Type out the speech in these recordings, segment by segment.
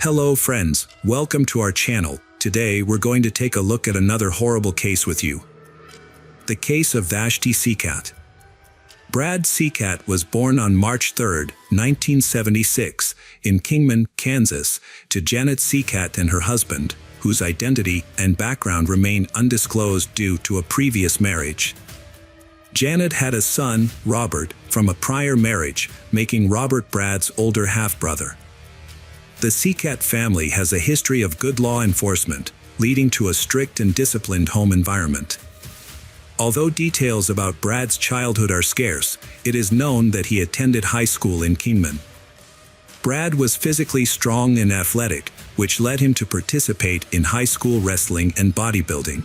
Hello friends, welcome to our channel. Today we're going to take a look at another horrible case with you. The case of Vashti Seacat. Brad Seacat was born on March 3, 1976, in Kingman, Kansas, to Janet Seacat and her husband, whose identity and background remain undisclosed due to a previous marriage. Janet had a son, Robert, from a prior marriage, making Robert Brad's older half-brother. The Seacat family has a history of good law enforcement, leading to a strict and disciplined home environment. Although details about Brad's childhood are scarce, it is known that he attended high school in Kingman. Brad was physically strong and athletic, which led him to participate in high school wrestling and bodybuilding.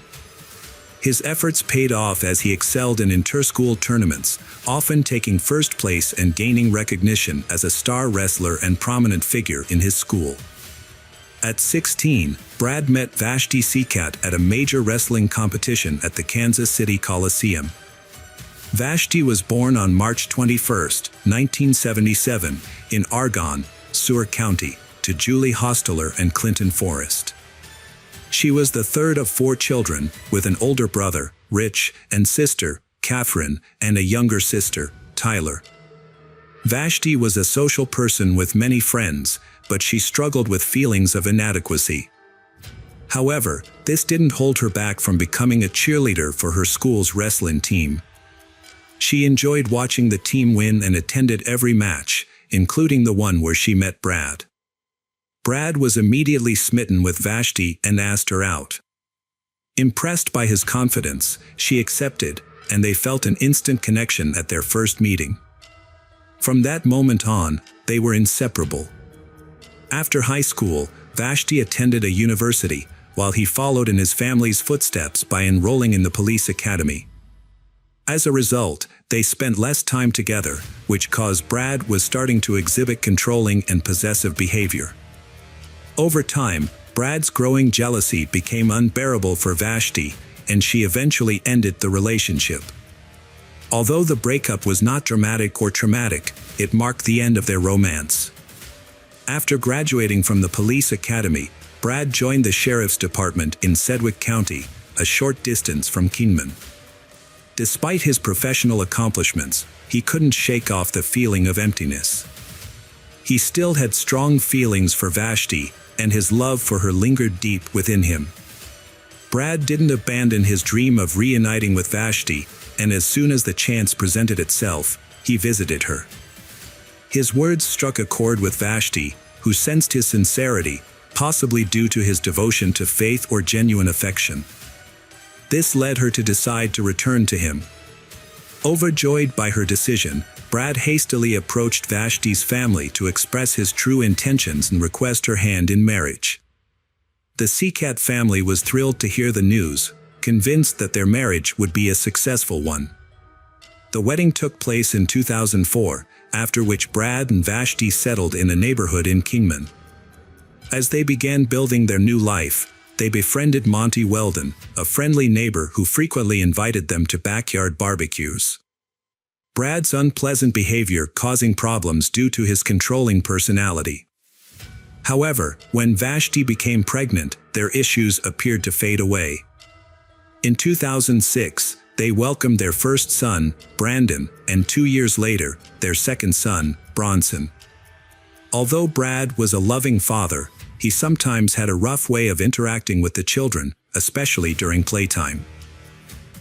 His efforts paid off as he excelled in inter-school tournaments, often taking first place and gaining recognition as a star wrestler and prominent figure in his school. At 16, Brad met Vashti Seacat at a major wrestling competition at the Kansas City Coliseum. Vashti was born on March 21, 1977, in Argonne, Seward County, to Julie Hosteler and Clinton Forrest. She was the third of 4 children, with an older brother, Rich, and sister, Catherine, and a younger sister, Tyler. Vashti was a social person with many friends, but she struggled with feelings of inadequacy. However, this didn't hold her back from becoming a cheerleader for her school's wrestling team. She enjoyed watching the team win and attended every match, including the one where she met Brad. Brad was immediately smitten with Vashti and asked her out. Impressed by his confidence, she accepted, and they felt an instant connection at their first meeting. From that moment on, they were inseparable. After high school, Vashti attended a university, while he followed in his family's footsteps by enrolling in the police academy. As a result, they spent less time together, which caused Brad was starting to exhibit controlling and possessive behavior. Over time, Brad's growing jealousy became unbearable for Vashti, and she eventually ended the relationship. Although the breakup was not dramatic or traumatic, it marked the end of their romance. After graduating from the police academy, Brad joined the sheriff's department in Sedgwick County, a short distance from Kingman. Despite his professional accomplishments, he couldn't shake off the feeling of emptiness. He still had strong feelings for Vashti, and his love for her lingered deep within him. Brad didn't abandon his dream of reuniting with Vashti, and as soon as the chance presented itself, he visited her. His words struck a chord with Vashti, who sensed his sincerity, possibly due to his devotion to faith or genuine affection. This led her to decide to return to him. Overjoyed by her decision, Brad hastily approached Vashti's family to express his true intentions and request her hand in marriage. The Seacat family was thrilled to hear the news, convinced that their marriage would be a successful one. The wedding took place in 2004, after which Brad and Vashti settled in a neighborhood in Kingman. As they began building their new life, they befriended Monty Weldon, a friendly neighbor who frequently invited them to backyard barbecues. Brad's unpleasant behavior causing problems due to his controlling personality. However, when Vashti became pregnant, their issues appeared to fade away. In 2006, they welcomed their first son, Brandon, and 2 years later, their second son, Bronson. Although Brad was a loving father, he sometimes had a rough way of interacting with the children, especially during playtime.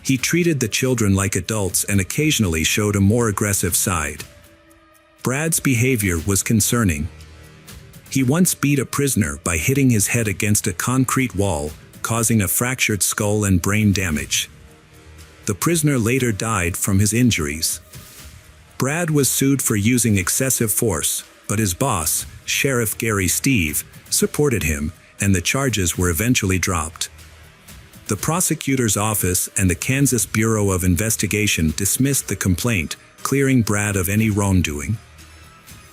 He treated the children like adults and occasionally showed a more aggressive side. Brad's behavior was concerning. He once beat a prisoner by hitting his head against a concrete wall, causing a fractured skull and brain damage. The prisoner later died from his injuries. Brad was sued for using excessive force, but his boss, Sheriff Gary Steve, supported him, and the charges were eventually dropped. The prosecutor's office and the Kansas Bureau of Investigation dismissed the complaint, clearing Brad of any wrongdoing.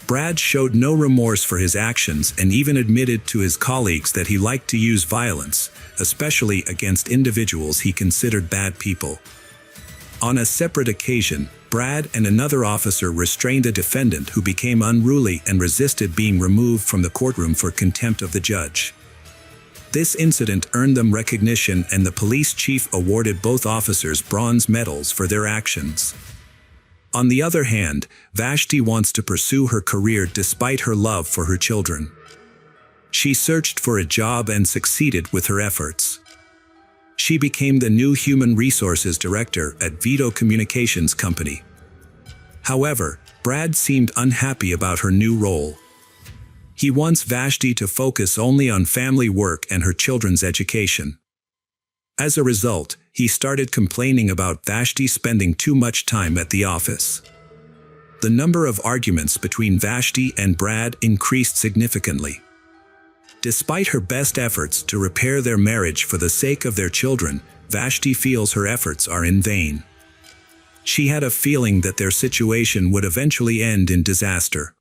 Brad showed no remorse for his actions and even admitted to his colleagues that he liked to use violence, especially against individuals he considered bad people. On a separate occasion, Brad and another officer restrained a defendant who became unruly and resisted being removed from the courtroom for contempt of the judge. This incident earned them recognition, and the police chief awarded both officers bronze medals for their actions. On the other hand, Vashti wants to pursue her career despite her love for her children. She searched for a job and succeeded with her efforts. She became the new human resources director at Vito Communications Company. However, Brad seemed unhappy about her new role. He wants Vashti to focus only on family work and her children's education. As a result, he started complaining about Vashti spending too much time at the office. The number of arguments between Vashti and Brad increased significantly. Despite her best efforts to repair their marriage for the sake of their children, Vashti feels her efforts are in vain. She had a feeling that their situation would eventually end in disaster.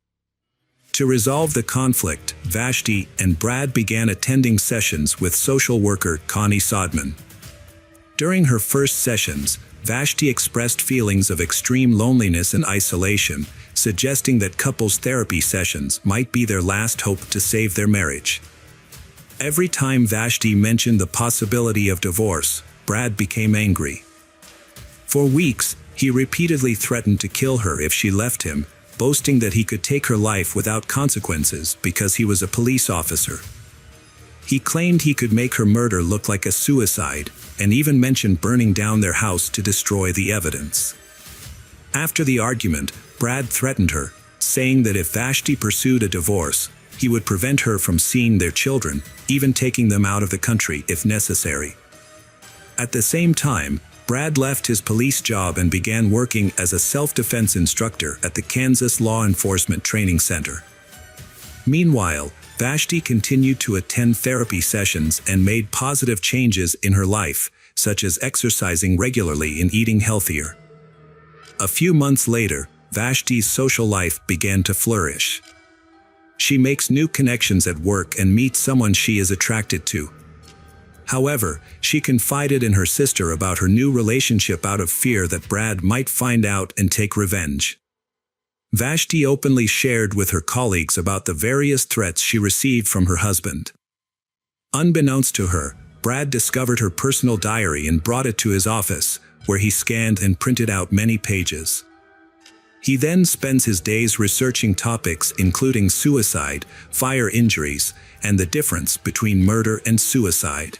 To resolve the conflict, Vashti and Brad began attending sessions with social worker Connie Sodman. During her first sessions, Vashti expressed feelings of extreme loneliness and isolation, suggesting that couples therapy sessions might be their last hope to save their marriage. Every time Vashti mentioned the possibility of divorce, Brad became angry. For weeks, he repeatedly threatened to kill her if she left him, boasting that he could take her life without consequences because he was a police officer. He claimed he could make her murder look like a suicide, and even mentioned burning down their house to destroy the evidence. After the argument, Brad threatened her, saying that if Vashti pursued a divorce, he would prevent her from seeing their children, even taking them out of the country if necessary. At the same time, Brad left his police job and began working as a self-defense instructor at the Kansas Law Enforcement Training Center. Meanwhile, Vashti continued to attend therapy sessions and made positive changes in her life, such as exercising regularly and eating healthier. A few months later, Vashti's social life began to flourish. She makes new connections at work and meets someone she is attracted to. However, she confided in her sister about her new relationship out of fear that Brad might find out and take revenge. Vashti openly shared with her colleagues about the various threats she received from her husband. Unbeknownst to her, Brad discovered her personal diary and brought it to his office, where he scanned and printed out many pages. He then spends his days researching topics including suicide, fire injuries, and the difference between murder and suicide.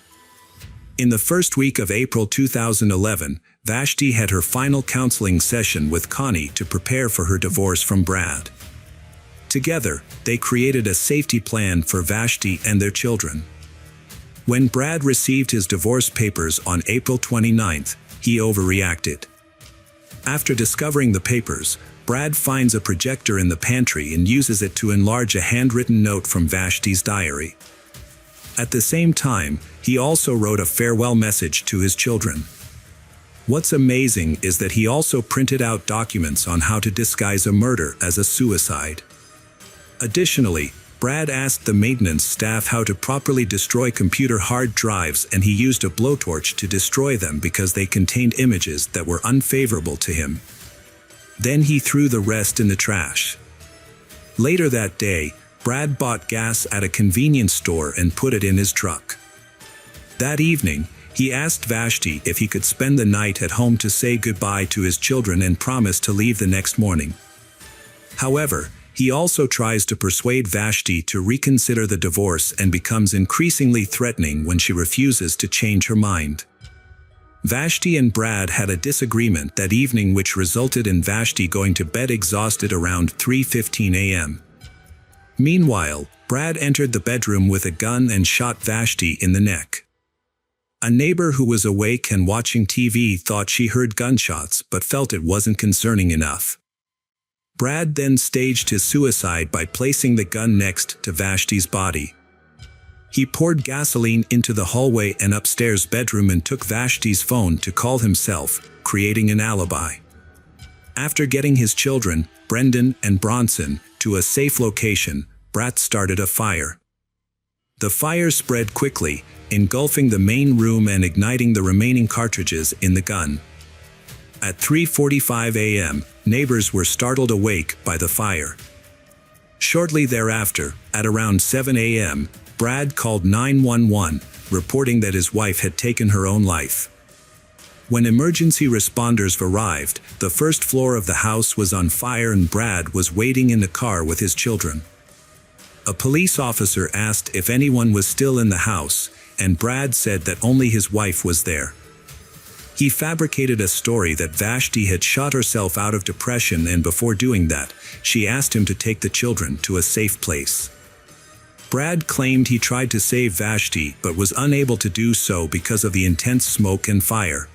In the first week of April 2011, Vashti had her final counseling session with Connie to prepare for her divorce from Brad. Together, they created a safety plan for Vashti and their children. When Brad received his divorce papers on April 29th, he overreacted. After discovering the papers, Brad finds a projector in the pantry and uses it to enlarge a handwritten note from Vashti's diary. At the same time, he also wrote a farewell message to his children. What's amazing is that he also printed out documents on how to disguise a murder as a suicide. Additionally, Brad asked the maintenance staff how to properly destroy computer hard drives, and he used a blowtorch to destroy them because they contained images that were unfavorable to him. Then he threw the rest in the trash. Later that day, Brad bought gas at a convenience store and put it in his truck. That evening, he asked Vashti if he could spend the night at home to say goodbye to his children and promised to leave the next morning. However, he also tries to persuade Vashti to reconsider the divorce and becomes increasingly threatening when she refuses to change her mind. Vashti and Brad had a disagreement that evening, which resulted in Vashti going to bed exhausted around 3:15 a.m. Meanwhile, Brad entered the bedroom with a gun and shot Vashti in the neck. A neighbor who was awake and watching TV thought she heard gunshots but felt it wasn't concerning enough. Brad then staged his suicide by placing the gun next to Vashti's body. He poured gasoline into the hallway and upstairs bedroom and took Vashti's phone to call himself, creating an alibi. After getting his children, Brendan and Bronson, to a safe location, Brad started a fire. The fire spread quickly, engulfing the main room and igniting the remaining cartridges in the gun. At 3:45 a.m., neighbors were startled awake by the fire. Shortly thereafter, at around 7 a.m., Brad called 911, reporting that his wife had taken her own life. When emergency responders arrived, the first floor of the house was on fire and Brad was waiting in the car with his children. A police officer asked if anyone was still in the house, and Brad said that only his wife was there. He fabricated a story that Vashti had shot herself out of depression, and before doing that, she asked him to take the children to a safe place. Brad claimed he tried to save Vashti but was unable to do so because of the intense smoke and fire.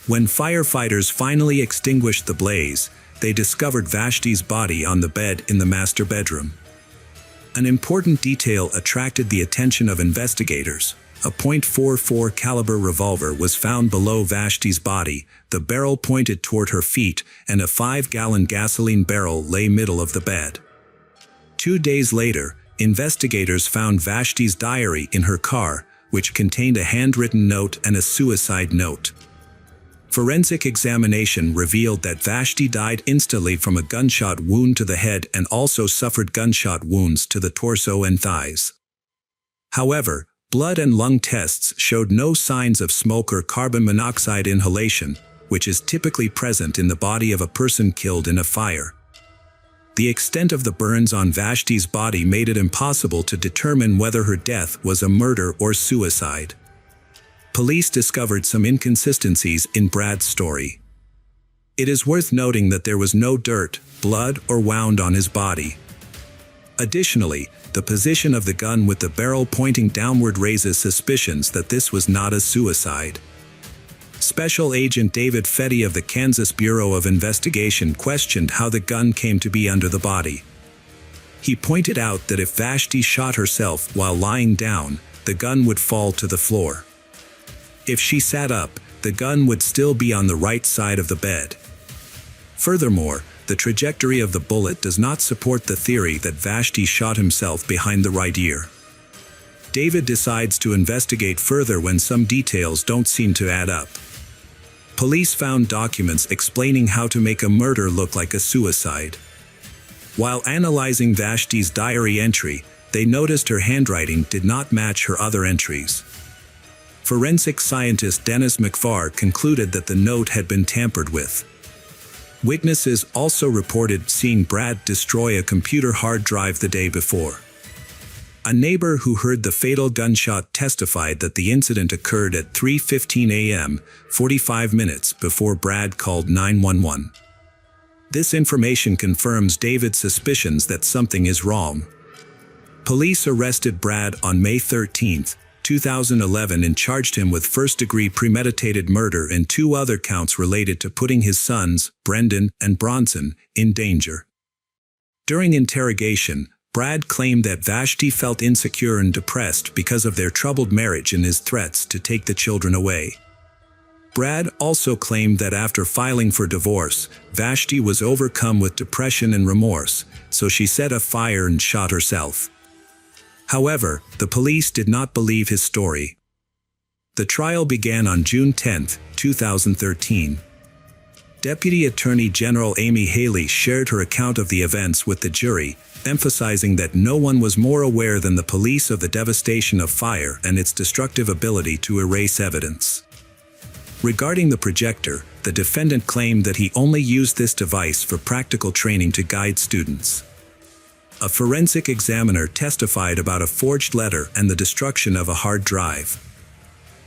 When firefighters finally extinguished the blaze, they discovered Vashti's body on the bed in the master bedroom. An important detail attracted the attention of investigators. A .44 caliber revolver was found below Vashti's body, the barrel pointed toward her feet, and a 5-gallon gasoline barrel lay middle of the bed. 2 days later, investigators found Vashti's diary in her car, which contained a handwritten note and a suicide note. Forensic examination revealed that Vashti died instantly from a gunshot wound to the head and also suffered gunshot wounds to the torso and thighs. However, blood and lung tests showed no signs of smoke or carbon monoxide inhalation, which is typically present in the body of a person killed in a fire. The extent of the burns on Vashti's body made it impossible to determine whether her death was a murder or suicide. Police discovered some inconsistencies in Brad's story. It is worth noting that there was no dirt, blood, or wound on his body. Additionally, the position of the gun with the barrel pointing downward raises suspicions that this was not a suicide. Special Agent David Fetty of the Kansas Bureau of Investigation questioned how the gun came to be under the body. He pointed out that if Vashti shot herself while lying down, the gun would fall to the floor. If she sat up, the gun would still be on the right side of the bed. Furthermore, the trajectory of the bullet does not support the theory that Vashti shot himself behind the right ear. David decides to investigate further when some details don't seem to add up. Police found documents explaining how to make a murder look like a suicide. While analyzing Vashti's diary entry, they noticed her handwriting did not match her other entries. Forensic scientist Dennis McFarr concluded that the note had been tampered with. Witnesses also reported seeing Brad destroy a computer hard drive the day before. A neighbor who heard the fatal gunshot testified that the incident occurred at 3:15 a.m., 45 minutes before Brad called 911. This information confirms David's suspicions that something is wrong. Police arrested Brad on May 13, 2011 and charged him with first-degree premeditated murder and 2 other counts related to putting his sons, Brendan and Bronson, in danger. During interrogation, Brad claimed that Vashti felt insecure and depressed because of their troubled marriage and his threats to take the children away. Brad also claimed that after filing for divorce, Vashti was overcome with depression and remorse, so she set a fire and shot herself. However, the police did not believe his story. The trial began on June 10, 2013. Deputy Attorney General Amy Haley shared her account of the events with the jury, emphasizing that no one was more aware than the police of the devastation of fire and its destructive ability to erase evidence. Regarding the projector, the defendant claimed that he only used this device for practical training to guide students. A forensic examiner testified about a forged letter and the destruction of a hard drive.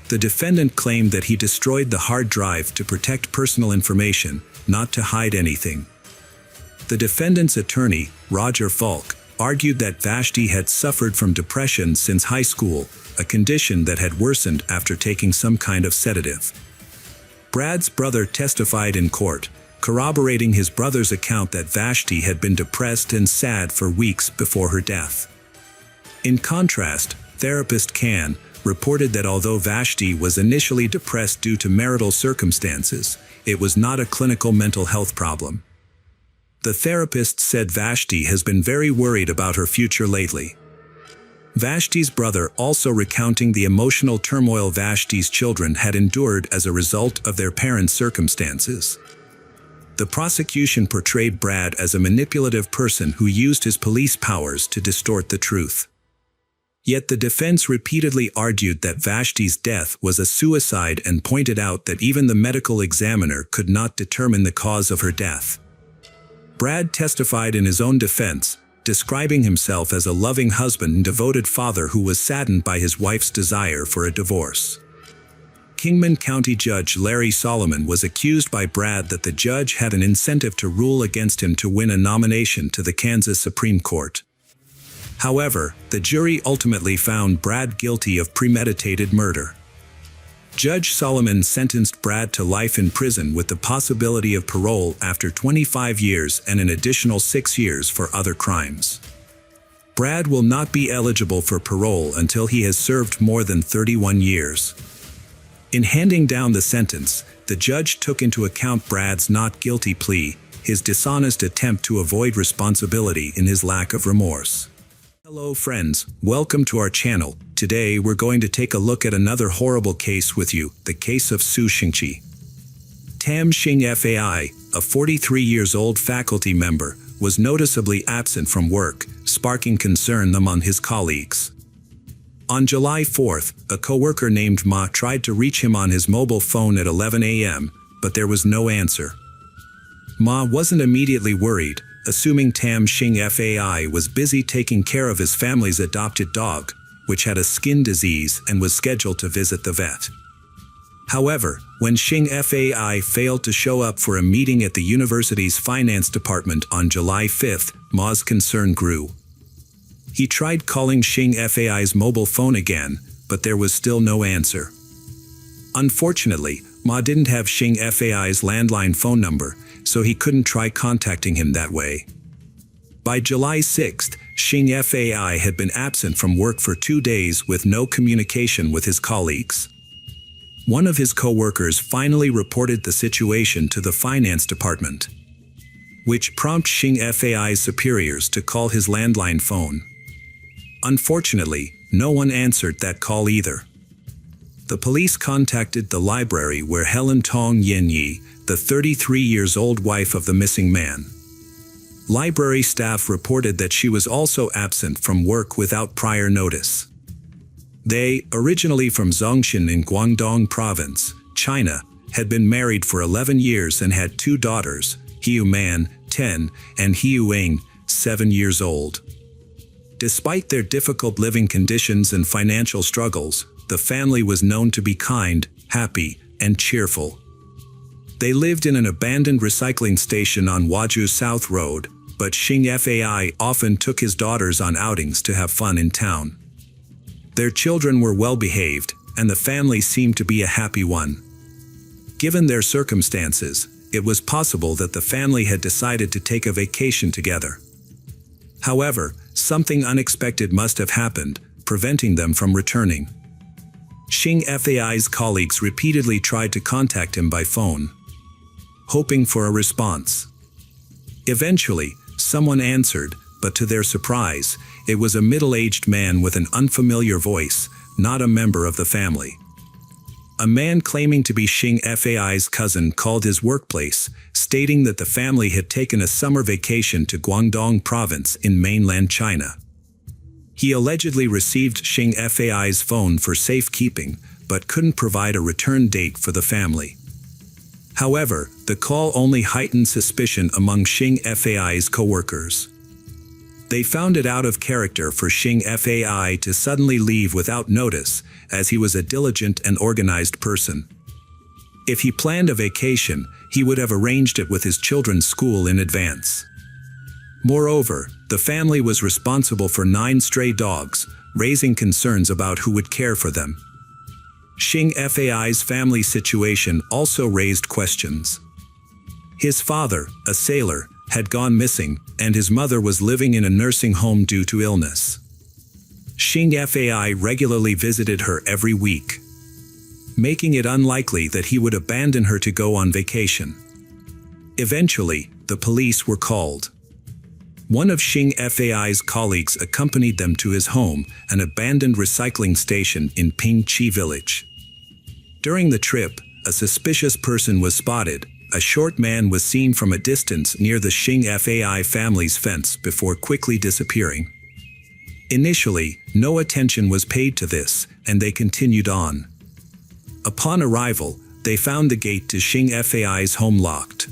The defendant claimed that he destroyed the hard drive to protect personal information, not to hide anything. The defendant's attorney, Roger Falk, argued that Vashti had suffered from depression since high school, a condition that had worsened after taking some kind of sedative. Brad's brother testified in court, corroborating his brother's account that Vashti had been depressed and sad for weeks before her death. In contrast, therapist Can reported that although Vashti was initially depressed due to marital circumstances, it was not a clinical mental health problem. The therapist said Vashti has been very worried about her future lately. Vashti's brother also recounting the emotional turmoil Vashti's children had endured as a result of their parents' circumstances. The prosecution portrayed Brad as a manipulative person who used his police powers to distort the truth. Yet the defense repeatedly argued that Vashti's death was a suicide and pointed out that even the medical examiner could not determine the cause of her death. Brad testified in his own defense, describing himself as a loving husband and devoted father who was saddened by his wife's desire for a divorce. Kingman County Judge Larry Solomon was accused by Brad that the judge had an incentive to rule against him to win a nomination to the Kansas Supreme Court. However, the jury ultimately found Brad guilty of premeditated murder. Judge Solomon sentenced Brad to life in prison with the possibility of parole after 25 years and an additional 6 years for other crimes. Brad will not be eligible for parole until he has served more than 31 years. In handing down the sentence, the judge took into account Brad's not guilty plea, his dishonest attempt to avoid responsibility, and his lack of remorse. Hello friends, welcome to our channel. Today we're going to take a look at another horrible case with you, the case of Su Xingqi. Tam Xing Fai, a 43-years-old faculty member, was noticeably absent from work, sparking concern among his colleagues. On July 4th, a coworker named Ma tried to reach him on his mobile phone at 11 a.m., but there was no answer. Ma wasn't immediately worried, assuming Tam Xing Fai was busy taking care of his family's adopted dog, which had a skin disease and was scheduled to visit the vet. However, when Xing Fai failed to show up for a meeting at the university's finance department on July 5th, Ma's concern grew. He tried calling Xing Fai's mobile phone again, but there was still no answer. Unfortunately, Ma didn't have Xing Fai's landline phone number, so he couldn't try contacting him that way. By July 6th, Xing Fai had been absent from work for 2 days with no communication with his colleagues. One of his co-workers finally reported the situation to the finance department, which prompted Xing Fai's superiors to call his landline phone. Unfortunately, no one answered that call either. The police contacted the library where Helen Tong Yanyi, the 33-years-old wife of the missing man. Library staff reported that she was also absent from work without prior notice. They, originally from Zhongshan in Guangdong Province, China, had been married for 11 years and had 2 daughters, Hiu Man, 10, and Hiu Ing, 7 years old. Despite their difficult living conditions and financial struggles, the family was known to be kind, happy, and cheerful. They lived in an abandoned recycling station on Waju South Road, but Xing Fai often took his daughters on outings to have fun in town. Their children were well behaved, and the family seemed to be a happy one. Given their circumstances, it was possible that the family had decided to take a vacation together. However, something unexpected must have happened, preventing them from returning. Xing Fai's colleagues repeatedly tried to contact him by phone, hoping for a response. Eventually, someone answered, but to their surprise, it was a middle-aged man with an unfamiliar voice, not a member of the family. A man claiming to be Xing Fai's cousin called his workplace, stating that the family had taken a summer vacation to Guangdong Province in mainland China. He allegedly received Xing Fai's phone for safekeeping, but couldn't provide a return date for the family. However, the call only heightened suspicion among Xing Fai's co-workers. They found it out of character for Xing Fai to suddenly leave without notice, as he was a diligent and organized person. If he planned a vacation, he would have arranged it with his children's school in advance. Moreover, the family was responsible for 9 stray dogs, raising concerns about who would care for them. Xing Fai's family situation also raised questions. His father, a sailor, had gone missing, and his mother was living in a nursing home due to illness. Xing Fai regularly visited her every week, making it unlikely that he would abandon her to go on vacation. Eventually, the police were called. One of Xing Fai's colleagues accompanied them to his home, an abandoned recycling station in Pingqi village. During the trip, a suspicious person was spotted. A short man was seen from a distance near the Xing Fai family's fence before quickly disappearing. Initially, no attention was paid to this, and they continued on. Upon arrival, they found the gate to Xing Fai's home locked.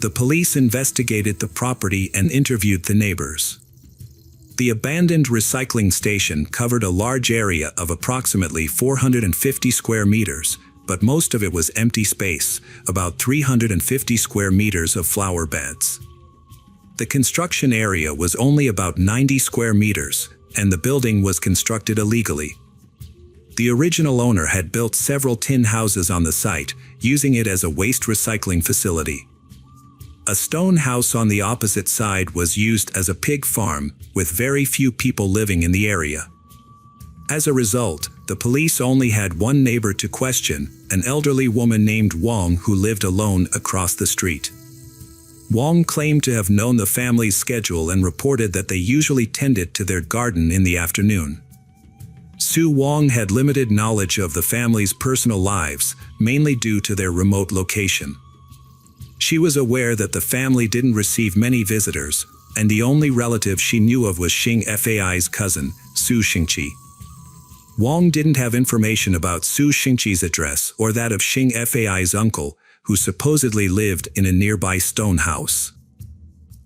The police investigated the property and interviewed the neighbors. The abandoned recycling station covered a large area of approximately 450 square meters, but most of it was empty space, about 350 square meters of flower beds. The construction area was only about 90 square meters, and the building was constructed illegally. The original owner had built several tin houses on the site, using it as a waste recycling facility. A stone house on the opposite side was used as a pig farm, with very few people living in the area. As a result, the police only had one neighbor to question, an elderly woman named Wang who lived alone across the street. Wang claimed to have known the family's schedule and reported that they usually tended to their garden in the afternoon. Su Wang had limited knowledge of the family's personal lives, mainly due to their remote location. She was aware that the family didn't receive many visitors, and the only relative she knew of was Xing Fai's cousin, Su Xingqi. Wang didn't have information about Su Xingqi's address or that of Xing Fai's uncle, who supposedly lived in a nearby stone house.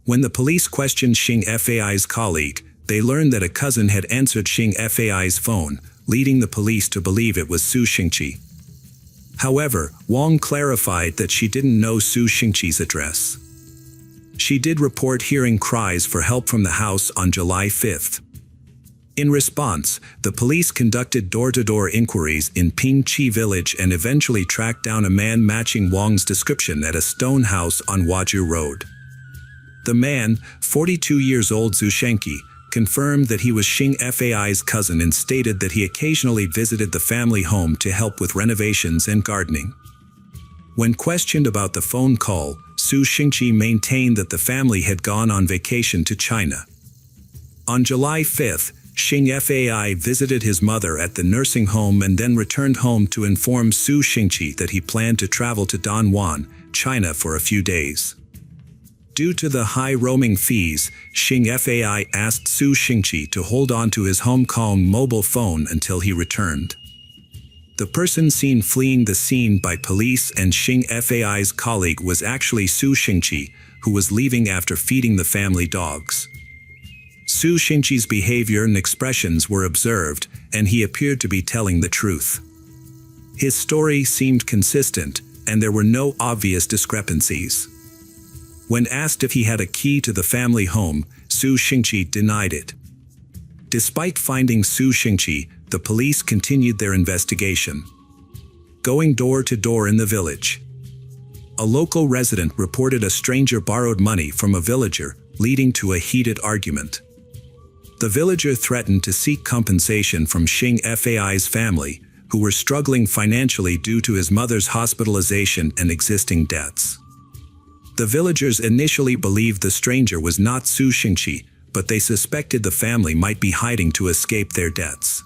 When the police questioned Xing Fai's colleague, they learned that a cousin had answered Xing Fai's phone, leading the police to believe it was Su Xingqi. However, Wang clarified that she didn't know Su Xingqi's address. She did report hearing cries for help from the house on July 5th. In response, the police conducted door-to-door inquiries in Pingqi village and eventually tracked down a man matching Wang's description at a stone house on Waju Road. The man, 42 years old Zhu Shenqi, confirmed that he was Xing Fai's cousin and stated that he occasionally visited the family home to help with renovations and gardening. When questioned about the phone call, Su Xingqi maintained that the family had gone on vacation to China. On July 5th, Xing Fai visited his mother at the nursing home and then returned home to inform Su Xingqi that he planned to travel to Danyuan, China for a few days. Due to the high roaming fees, Xing Fai asked Su Xingqi to hold on to his Hong Kong mobile phone until he returned. The person seen fleeing the scene by police and Xing Fai's colleague was actually Su Xingqi, who was leaving after feeding the family dogs. Su Xingqi's behavior and expressions were observed, and he appeared to be telling the truth. His story seemed consistent, and there were no obvious discrepancies. When asked if he had a key to the family home, Su Xingqi denied it. Despite finding Su Xingqi, the police continued their investigation. Going door to door in the village. A local resident reported a stranger borrowed money from a villager, leading to a heated argument. The villager threatened to seek compensation from Xing Fai's family, who were struggling financially due to his mother's hospitalization and existing debts. The villagers initially believed the stranger was not Su Xingqi, but they suspected the family might be hiding to escape their debts.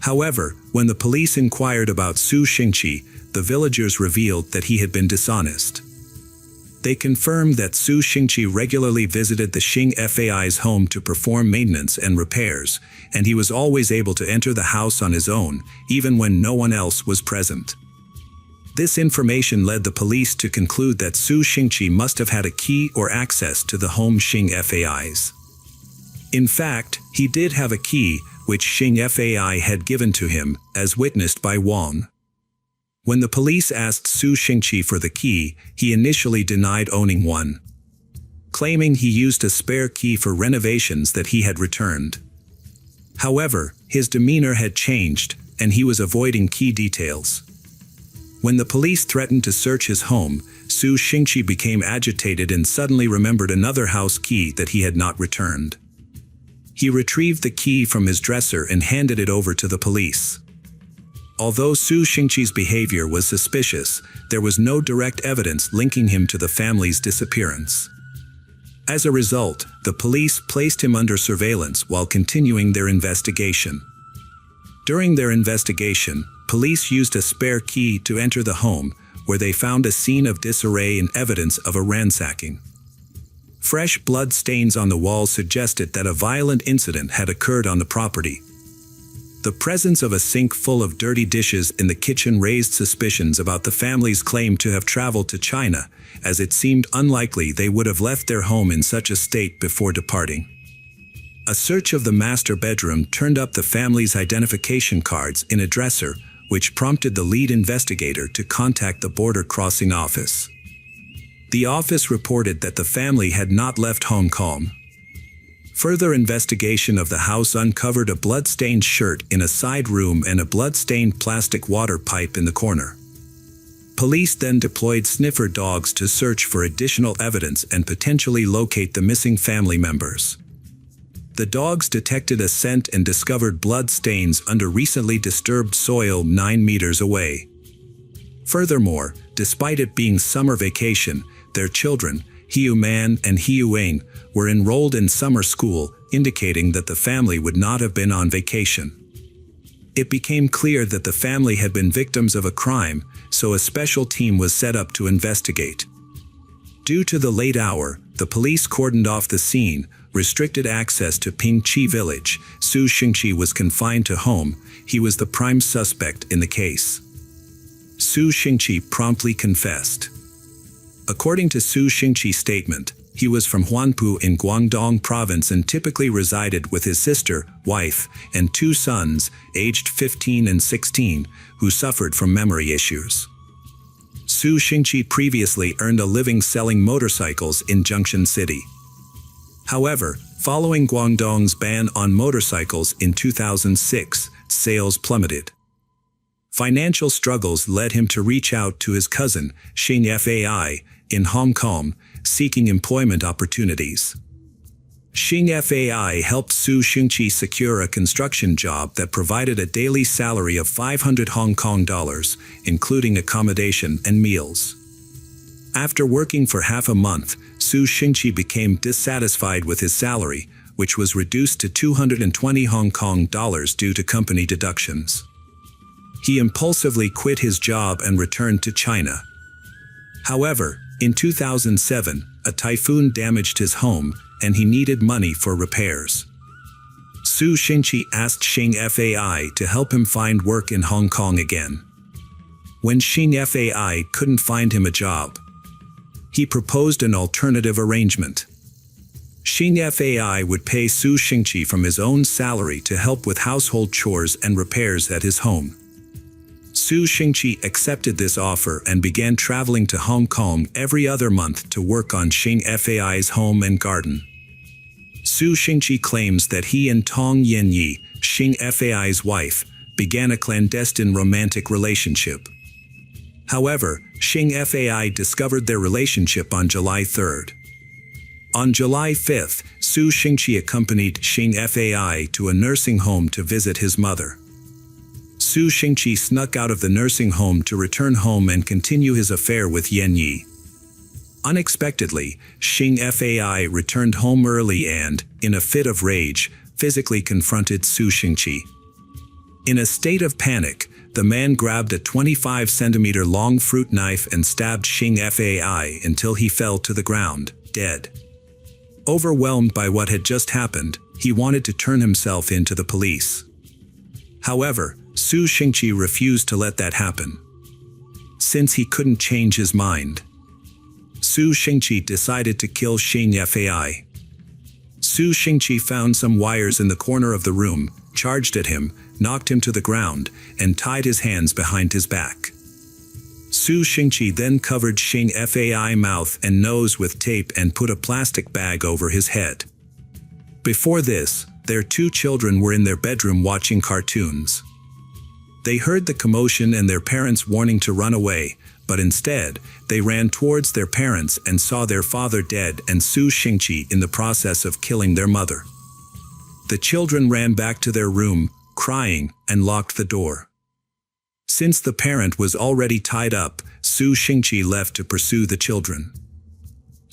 However, when the police inquired about Su Xingqi, the villagers revealed that he had been dishonest. They confirmed that Su Xingqi regularly visited the Xing Fai's home to perform maintenance and repairs, and he was always able to enter the house on his own, even when no one else was present. This information led the police to conclude that Su Xingqi must have had a key or access to the home Xing Fai's. In fact, he did have a key, which Xing Fai had given to him, as witnessed by Wang. When the police asked Su Xingqi for the key, he initially denied owning one, claiming he used a spare key for renovations that he had returned. However, his demeanor had changed, and he was avoiding key details. When the police threatened to search his home, Su Xingqi became agitated and suddenly remembered another house key that he had not returned. He retrieved the key from his dresser and handed it over to the police. Although Su Xingqi's behavior was suspicious, there was no direct evidence linking him to the family's disappearance. As a result, the police placed him under surveillance while continuing their investigation. During their investigation, police used a spare key to enter the home, where they found a scene of disarray and evidence of a ransacking. Fresh blood stains on the walls suggested that a violent incident had occurred on the property. The presence of a sink full of dirty dishes in the kitchen raised suspicions about the family's claim to have traveled to China, as it seemed unlikely they would have left their home in such a state before departing. A search of the master bedroom turned up the family's identification cards in a dresser, which prompted the lead investigator to contact the border crossing office. The office reported that the family had not left Hong Kong. Further investigation of the house uncovered a blood-stained shirt in a side room and a blood-stained plastic water pipe in the corner. Police then deployed sniffer dogs to search for additional evidence and potentially locate the missing family members. The dogs detected a scent and discovered blood stains under recently disturbed soil 9 meters away. Furthermore, despite it being summer vacation, their children, Hiu Man and Hiu Ain, were enrolled in summer school, indicating that the family would not have been on vacation. It became clear that the family had been victims of a crime, so a special team was set up to investigate. Due to the late hour, the police cordoned off the scene, restricted access to Pingqi village. Su Xingqi was confined to home. He was the prime suspect in the case. Su Xingqi promptly confessed. According to Su Xingqi's statement, he was from Huanpu in Guangdong province and typically resided with his sister, wife, and 2 sons, aged 15 and 16, who suffered from memory issues. Su Xingqi previously earned a living selling motorcycles in Junction City. However, following Guangdong's ban on motorcycles in 2006, sales plummeted. Financial struggles led him to reach out to his cousin, Xing Fai, in Hong Kong, seeking employment opportunities. Xing Fai helped Su Xingqi secure a construction job that provided a daily salary of 500 Hong Kong dollars, including accommodation and meals. After working for half a month, Su Xingqi became dissatisfied with his salary, which was reduced to 220 Hong Kong dollars due to company deductions. He impulsively quit his job and returned to China. However, in 2007, a typhoon damaged his home, and he needed money for repairs. Su Xingqi asked Xing Fai to help him find work in Hong Kong again. When Xing Fai couldn't find him a job, he proposed an alternative arrangement. Xing Fai would pay Su Xingqi from his own salary to help with household chores and repairs at his home. Su Xingqi accepted this offer and began traveling to Hong Kong every other month to work on Xing Fai's home and garden. Su Xingqi claims that he and Tong Yanyi, Xing Fai's wife, began a clandestine romantic relationship. However, Xing Fai discovered their relationship on July 3rd. On July 5th, Su Xingqi accompanied Xing Fai to a nursing home to visit his mother. Su Xingqi snuck out of the nursing home to return home and continue his affair with Yanyi. Unexpectedly, Xing Fai returned home early and, in a fit of rage, physically confronted Su Xingqi. In a state of panic, the man grabbed a 25-centimeter-long fruit knife and stabbed Xing Fai until he fell to the ground, dead. Overwhelmed by what had just happened, he wanted to turn himself in to the police. However, Su Xingqi refused to let that happen. Since he couldn't change his mind, Su Xingqi decided to kill Xing Fai. Su Xingqi found some wires in the corner of the room, charged at him, knocked him to the ground, and tied his hands behind his back. Su Xingqi then covered Xing Fai's mouth and nose with tape and put a plastic bag over his head. Before this, their 2 children were in their bedroom watching cartoons. They heard the commotion and their parents warning to run away, but instead, they ran towards their parents and saw their father dead and Su Xingqi in the process of killing their mother. The children ran back to their room, crying, and locked the door. Since the parent was already tied up, Su Xingqi left to pursue the children.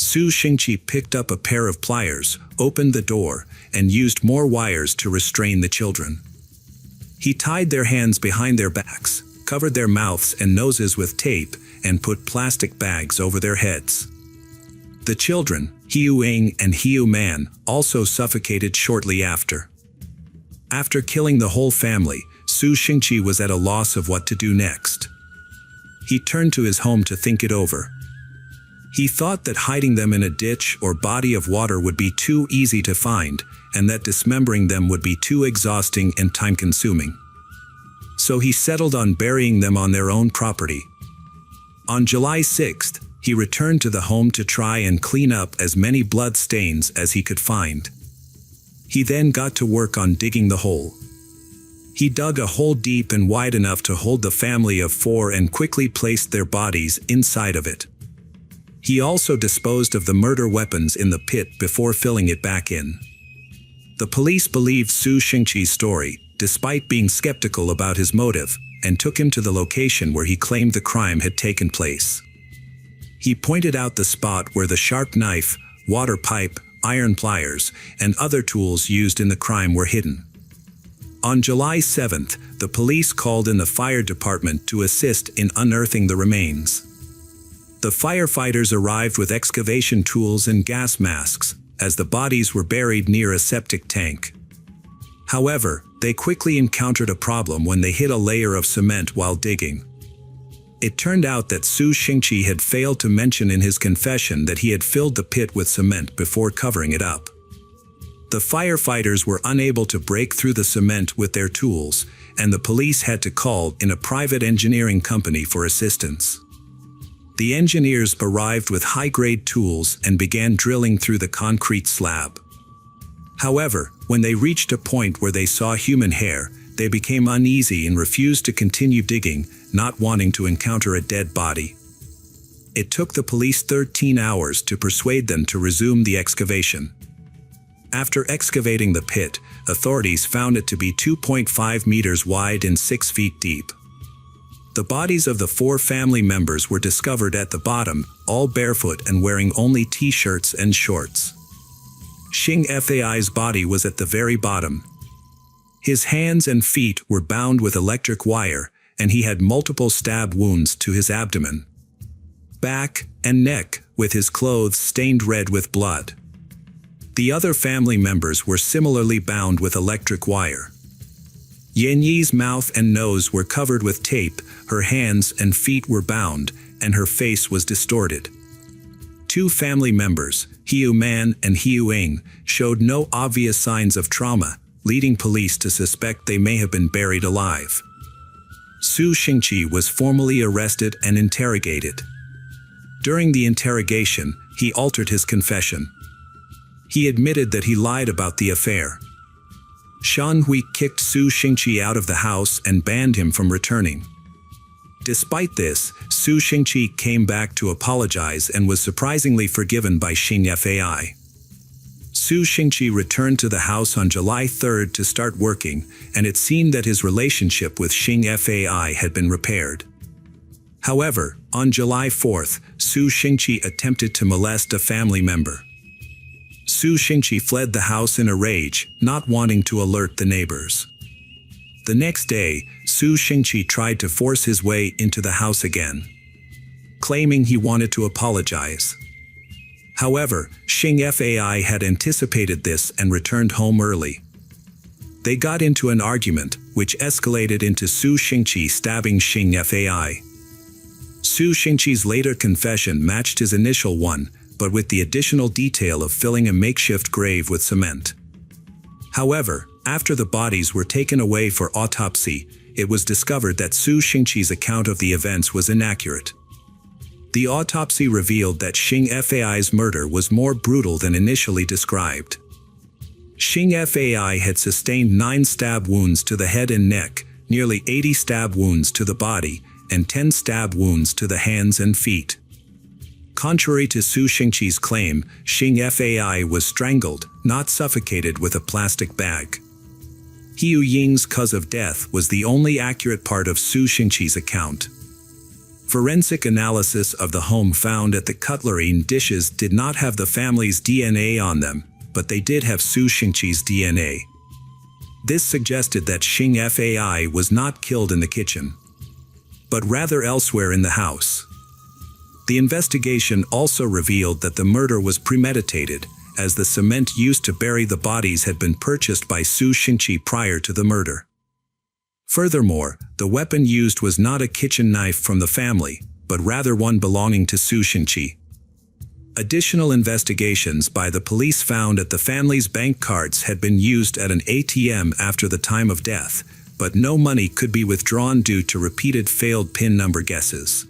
Su Xingqi picked up a pair of pliers, opened the door, and used more wires to restrain the children. He tied their hands behind their backs, covered their mouths and noses with tape, and put plastic bags over their heads. The children, Hiu Ying and Hiu Man, also suffocated shortly after. After killing the whole family, Su Xingqi was at a loss of what to do next. He turned to his home to think it over. He thought that hiding them in a ditch or body of water would be too easy to find, and that dismembering them would be too exhausting and time-consuming. So he settled on burying them on their own property. On July 6th, he returned to the home to try and clean up as many blood stains as he could find. He then got to work on digging the hole. He dug a hole deep and wide enough to hold the family of 4 and quickly placed their bodies inside of it. He also disposed of the murder weapons in the pit before filling it back in. The police believed Su Xingqi's story, despite being skeptical about his motive, and took him to the location where he claimed the crime had taken place. He pointed out the spot where the sharp knife, water pipe, iron pliers, and other tools used in the crime were hidden. On July 7th, the police called in the fire department to assist in unearthing the remains. The firefighters arrived with excavation tools and gas masks, as the bodies were buried near a septic tank. However, they quickly encountered a problem when they hit a layer of cement while digging. It turned out that Su Xingqi had failed to mention in his confession that he had filled the pit with cement before covering it up. The firefighters were unable to break through the cement with their tools, and the police had to call in a private engineering company for assistance. The engineers arrived with high-grade tools and began drilling through the concrete slab. However, when they reached a point where they saw human hair, they became uneasy and refused to continue digging, not wanting to encounter a dead body. It took the police 13 hours to persuade them to resume the excavation. After excavating the pit, authorities found it to be 2.5 meters wide and 6 feet deep. The bodies of the 4 family members were discovered at the bottom, all barefoot and wearing only t-shirts and shorts. Xing Fai's body was at the very bottom. His hands and feet were bound with electric wire, and he had multiple stab wounds to his abdomen, back, and neck, with his clothes stained red with blood. The other family members were similarly bound with electric wire. Yanyi's mouth and nose were covered with tape, her hands and feet were bound, and her face was distorted. 2 family members, Hiu Man and Hiu Ying, showed no obvious signs of trauma, leading police to suspect they may have been buried alive. Su Xingqi was formally arrested and interrogated. During the interrogation, he altered his confession. He admitted that he lied about the affair. Shan Hui kicked Su Xingqi out of the house and banned him from returning. Despite this, Su Xingqi came back to apologize and was surprisingly forgiven by Xing Fai. Su Xingqi returned to the house on July 3rd to start working, and it seemed that his relationship with Xing Fai had been repaired. However, on July 4th, Su Xingqi attempted to molest a family member. Su Xingqi fled the house in a rage, not wanting to alert the neighbors. The next day, Su Xingqi tried to force his way into the house again, claiming he wanted to apologize. However, Xing Fai had anticipated this and returned home early. They got into an argument, which escalated into Su Xingqi stabbing Xing Fai. Su Xingqi's later confession matched his initial one, but with the additional detail of filling a makeshift grave with cement. However, after the bodies were taken away for autopsy, it was discovered that Su Xingqi's account of the events was inaccurate. The autopsy revealed that Xing Fai's murder was more brutal than initially described. Xing Fai had sustained 9 stab wounds to the head and neck, nearly 80 stab wounds to the body, and 10 stab wounds to the hands and feet. Contrary to Su Xingqi's claim, Xing Fai was strangled, not suffocated with a plastic bag. Hiu Ying's cause of death was the only accurate part of Su Xingqi's account. Forensic analysis of the home found that the cutlery and dishes did not have the family's DNA on them, but they did have Su Xingqi's DNA. This suggested that Xing Fai was not killed in the kitchen, but rather elsewhere in the house. The investigation also revealed that the murder was premeditated, as the cement used to bury the bodies had been purchased by Su Xingqi prior to the murder. Furthermore, the weapon used was not a kitchen knife from the family, but rather one belonging to Su Xingqi. Additional investigations by the police found that the family's bank cards had been used at an ATM after the time of death, but no money could be withdrawn due to repeated failed PIN number guesses.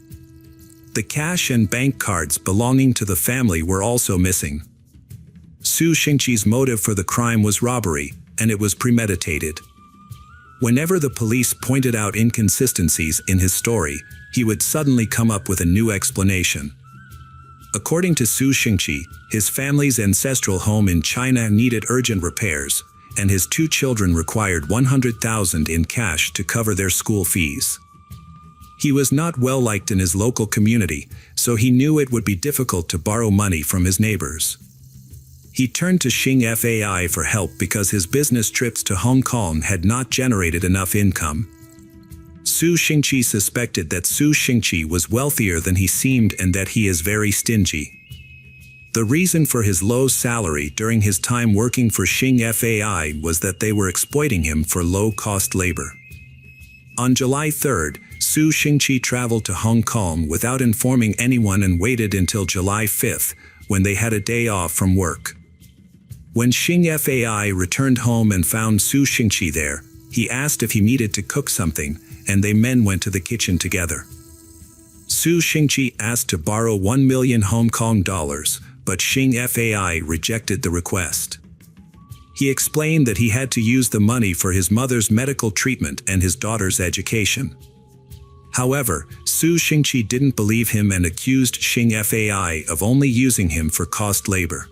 The cash and bank cards belonging to the family were also missing. Su Xingqi's motive for the crime was robbery, and it was premeditated. Whenever the police pointed out inconsistencies in his story, he would suddenly come up with a new explanation. According to Su Xingqi, his family's ancestral home in China needed urgent repairs, and his 2 children required 100,000 in cash to cover their school fees. He was not well liked in his local community, so he knew it would be difficult to borrow money from his neighbors. He turned to Xing Fai for help because his business trips to Hong Kong had not generated enough income. Su Xingqi suspected that Su Xingqi was wealthier than he seemed and that he is very stingy. The reason for his low salary during his time working for Xing Fai was that they were exploiting him for low-cost labor. On July 3rd, Su Xingqi traveled to Hong Kong without informing anyone and waited until July 5th, when they had a day off from work. When Xing Fai returned home and found Su Xingqi there, he asked if he needed to cook something, and they men went to the kitchen together. Su Xingqi asked to borrow 1 million Hong Kong dollars, but Xing Fai rejected the request. He explained that he had to use the money for his mother's medical treatment and his daughter's education. However, Su Xingqi didn't believe him and accused Xing Fai of only using him for cost labor.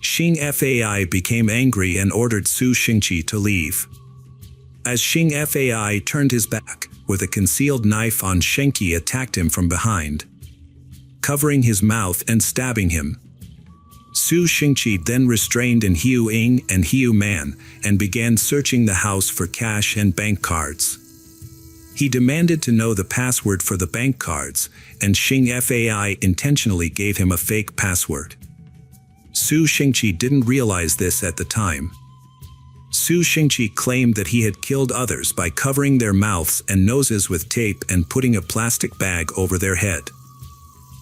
Xing Fai became angry and ordered Su Xingqi to leave. As Xing Fai turned his back, with a concealed knife on, Xingqi attacked him from behind, covering his mouth and stabbing him. Su Xingqi then restrained in Hiu Ying and Hiu Man and began searching the house for cash and bank cards. He demanded to know the password for the bank cards, and Xing Fai intentionally gave him a fake password. Su Xingqi didn't realize this at the time. Su Xingqi claimed that he had killed others by covering their mouths and noses with tape and putting a plastic bag over their head.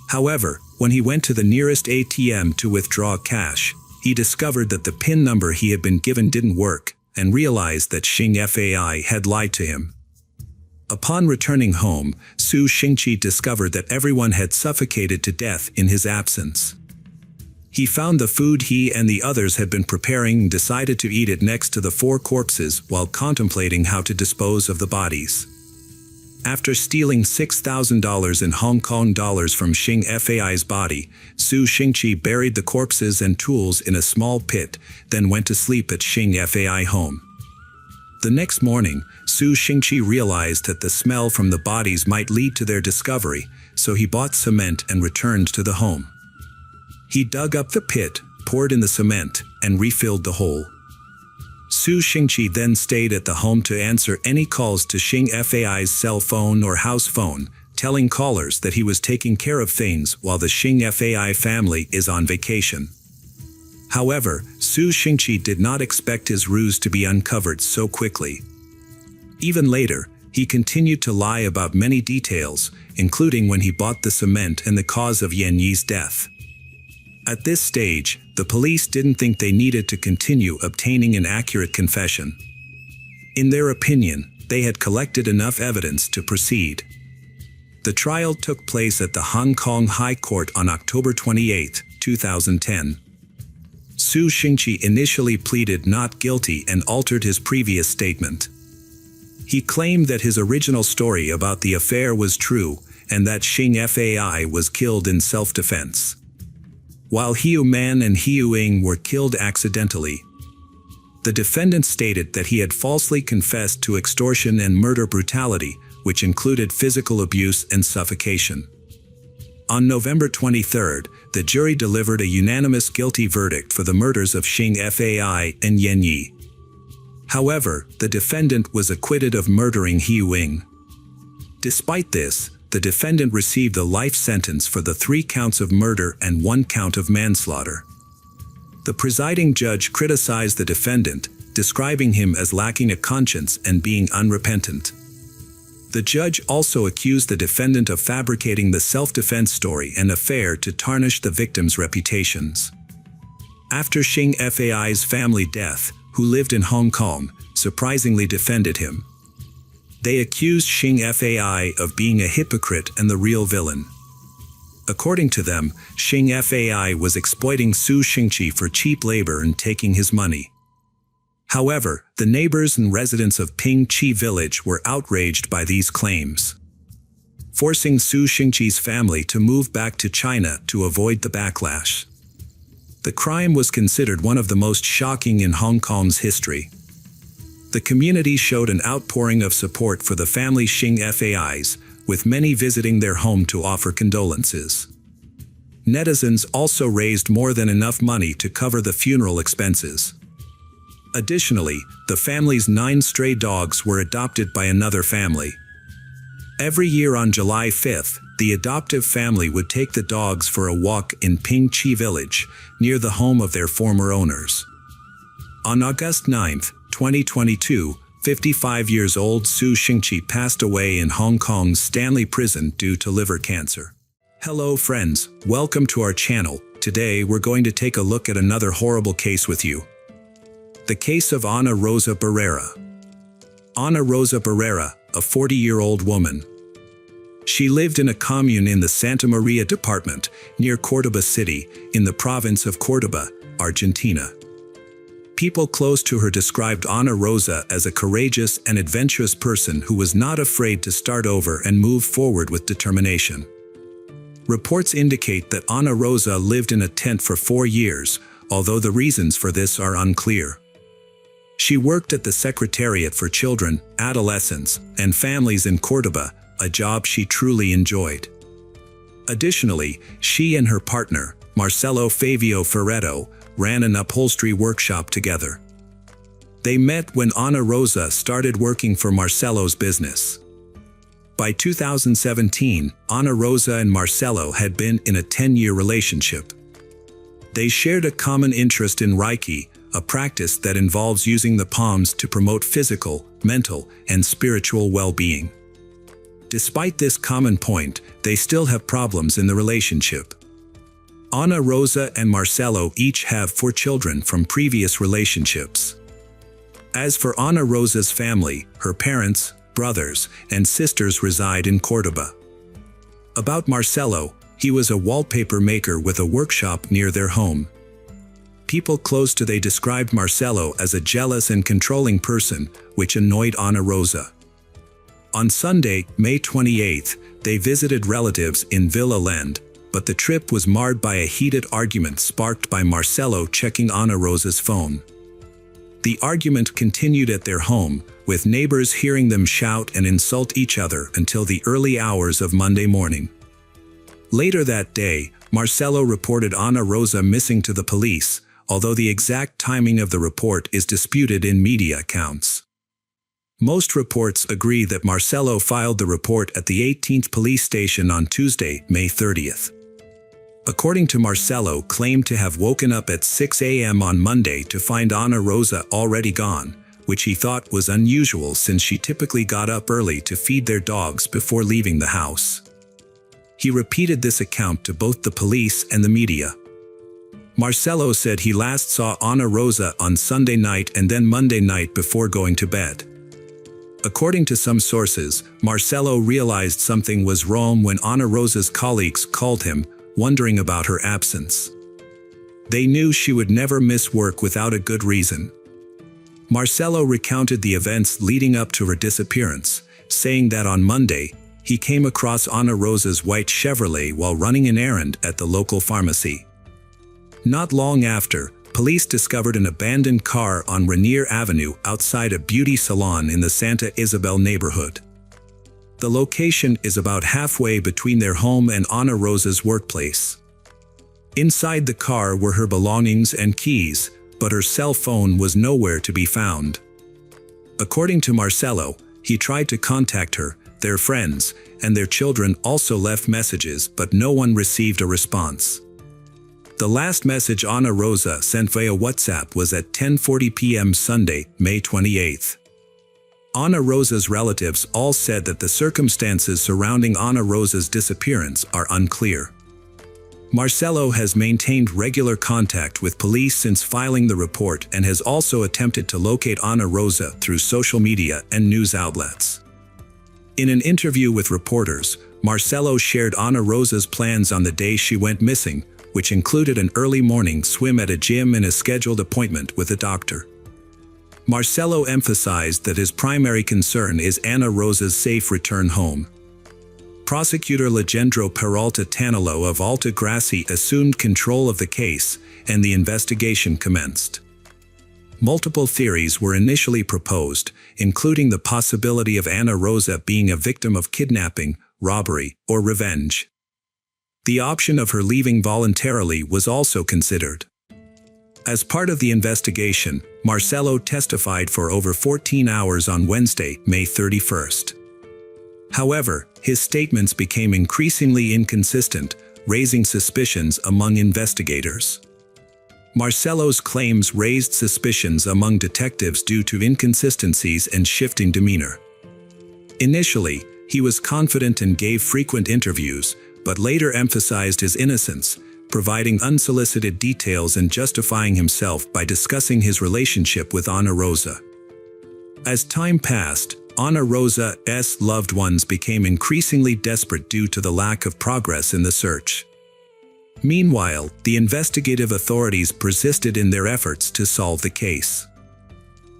However, when he went to the nearest ATM to withdraw cash, he discovered that the PIN number he had been given didn't work, and realized that Xing Fai had lied to him. Upon returning home, Su Xingqi discovered that everyone had suffocated to death in his absence. He found the food he and the others had been preparing and decided to eat it next to the 4 corpses while contemplating how to dispose of the bodies. After stealing $6,000 in Hong Kong dollars from Xing Fai's body, Su Xingqi buried the corpses and tools in a small pit, then went to sleep at Xing Fai home. The next morning, Su Xingqi realized that the smell from the bodies might lead to their discovery, so he bought cement and returned to the home. He dug up the pit, poured in the cement, and refilled the hole. Su Xingqi then stayed at the home to answer any calls to Xing Fai's cell phone or house phone, telling callers that he was taking care of things while the Xing Fai family is on vacation. However, Su Xingqi did not expect his ruse to be uncovered so quickly. Even later, he continued to lie about many details, including when he bought the cement and the cause of Yan Yi's death. At this stage, the police didn't think they needed to continue obtaining an accurate confession. In their opinion, they had collected enough evidence to proceed. The trial took place at the Hong Kong High Court on October 28, 2010. Su Xingqi initially pleaded not guilty and altered his previous statement. He claimed that his original story about the affair was true and that Xing Fai was killed in self-defense, while Hiu Man and Hiu Ying were killed accidentally. The defendant stated that he had falsely confessed to extortion and murder brutality, which included physical abuse and suffocation. On November 23, the jury delivered a unanimous guilty verdict for the murders of Xing Fai and Yan Yi. However, the defendant was acquitted of murdering He Wing. Despite this, the defendant received a life sentence for the 3 counts of murder and 1 count of manslaughter. The presiding judge criticized the defendant, describing him as lacking a conscience and being unrepentant. The judge also accused the defendant of fabricating the self-defense story and affair to tarnish the victims' reputations. After Xing Fai's family death, who lived in Hong Kong, surprisingly defended him. They accused Xing Fai of being a hypocrite and the real villain. According to them, Xing Fai was exploiting Su Xingqi for cheap labor and taking his money. However, the neighbors and residents of Ping Chi village were outraged by these claims, forcing Su Xingqi's family to move back to China to avoid the backlash. The crime was considered one of the most shocking in Hong Kong's history. The community showed an outpouring of support for the family Xing Fai's, with many visiting their home to offer condolences. Netizens also raised more than enough money to cover the funeral expenses. Additionally, the family's 9 stray dogs were adopted by another family. Every year on July 5, the adoptive family would take the dogs for a walk in Ping Chi village, near the home of their former owners. On August 9, 2022, 55 years old Su Xingqi passed away in Hong Kong's Stanley Prison due to liver cancer. Hello friends, welcome to our channel. Today we're going to take a look at another horrible case with you. The case of Ana Rosa Barrera. Ana Rosa Barrera, a 40-year-old woman. She lived in a commune in the Santa Maria department, near Córdoba City, in the province of Córdoba, Argentina. People close to her described Ana Rosa as a courageous and adventurous person who was not afraid to start over and move forward with determination. Reports indicate that Ana Rosa lived in a tent for 4 years, although the reasons for this are unclear. She worked at the Secretariat for Children, Adolescents, and Families in Córdoba, a job she truly enjoyed. Additionally, she and her partner, Marcelo Favio Ferretto, ran an upholstery workshop together. They met when Ana Rosa started working for Marcelo's business. By 2017, Ana Rosa and Marcelo had been in a 10-year relationship. They shared a common interest in Reiki, a practice that involves using the palms to promote physical, mental, and spiritual well-being. Despite this common point, they still have problems in the relationship. Ana Rosa and Marcelo each have 4 children from previous relationships. As for Ana Rosa's family, her parents, brothers, and sisters reside in Córdoba. About Marcelo, he was a wallpaper maker with a workshop near their home. People close to they described Marcelo as a jealous and controlling person, which annoyed Ana Rosa. On Sunday, May 28, they visited relatives in Villa Lend, but the trip was marred by a heated argument sparked by Marcelo checking Ana Rosa's phone. The argument continued at their home, with neighbors hearing them shout and insult each other until the early hours of Monday morning. Later that day, Marcelo reported Ana Rosa missing to the police, although the exact timing of the report is disputed in media accounts. Most reports agree that Marcelo filed the report at the 18th police station on Tuesday, May 30th. According to Marcelo, claimed to have woken up at 6 a.m. on Monday to find Ana Rosa already gone, which he thought was unusual since she typically got up early to feed their dogs before leaving the house. He repeated this account to both the police and the media. Marcelo said he last saw Ana Rosa on Sunday night and then Monday night before going to bed. According to some sources, Marcelo realized something was wrong when Ana Rosa's colleagues called him, wondering about her absence. They knew she would never miss work without a good reason. Marcelo recounted the events leading up to her disappearance, saying that on Monday, he came across Ana Rosa's white Chevrolet while running an errand at the local pharmacy. Not long after, police discovered an abandoned car on Rainier Avenue outside a beauty salon in the Santa Isabel neighborhood. The location is about halfway between their home and Ana Rosa's workplace. Inside the car were her belongings and keys, but her cell phone was nowhere to be found. According to Marcelo, he tried to contact her, their friends, and their children also left messages, but no one received a response. The last message Ana Rosa sent via WhatsApp was at 10:40 p.m. Sunday, May 28. Ana Rosa's relatives all said that the circumstances surrounding Ana Rosa's disappearance are unclear. Marcelo has maintained regular contact with police since filing the report and has also attempted to locate Ana Rosa through social media and news outlets. In an interview with reporters, Marcelo shared Ana Rosa's plans on the day she went missing, which included an early morning swim at a gym and a scheduled appointment with a doctor. Marcelo emphasized that his primary concern is Ana Rosa's safe return home. Prosecutor Legendro Peralta Tanilo of Alta Gracia assumed control of the case, and the investigation commenced. Multiple theories were initially proposed, including the possibility of Ana Rosa being a victim of kidnapping, robbery, or revenge. The option of her leaving voluntarily was also considered. As part of the investigation, Marcelo testified for over 14 hours on Wednesday, May 31st. However, his statements became increasingly inconsistent, raising suspicions among investigators. Marcelo's claims raised suspicions among detectives due to inconsistencies and shifting demeanor. Initially, he was confident and gave frequent interviews, but later emphasized his innocence, providing unsolicited details and justifying himself by discussing his relationship with Ana Rosa. As time passed, Ana Rosa's loved ones became increasingly desperate due to the lack of progress in the search. Meanwhile, the investigative authorities persisted in their efforts to solve the case.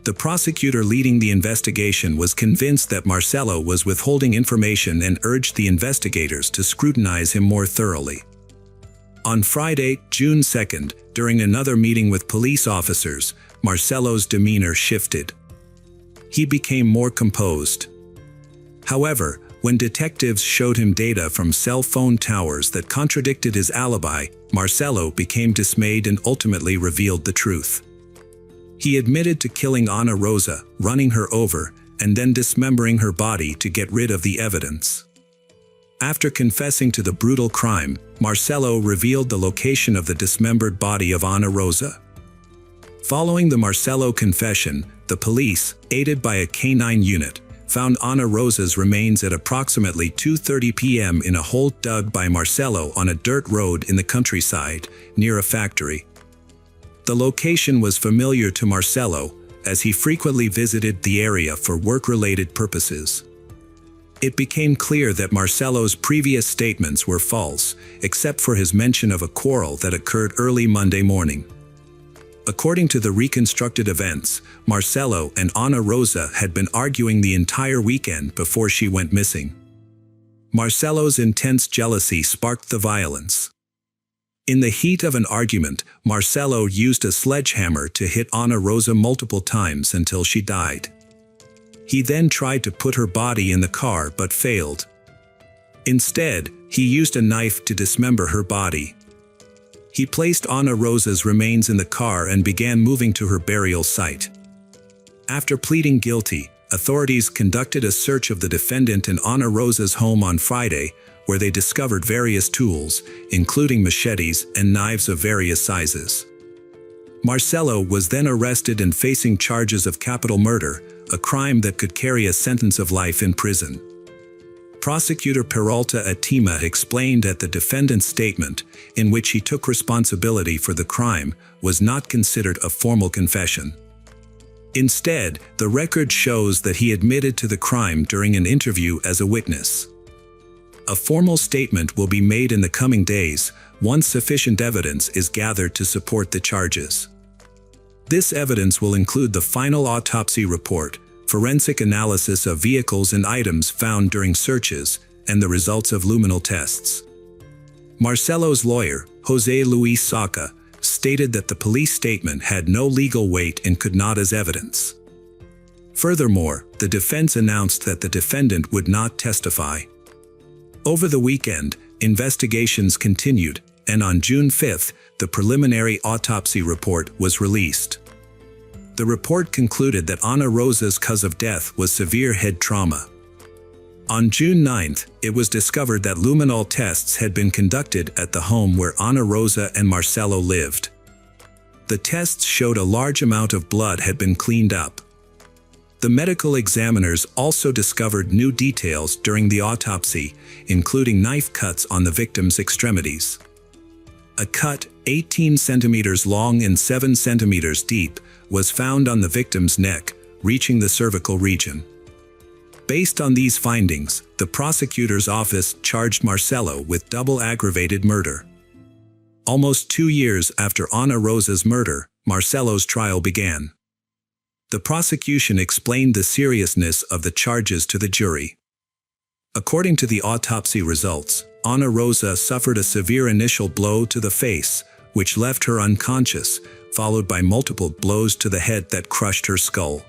The prosecutor leading the investigation was convinced that Marcelo was withholding information and urged the investigators to scrutinize him more thoroughly. On Friday, June 2nd, during another meeting with police officers, Marcelo's demeanor shifted. He became more composed. However, when detectives showed him data from cell phone towers that contradicted his alibi, Marcelo became dismayed and ultimately revealed the truth. He admitted to killing Ana Rosa, running her over, and then dismembering her body to get rid of the evidence. After confessing to the brutal crime, Marcelo revealed the location of the dismembered body of Ana Rosa. Following the Marcelo confession, the police, aided by a K9 unit, found Ana Rosa's remains at approximately 2:30 p.m. in a hole dug by Marcelo on a dirt road in the countryside, near a factory. The location was familiar to Marcelo, as he frequently visited the area for work-related purposes. It became clear that Marcelo's previous statements were false, except for his mention of a quarrel that occurred early Monday morning. According to the reconstructed events, Marcelo and Ana Rosa had been arguing the entire weekend before she went missing. Marcelo's intense jealousy sparked the violence. In the heat of an argument, Marcelo used a sledgehammer to hit Ana Rosa multiple times until she died. He then tried to put her body in the car but failed. Instead, he used a knife to dismember her body. He placed Ana Rosa's remains in the car and began moving to her burial site. After pleading guilty, authorities conducted a search of the defendant and Ana Rosa's home on Friday, where they discovered various tools, including machetes and knives of various sizes. Marcelo was then arrested and facing charges of capital murder, a crime that could carry a sentence of life in prison. Prosecutor Peralta Atima explained that the defendant's statement, in which he took responsibility for the crime, was not considered a formal confession. Instead, the record shows that he admitted to the crime during an interview as a witness. A formal statement will be made in the coming days, once sufficient evidence is gathered to support the charges. This evidence will include the final autopsy report, forensic analysis of vehicles and items found during searches, and the results of luminal tests. Marcelo's lawyer, José Luis Saca, stated that the police statement had no legal weight and could not as evidence. Furthermore, the defense announced that the defendant would not testify. Over the weekend, investigations continued, and on June 5, the preliminary autopsy report was released. The report concluded that Ana Rosa's cause of death was severe head trauma. On June 9, it was discovered that luminol tests had been conducted at the home where Ana Rosa and Marcelo lived. The tests showed a large amount of blood had been cleaned up. The medical examiners also discovered new details during the autopsy, including knife cuts on the victim's extremities. A cut, 18 centimeters long and 7 centimeters deep, was found on the victim's neck, reaching the cervical region. Based on these findings, the prosecutor's office charged Marcelo with double aggravated murder. Almost 2 years after Ana Rosa's murder, Marcelo's trial began. The prosecution explained the seriousness of the charges to the jury. According to the autopsy results, Ana Rosa suffered a severe initial blow to the face, which left her unconscious, followed by multiple blows to the head that crushed her skull.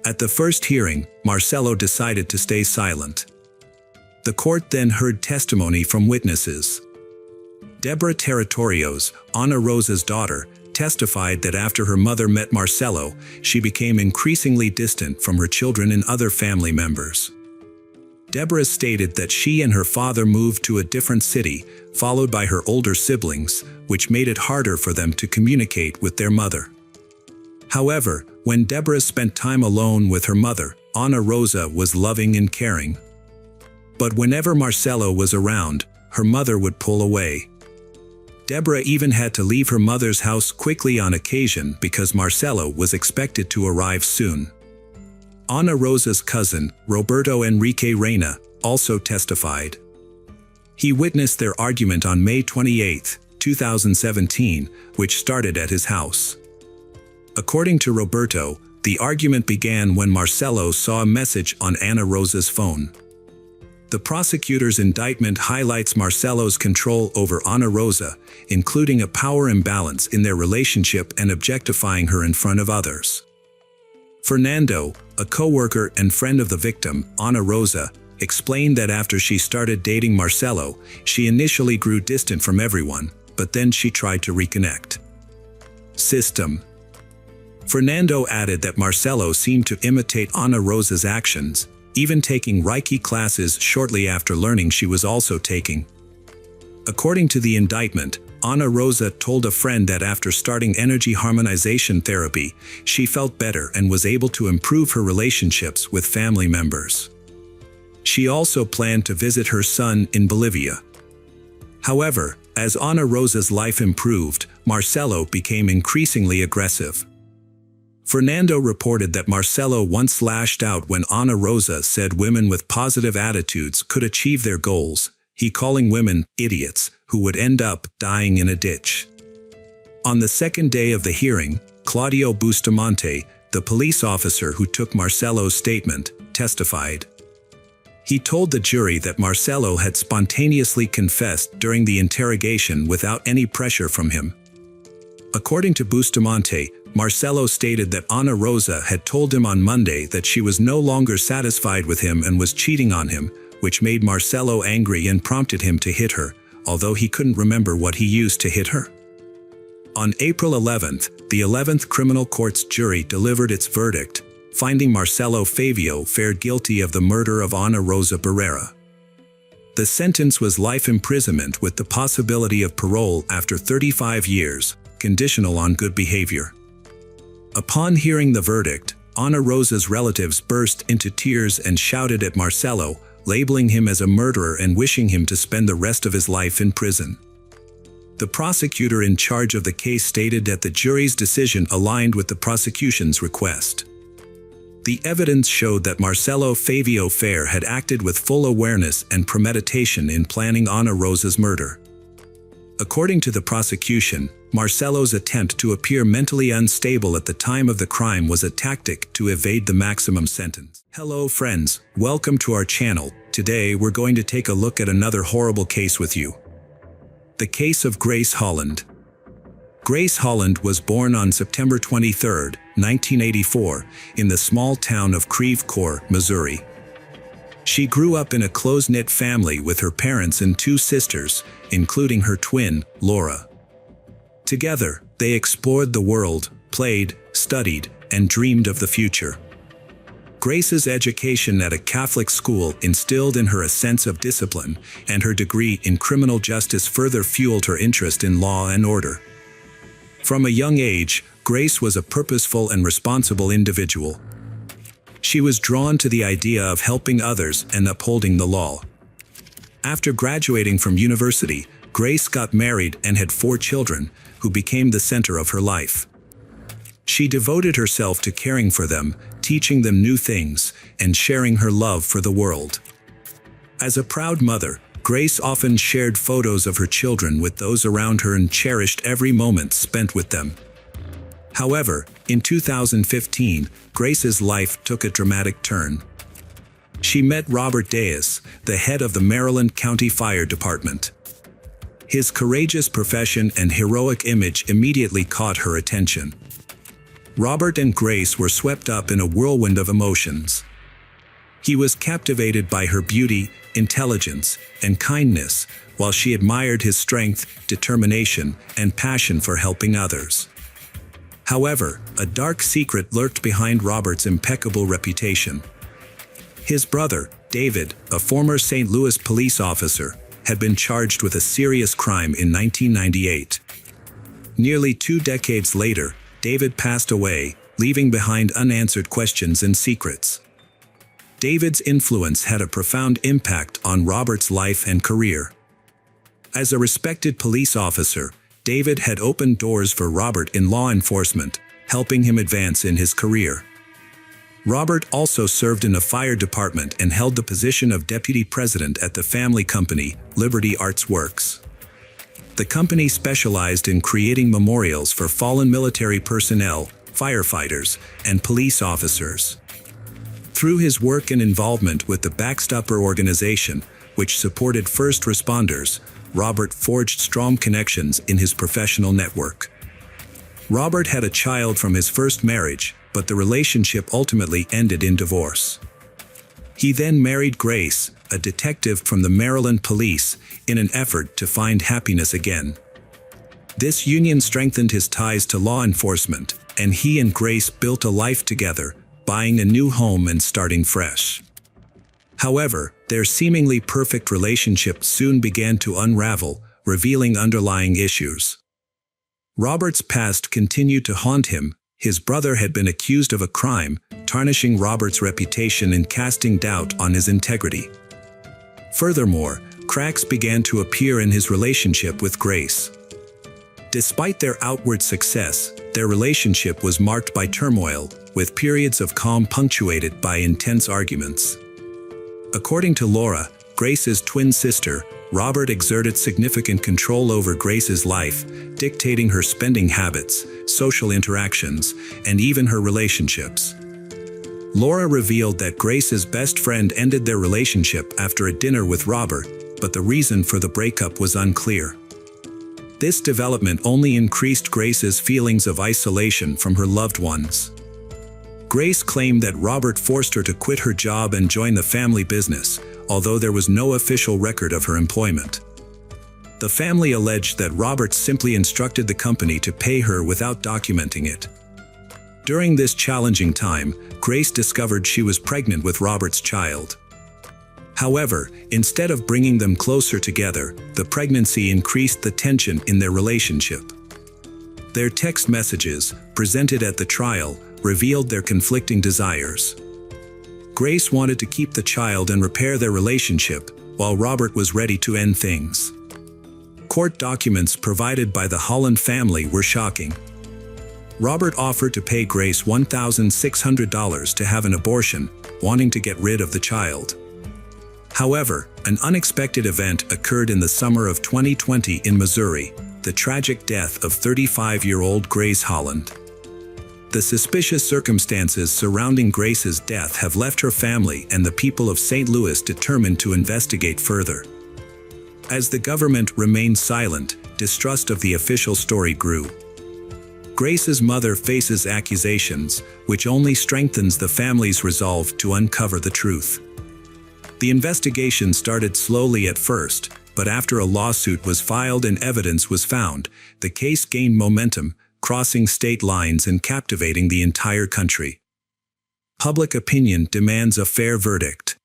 At the first hearing, Marcelo decided to stay silent. The court then heard testimony from witnesses. Deborah Territorios, Ana Rosa's daughter, testified that after her mother met Marcelo, she became increasingly distant from her children and other family members. Deborah stated that she and her father moved to a different city, followed by her older siblings, which made it harder for them to communicate with their mother. However, when Deborah spent time alone with her mother, Ana Rosa was loving and caring. But whenever Marcelo was around, her mother would pull away. Deborah even had to leave her mother's house quickly on occasion because Marcelo was expected to arrive soon. Ana Rosa's cousin, Roberto Enrique Reina, also testified. He witnessed their argument on May 28, 2017, which started at his house. According to Roberto, the argument began when Marcelo saw a message on Ana Rosa's phone. The prosecutor's indictment highlights Marcelo's control over Ana Rosa, including a power imbalance in their relationship and objectifying her in front of others. Fernando, a co-worker and friend of the victim, Ana Rosa, explained that after she started dating Marcelo, she initially grew distant from everyone, but then she tried to reconnect. System. Fernando added that Marcelo seemed to imitate Ana Rosa's actions, even taking Reiki classes shortly after learning she was also taking. According to the indictment, Ana Rosa told a friend that after starting energy harmonization therapy, she felt better and was able to improve her relationships with family members. She also planned to visit her son in Bolivia. However, as Ana Rosa's life improved, Marcelo became increasingly aggressive. Fernando reported that Marcelo once lashed out when Ana Rosa said women with positive attitudes could achieve their goals, he calling women idiots who would end up dying in a ditch. On the second day of the hearing, Claudio Bustamante, the police officer who took Marcelo's statement, testified. He told the jury that Marcelo had spontaneously confessed during the interrogation without any pressure from him. According to Bustamante, Marcelo stated that Ana Rosa had told him on Monday that she was no longer satisfied with him and was cheating on him, which made Marcelo angry and prompted him to hit her, although he couldn't remember what he used to hit her. On April 11th, the 11th Criminal Court's jury delivered its verdict, finding Marcelo Favio fared guilty of the murder of Ana Rosa Barrera. The sentence was life imprisonment with the possibility of parole after 35 years, conditional on good behavior. Upon hearing the verdict, Ana Rosa's relatives burst into tears and shouted at Marcelo, labeling him as a murderer and wishing him to spend the rest of his life in prison. The prosecutor in charge of the case stated that the jury's decision aligned with the prosecution's request. The evidence showed that Marcelo Favio Fair had acted with full awareness and premeditation in planning Ana Rosa's murder. According to the prosecution, Marcelo's attempt to appear mentally unstable at the time of the crime was a tactic to evade the maximum sentence. Hello friends, welcome to our channel. Today we're going to take a look at another horrible case with you. The case of Grace Holland. Grace Holland was born on September 23, 1984, in the small town of Creve Coeur, Missouri. She grew up in a close-knit family with her parents and two sisters, including her twin, Laura. Together, they explored the world, played, studied, and dreamed of the future. Grace's education at a Catholic school instilled in her a sense of discipline, and her degree in criminal justice further fueled her interest in law and order. From a young age, Grace was a purposeful and responsible individual. She was drawn to the idea of helping others and upholding the law. After graduating from university, Grace got married and had 4 children, who became the center of her life. She devoted herself to caring for them, teaching them new things, and sharing her love for the world. As a proud mother, Grace often shared photos of her children with those around her and cherished every moment spent with them. However, in 2015, Grace's life took a dramatic turn. She met Robert Deas, the head of the Maryland County Fire Department. His courageous profession and heroic image immediately caught her attention. Robert and Grace were swept up in a whirlwind of emotions. He was captivated by her beauty, intelligence, and kindness, while she admired his strength, determination, and passion for helping others. However, a dark secret lurked behind Robert's impeccable reputation. His brother, David, a former St. Louis police officer, had been charged with a serious crime in 1998. Nearly 2 decades later, David passed away, leaving behind unanswered questions and secrets. David's influence had a profound impact on Robert's life and career. As a respected police officer, David had opened doors for Robert in law enforcement, helping him advance in his career. Robert also served in the fire department and held the position of deputy president at the family company, Liberty Arts Works. The company specialized in creating memorials for fallen military personnel, firefighters, and police officers. Through his work and involvement with the Backstopper organization, which supported first responders, Robert forged strong connections in his professional network. Robert had a child from his first marriage, but the relationship ultimately ended in divorce. He then married Grace, a detective from the Maryland Police, in an effort to find happiness again. This union strengthened his ties to law enforcement, and he and Grace built a life together, buying a new home and starting fresh. However, their seemingly perfect relationship soon began to unravel, revealing underlying issues. Robert's past continued to haunt him. His brother had been accused of a crime, tarnishing Robert's reputation and casting doubt on his integrity. Furthermore, cracks began to appear in his relationship with Grace. Despite their outward success, their relationship was marked by turmoil, with periods of calm punctuated by intense arguments. According to Laura, Grace's twin sister, Robert exerted significant control over Grace's life, dictating her spending habits, social interactions, and even her relationships. Laura revealed that Grace's best friend ended their relationship after a dinner with Robert, but the reason for the breakup was unclear. This development only increased Grace's feelings of isolation from her loved ones. Grace claimed that Robert forced her to quit her job and join the family business, although there was no official record of her employment. The family alleged that Robert simply instructed the company to pay her without documenting it. During this challenging time, Grace discovered she was pregnant with Robert's child. However, instead of bringing them closer together, the pregnancy increased the tension in their relationship. Their text messages, presented at the trial, revealed their conflicting desires. Grace wanted to keep the child and repair their relationship, while Robert was ready to end things. Court documents provided by the Holland family were shocking. Robert offered to pay Grace $1,600 to have an abortion, wanting to get rid of the child. However, an unexpected event occurred in the summer of 2020 in Missouri, the tragic death of 35-year-old Grace Holland. The suspicious circumstances surrounding Grace's death have left her family and the people of St. Louis determined to investigate further. As the government remained silent, distrust of the official story grew. Grace's mother faces accusations, which only strengthens the family's resolve to uncover the truth. The investigation started slowly at first, but after a lawsuit was filed and evidence was found, the case gained momentum, crossing state lines and captivating the entire country. Public opinion demands a fair verdict.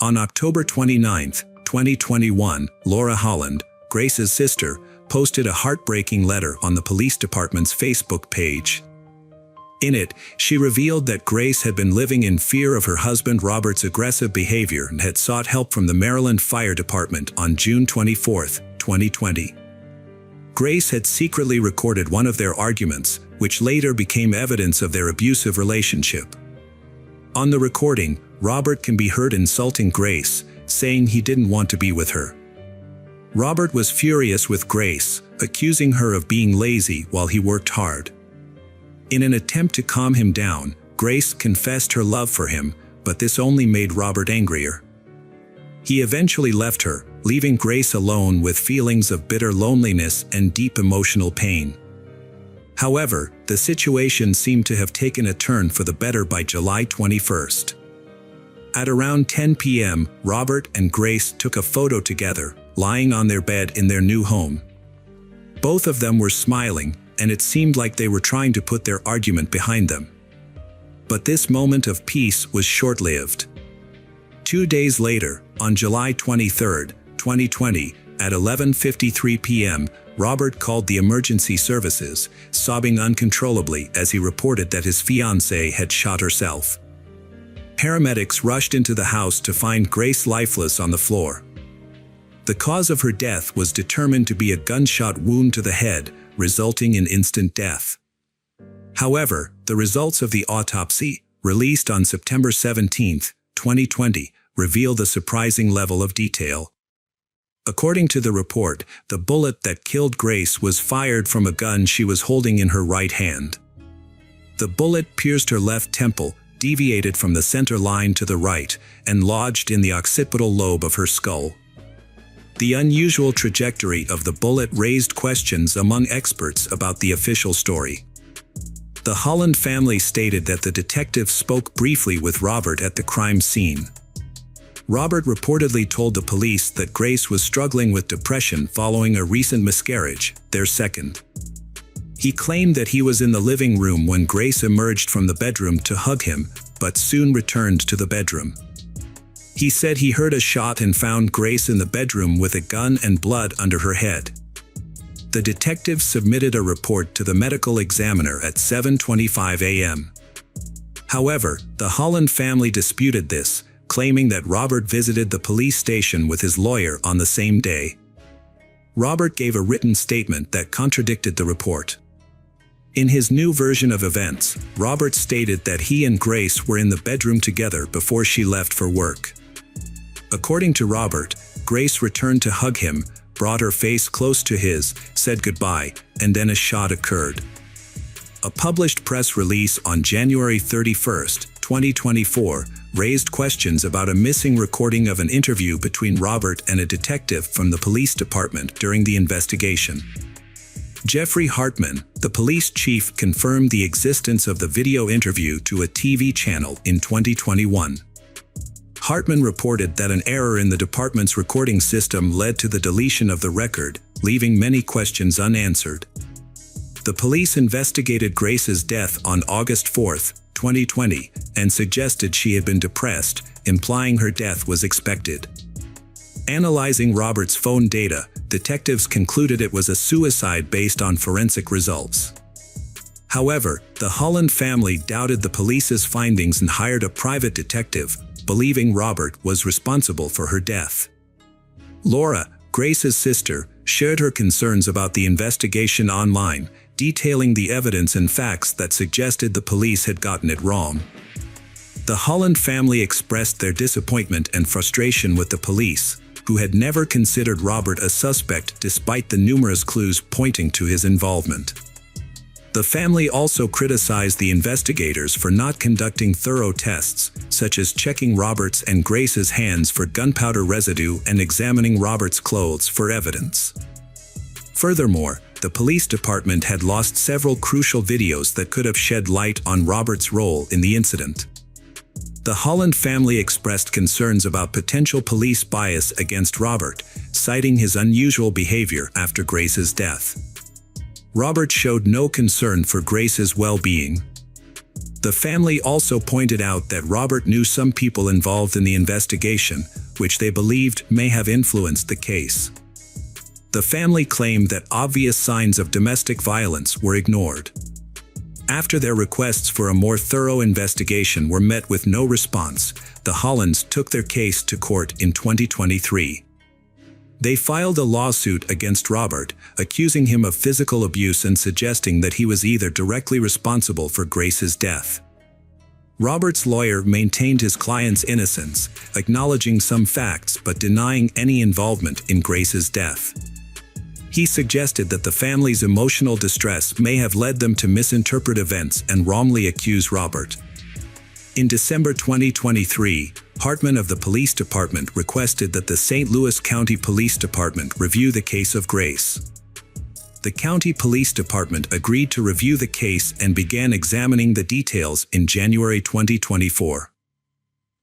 On October 29, 2021, Laura Holland, Grace's sister, posted a heartbreaking letter on the police department's Facebook page. In it, she revealed that Grace had been living in fear of her husband Robert's aggressive behavior and had sought help from the Maryland Fire Department on June 24, 2020. Grace had secretly recorded one of their arguments, which later became evidence of their abusive relationship. On the recording, Robert can be heard insulting Grace, saying he didn't want to be with her. Robert was furious with Grace, accusing her of being lazy while he worked hard. In an attempt to calm him down, Grace confessed her love for him, but this only made Robert angrier. He eventually left her, leaving Grace alone with feelings of bitter loneliness and deep emotional pain. However, the situation seemed to have taken a turn for the better by July 21. At around 10 p.m., Robert and Grace took a photo together, lying on their bed in their new home. Both of them were smiling, and it seemed like they were trying to put their argument behind them. But this moment of peace was short-lived. 2 days later, on July 23, 2020, at 11:53 p.m., Robert called the emergency services, sobbing uncontrollably as he reported that his fiancée had shot herself. Paramedics rushed into the house to find Grace lifeless on the floor. The cause of her death was determined to be a gunshot wound to the head, resulting in instant death. However, the results of the autopsy, released on September 17, 2020, revealed a surprising level of detail. According to the report, the bullet that killed Grace was fired from a gun she was holding in her right hand. The bullet pierced her left temple, deviated from the center line to the right, and lodged in the occipital lobe of her skull. The unusual trajectory of the bullet raised questions among experts about the official story. The Holland family stated that the detective spoke briefly with Robert at the crime scene. Robert reportedly told the police that Grace was struggling with depression following a recent miscarriage, their second. He claimed that he was in the living room when Grace emerged from the bedroom to hug him, but soon returned to the bedroom. He said he heard a shot and found Grace in the bedroom with a gun and blood under her head. The detective submitted a report to the medical examiner at 7:25 a.m. However, the Holland family disputed this, claiming that Robert visited the police station with his lawyer on the same day. Robert gave a written statement that contradicted the report. In his new version of events, Robert stated that he and Grace were in the bedroom together before she left for work. According to Robert, Grace returned to hug him, brought her face close to his, said goodbye, and then a shot occurred. A published press release on January 31, 2024, raised questions about a missing recording of an interview between Robert and a detective from the police department during the investigation. Jeffrey Hartman, the police chief, confirmed the existence of the video interview to a TV channel in 2021. Hartman reported that an error in the department's recording system led to the deletion of the record, leaving many questions unanswered. The police investigated Grace's death on August 4, 2020, and suggested she had been depressed, implying her death was expected. Analyzing Robert's phone data, detectives concluded it was a suicide based on forensic results. However, the Holland family doubted the police's findings and hired a private detective, believing Robert was responsible for her death. Laura, Grace's sister, shared her concerns about the investigation online, detailing the evidence and facts that suggested the police had gotten it wrong. The Holland family expressed their disappointment and frustration with the police, who had never considered Robert a suspect despite the numerous clues pointing to his involvement. The family also criticized the investigators for not conducting thorough tests, such as checking Robert's and Grace's hands for gunpowder residue and examining Robert's clothes for evidence. Furthermore, the police department had lost several crucial videos that could have shed light on Robert's role in the incident. The Holland family expressed concerns about potential police bias against Robert, citing his unusual behavior after Grace's death. Robert showed no concern for Grace's well-being. The family also pointed out that Robert knew some people involved in the investigation, which they believed may have influenced the case. The family claimed that obvious signs of domestic violence were ignored. After their requests for a more thorough investigation were met with no response, the Hollands took their case to court in 2023. They filed a lawsuit against Robert, accusing him of physical abuse and suggesting that he was either directly responsible for Grace's death. Robert's lawyer maintained his client's innocence, acknowledging some facts but denying any involvement in Grace's death. He suggested that the family's emotional distress may have led them to misinterpret events and wrongly accuse Robert. In December 2023, Hartman of the police department requested that the St. Louis County Police Department review the case of Grace. The county police department agreed to review the case and began examining the details in January 2024.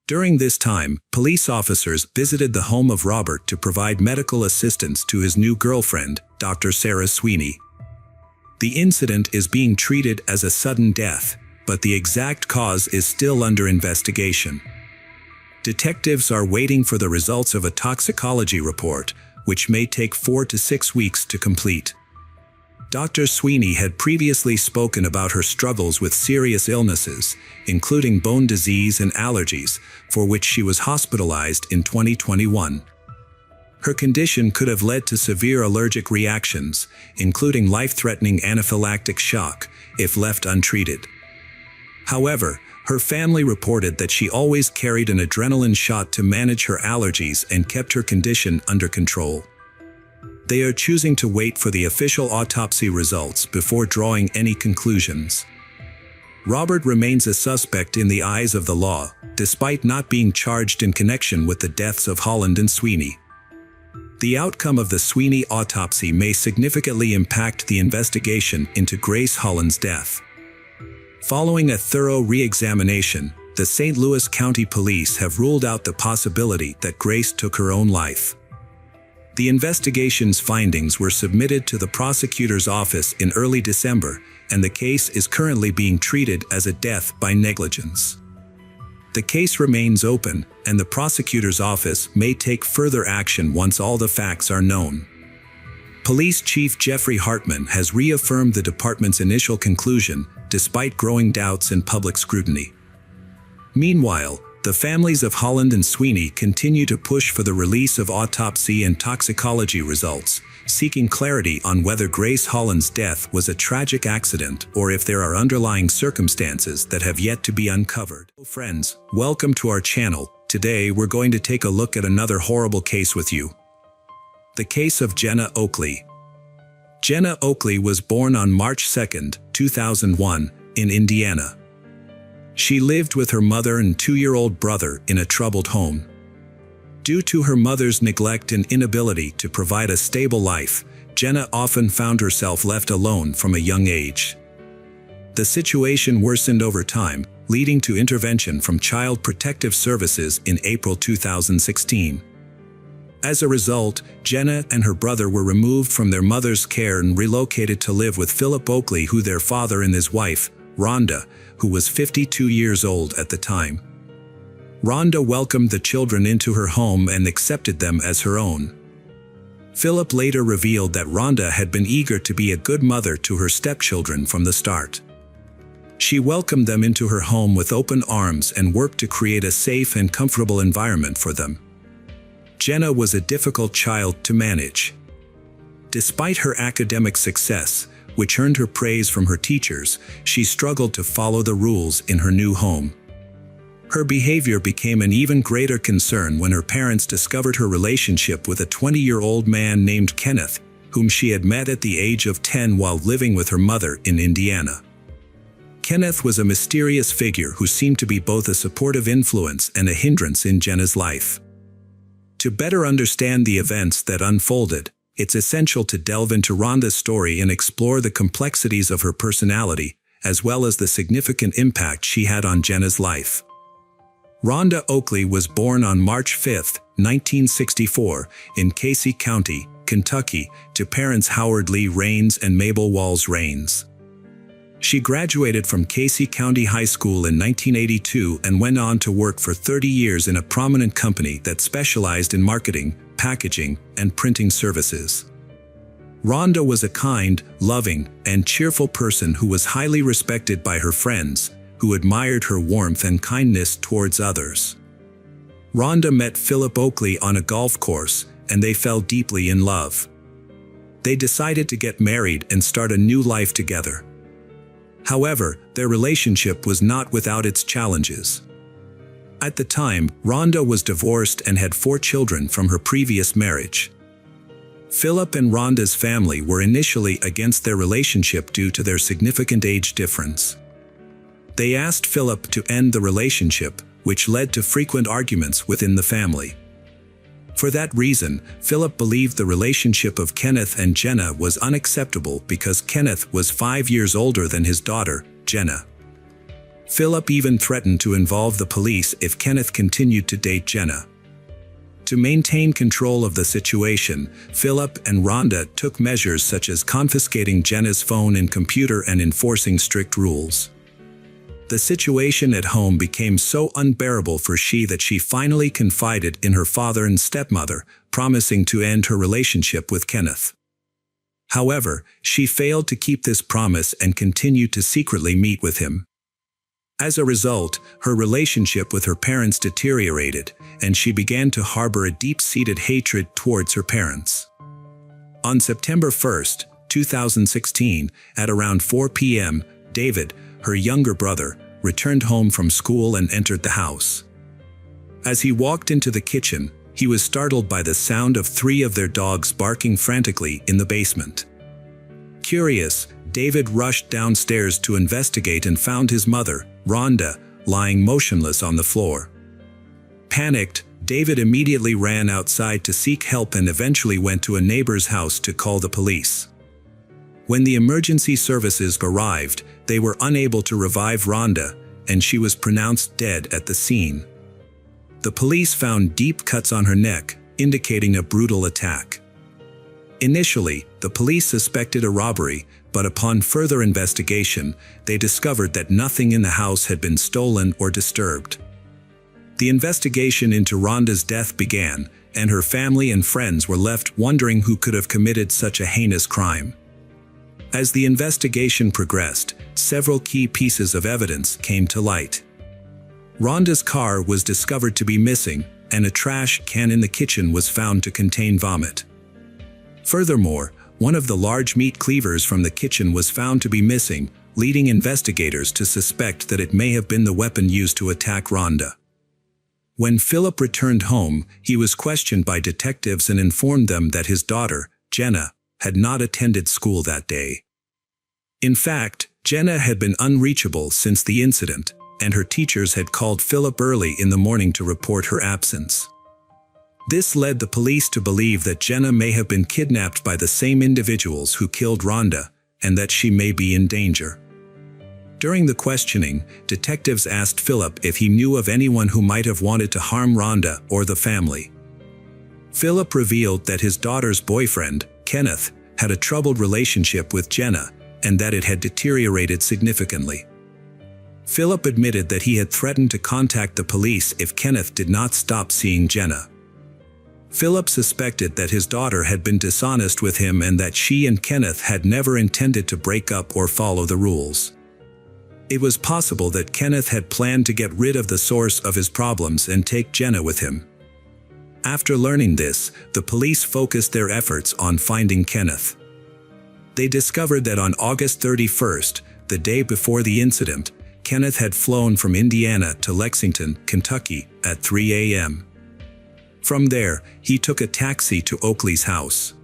During this time, police officers visited the home of Robert to provide medical assistance to his new girlfriend, Dr. Sarah Sweeney. The incident is being treated as a sudden death, but the exact cause is still under investigation. Detectives are waiting for the results of a toxicology report, which may take 4 to 6 weeks to complete. Dr. Sweeney had previously spoken about her struggles with serious illnesses, including bone disease and allergies, for which she was hospitalized in 2021. Her condition could have led to severe allergic reactions, including life-threatening anaphylactic shock, if left untreated. However, her family reported that she always carried an adrenaline shot to manage her allergies and kept her condition under control. They are choosing to wait for the official autopsy results before drawing any conclusions. Robert remains a suspect in the eyes of the law, despite not being charged in connection with the deaths of Holland and Sweeney. The outcome of the Sweeney autopsy may significantly impact the investigation into Grace Holland's death. Following a thorough re-examination, the St. Louis County Police have ruled out the possibility that Grace took her own life. The investigation's findings were submitted to the prosecutor's office in early December, and the case is currently being treated as a death by negligence. The case remains open, and the prosecutor's office may take further action once all the facts are known. Police Chief Jeffrey Hartman has reaffirmed the department's initial conclusion, despite growing doubts and public scrutiny. Meanwhile, the families of Holland and Sweeney continue to push for the release of autopsy and toxicology results, seeking clarity on whether Grace Holland's death was a tragic accident or if there are underlying circumstances that have yet to be uncovered. Friends, welcome to our channel. Today we're going to take a look at another horrible case with you. The case of Jenna Oakley. Jenna Oakley was born on March 2, 2001, in Indiana. She lived with her mother and 2-year-old brother in a troubled home. Due to her mother's neglect and inability to provide a stable life, Jenna often found herself left alone from a young age. The situation worsened over time, leading to intervention from Child Protective Services in April 2016. As a result, Jenna and her brother were removed from their mother's care and relocated to live with Philip Oakley, who their father and his wife, Rhonda, who was 52 years old at the time. Rhonda welcomed the children into her home and accepted them as her own. Philip later revealed that Rhonda had been eager to be a good mother to her stepchildren from the start. She welcomed them into her home with open arms and worked to create a safe and comfortable environment for them. Jenna was a difficult child to manage. Despite her academic success, which earned her praise from her teachers, she struggled to follow the rules in her new home. Her behavior became an even greater concern when her parents discovered her relationship with a 20-year-old man named Kenneth, whom she had met at the age of 10 while living with her mother in Indiana. Kenneth was a mysterious figure who seemed to be both a supportive influence and a hindrance in Jenna's life. To better understand the events that unfolded, it's essential to delve into Rhonda's story and explore the complexities of her personality, as well as the significant impact she had on Jenna's life. Rhonda Oakley was born on March 5, 1964, in Casey County, Kentucky, to parents Howard Lee Raines and Mabel Walls Raines. She graduated from Casey County High School in 1982 and went on to work for 30 years in a prominent company that specialized in marketing, packaging, and printing services. Rhonda was a kind, loving, and cheerful person who was highly respected by her friends, who admired her warmth and kindness towards others. Rhonda met Philip Oakley on a golf course, and they fell deeply in love. They decided to get married and start a new life together. However, their relationship was not without its challenges. At the time, Rhonda was divorced and had 4 children from her previous marriage. Philip and Rhonda's family were initially against their relationship due to their significant age difference. They asked Philip to end the relationship, which led to frequent arguments within the family. For that reason, Philip believed the relationship of Kenneth and Jenna was unacceptable because Kenneth was 5 years older than his daughter, Jenna. Philip even threatened to involve the police if Kenneth continued to date Jenna. To maintain control of the situation, Philip and Rhonda took measures such as confiscating Jenna's phone and computer and enforcing strict rules. The situation at home became so unbearable for she that she finally confided in her father and stepmother, promising to end her relationship with Kenneth. However, she failed to keep this promise and continued to secretly meet with him. As a result, her relationship with her parents deteriorated, and she began to harbor a deep-seated hatred towards her parents. On September 1, 2016, at around 4 p.m., David, her younger brother, returned home from school and entered the house. As he walked into the kitchen, he was startled by the sound of 3 of their dogs barking frantically in the basement. Curious, David rushed downstairs to investigate and found his mother, Rhonda, lying motionless on the floor. Panicked, David immediately ran outside to seek help and eventually went to a neighbor's house to call the police. When the emergency services arrived, they were unable to revive Rhonda, and she was pronounced dead at the scene. The police found deep cuts on her neck, indicating a brutal attack. Initially, the police suspected a robbery, but upon further investigation, they discovered that nothing in the house had been stolen or disturbed. The investigation into Rhonda's death began, and her family and friends were left wondering who could have committed such a heinous crime. As the investigation progressed, several key pieces of evidence came to light. Rhonda's car was discovered to be missing, and a trash can in the kitchen was found to contain vomit. Furthermore, one of the large meat cleavers from the kitchen was found to be missing, leading investigators to suspect that it may have been the weapon used to attack Rhonda. When Philip returned home, he was questioned by detectives and informed them that his daughter, Jenna, had not attended school that day. In fact, Jenna had been unreachable since the incident, and her teachers had called Philip early in the morning to report her absence. This led the police to believe that Jenna may have been kidnapped by the same individuals who killed Rhonda, and that she may be in danger. During the questioning, detectives asked Philip if he knew of anyone who might have wanted to harm Rhonda or the family. Philip revealed that his daughter's boyfriend, Kenneth, had a troubled relationship with Jenna, and that it had deteriorated significantly. Philip admitted that he had threatened to contact the police if Kenneth did not stop seeing Jenna. Philip suspected that his daughter had been dishonest with him and that she and Kenneth had never intended to break up or follow the rules. It was possible that Kenneth had planned to get rid of the source of his problems and take Jenna with him. After learning this, the police focused their efforts on finding Kenneth. They discovered that on August 31st, the day before the incident, Kenneth had flown from Indiana to Lexington, Kentucky, at 3 a.m. From there, he took a taxi to Oakley's house.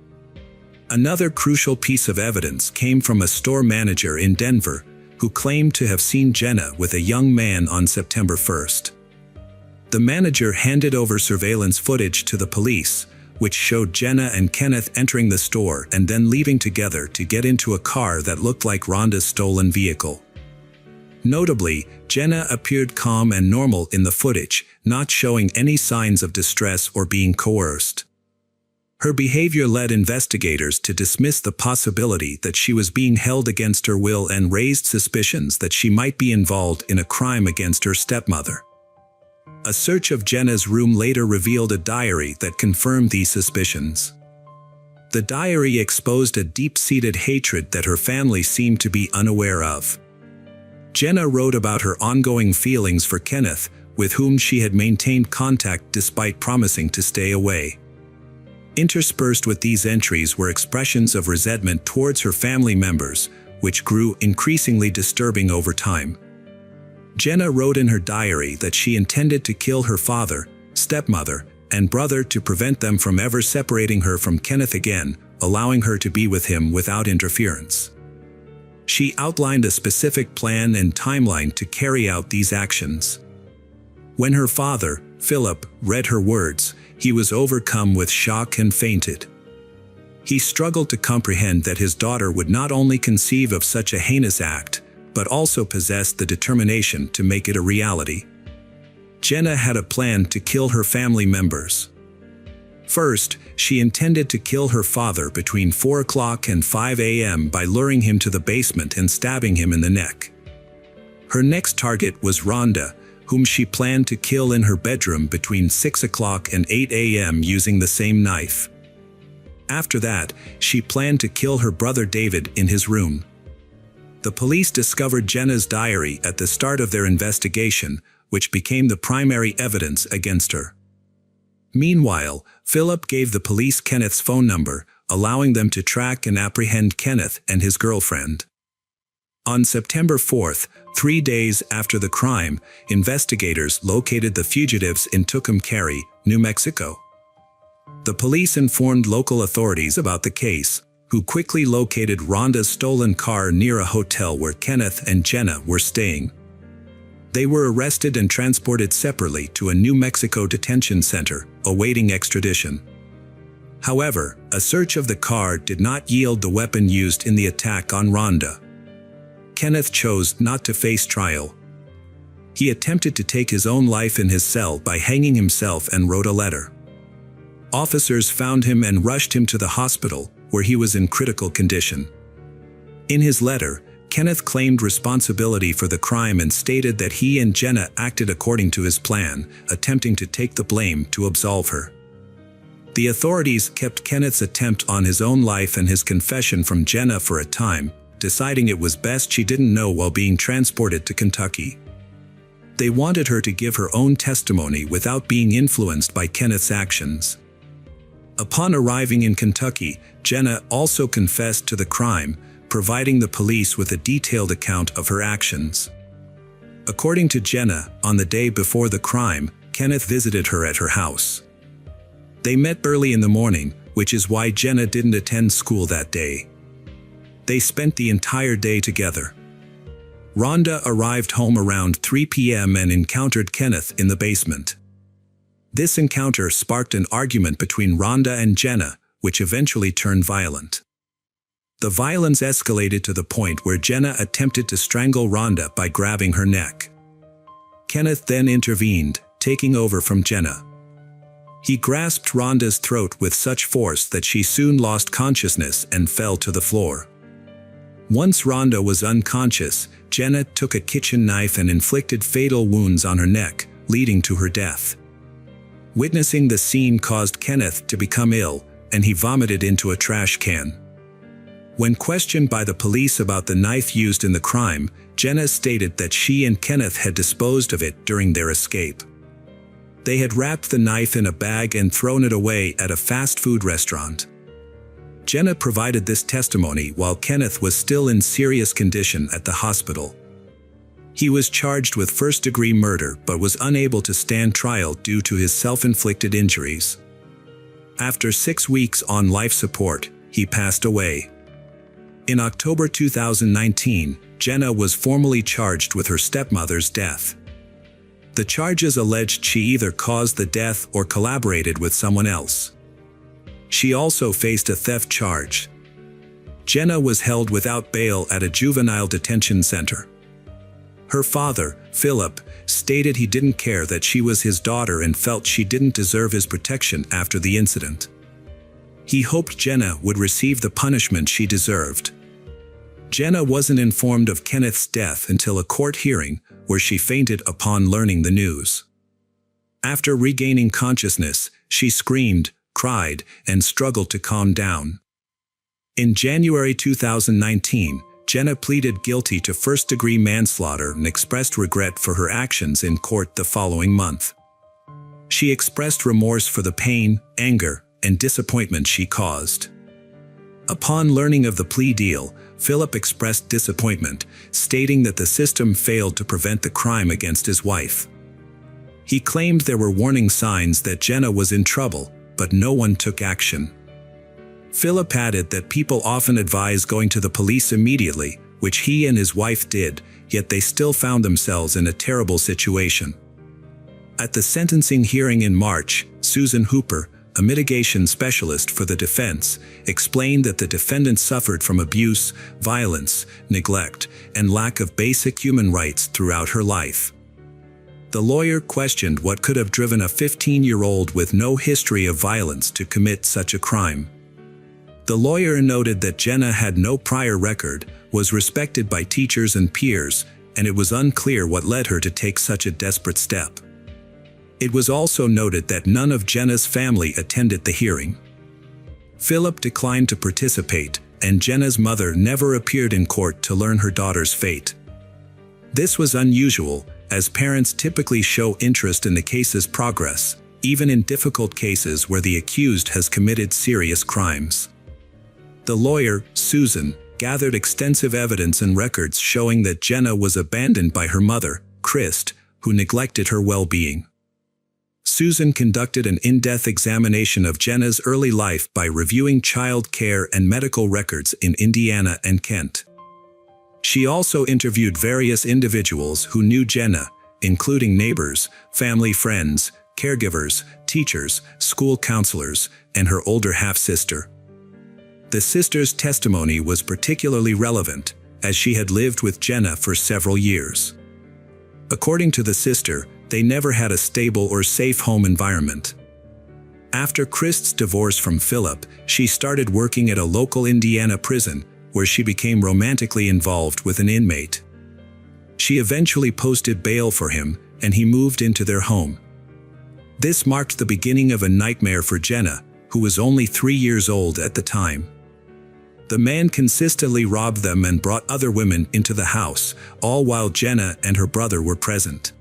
Another crucial piece of evidence came from a store manager in Denver, who claimed to have seen Jenna with a young man on September 1st. The manager handed over surveillance footage to the police, which showed Jenna and Kenneth entering the store and then leaving together to get into a car that looked like Rhonda's stolen vehicle. Notably, Jenna appeared calm and normal in the footage, not showing any signs of distress or being coerced. Her behavior led investigators to dismiss the possibility that she was being held against her will and raised suspicions that she might be involved in a crime against her stepmother. A search of Jenna's room later revealed a diary that confirmed these suspicions. The diary exposed a deep-seated hatred that her family seemed to be unaware of. Jenna wrote about her ongoing feelings for Kenneth, with whom she had maintained contact despite promising to stay away. Interspersed with these entries were expressions of resentment towards her family members, which grew increasingly disturbing over time. Jenna wrote in her diary that she intended to kill her father, stepmother, and brother to prevent them from ever separating her from Kenneth again, allowing her to be with him without interference. She outlined a specific plan and timeline to carry out these actions. When her father, Philip, read her words, he was overcome with shock and fainted. He struggled to comprehend that his daughter would not only conceive of such a heinous act, but also possessed the determination to make it a reality. Jenna had a plan to kill her family members. First, she intended to kill her father between 4 o'clock and 5 a.m. by luring him to the basement and stabbing him in the neck. Her next target was Rhonda, whom she planned to kill in her bedroom between 6 o'clock and 8 a.m. using the same knife. After that, she planned to kill her brother David in his room. The police discovered Jenna's diary at the start of their investigation, which became the primary evidence against her. Meanwhile, Philip gave the police Kenneth's phone number, allowing them to track and apprehend Kenneth and his girlfriend. On September 4th, 3 days after the crime, investigators located the fugitives in Tucumcari, New Mexico. The police informed local authorities about the case, who quickly located Rhonda's stolen car near a hotel where Kenneth and Jenna were staying. They were arrested and transported separately to a New Mexico detention center, awaiting extradition. However, a search of the car did not yield the weapon used in the attack on Rhonda. Kenneth chose not to face trial. He attempted to take his own life in his cell by hanging himself and wrote a letter. Officers found him and rushed him to the hospital, where he was in critical condition. In his letter, Kenneth claimed responsibility for the crime and stated that he and Jenna acted according to his plan, attempting to take the blame to absolve her. The authorities kept Kenneth's attempt on his own life and his confession from Jenna for a time, deciding it was best she didn't know while being transported to Kentucky. They wanted her to give her own testimony without being influenced by Kenneth's actions. Upon arriving in Kentucky, Jenna also confessed to the crime, providing the police with a detailed account of her actions. According to Jenna, on the day before the crime, Kenneth visited her at her house. They met early in the morning, which is why Jenna didn't attend school that day. They spent the entire day together. Rhonda arrived home around 3 p.m. and encountered Kenneth in the basement. This encounter sparked an argument between Rhonda and Jenna, which eventually turned violent. The violence escalated to the point where Jenna attempted to strangle Rhonda by grabbing her neck. Kenneth then intervened, taking over from Jenna. He grasped Rhonda's throat with such force that she soon lost consciousness and fell to the floor. Once Rhonda was unconscious, Jenna took a kitchen knife and inflicted fatal wounds on her neck, leading to her death. Witnessing the scene caused Kenneth to become ill, and he vomited into a trash can. When questioned by the police about the knife used in the crime, Jenna stated that she and Kenneth had disposed of it during their escape. They had wrapped the knife in a bag and thrown it away at a fast food restaurant. Jenna provided this testimony while Kenneth was still in serious condition at the hospital. He was charged with first-degree murder but was unable to stand trial due to his self-inflicted injuries. After 6 weeks on life support, he passed away. In October 2019, Jenna was formally charged with her stepmother's death. The charges alleged she either caused the death or collaborated with someone else. She also faced a theft charge. Jenna was held without bail at a juvenile detention center. Her father, Philip, stated he didn't care that she was his daughter and felt she didn't deserve his protection after the incident. He hoped Jenna would receive the punishment she deserved. Jenna wasn't informed of Kenneth's death until a court hearing, where she fainted upon learning the news. After regaining consciousness, she screamed, cried, and struggled to calm down. In January 2019, Jenna pleaded guilty to first-degree manslaughter and expressed regret for her actions in court the following month. She expressed remorse for the pain, anger, and disappointment she caused. Upon learning of the plea deal, Philip expressed disappointment, stating that the system failed to prevent the crime against his wife. He claimed there were warning signs that Jenna was in trouble, but no one took action. Philip added that people often advise going to the police immediately, which he and his wife did, yet they still found themselves in a terrible situation. At the sentencing hearing in March, Susan Hooper, a mitigation specialist for the defense, explained that the defendant suffered from abuse, violence, neglect, and lack of basic human rights throughout her life. The lawyer questioned what could have driven a 15-year-old with no history of violence to commit such a crime. The lawyer noted that Jenna had no prior record, was respected by teachers and peers, and it was unclear what led her to take such a desperate step. It was also noted that none of Jenna's family attended the hearing. Philip declined to participate, and Jenna's mother never appeared in court to learn her daughter's fate. This was unusual, as parents typically show interest in the case's progress, even in difficult cases where the accused has committed serious crimes. The lawyer, Susan, gathered extensive evidence and records showing that Jenna was abandoned by her mother, Christ, who neglected her well-being. Susan conducted an in-depth examination of Jenna's early life by reviewing child care and medical records in Indiana and Kent. She also interviewed various individuals who knew Jenna, including neighbors, family friends, caregivers, teachers, school counselors, and her older half-sister. The sister's testimony was particularly relevant, as she had lived with Jenna for several years. According to the sister, they never had a stable or safe home environment. After Christ's divorce from Philip, she started working at a local Indiana prison, where she became romantically involved with an inmate. She eventually posted bail for him, and he moved into their home. This marked the beginning of a nightmare for Jenna, who was only 3 years old at the time. The man consistently robbed them and brought other women into the house, all while Jenna and her brother were present.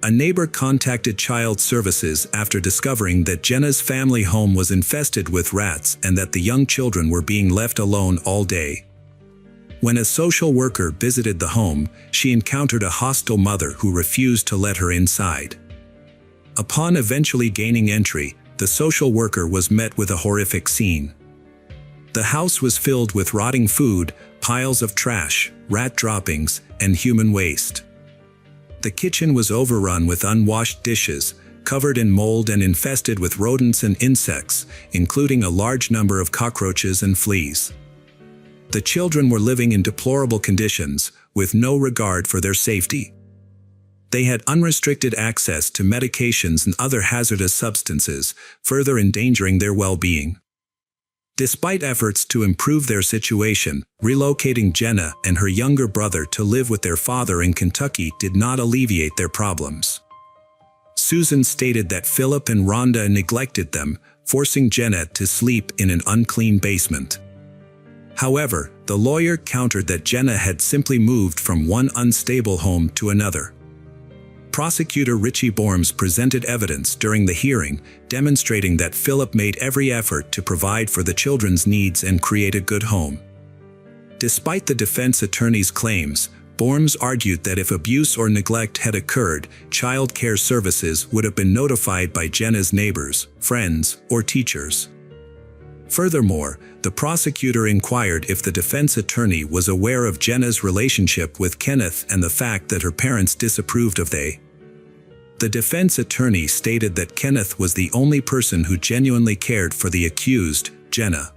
A neighbor contacted Child Services after discovering that Jenna's family home was infested with rats and that the young children were being left alone all day. When a social worker visited the home, she encountered a hostile mother who refused to let her inside. Upon eventually gaining entry, the social worker was met with a horrific scene. The house was filled with rotting food, piles of trash, rat droppings, and human waste. The kitchen was overrun with unwashed dishes, covered in mold and infested with rodents and insects, including a large number of cockroaches and fleas. The children were living in deplorable conditions, with no regard for their safety. They had unrestricted access to medications and other hazardous substances, further endangering their well-being. Despite efforts to improve their situation, relocating Jenna and her younger brother to live with their father in Kentucky did not alleviate their problems. Susan stated that Philip and Rhonda neglected them, forcing Jenna to sleep in an unclean basement. However, the lawyer countered that Jenna had simply moved from one unstable home to another. Prosecutor Richie Borms presented evidence during the hearing, demonstrating that Philip made every effort to provide for the children's needs and create a good home. Despite the defense attorney's claims, Borms argued that if abuse or neglect had occurred, child care services would have been notified by Jenna's neighbors, friends, or teachers. Furthermore, the prosecutor inquired if the defense attorney was aware of Jenna's relationship with Kenneth and the fact that her parents disapproved of they. The defense attorney stated that Kenneth was the only person who genuinely cared for the accused, Jenna.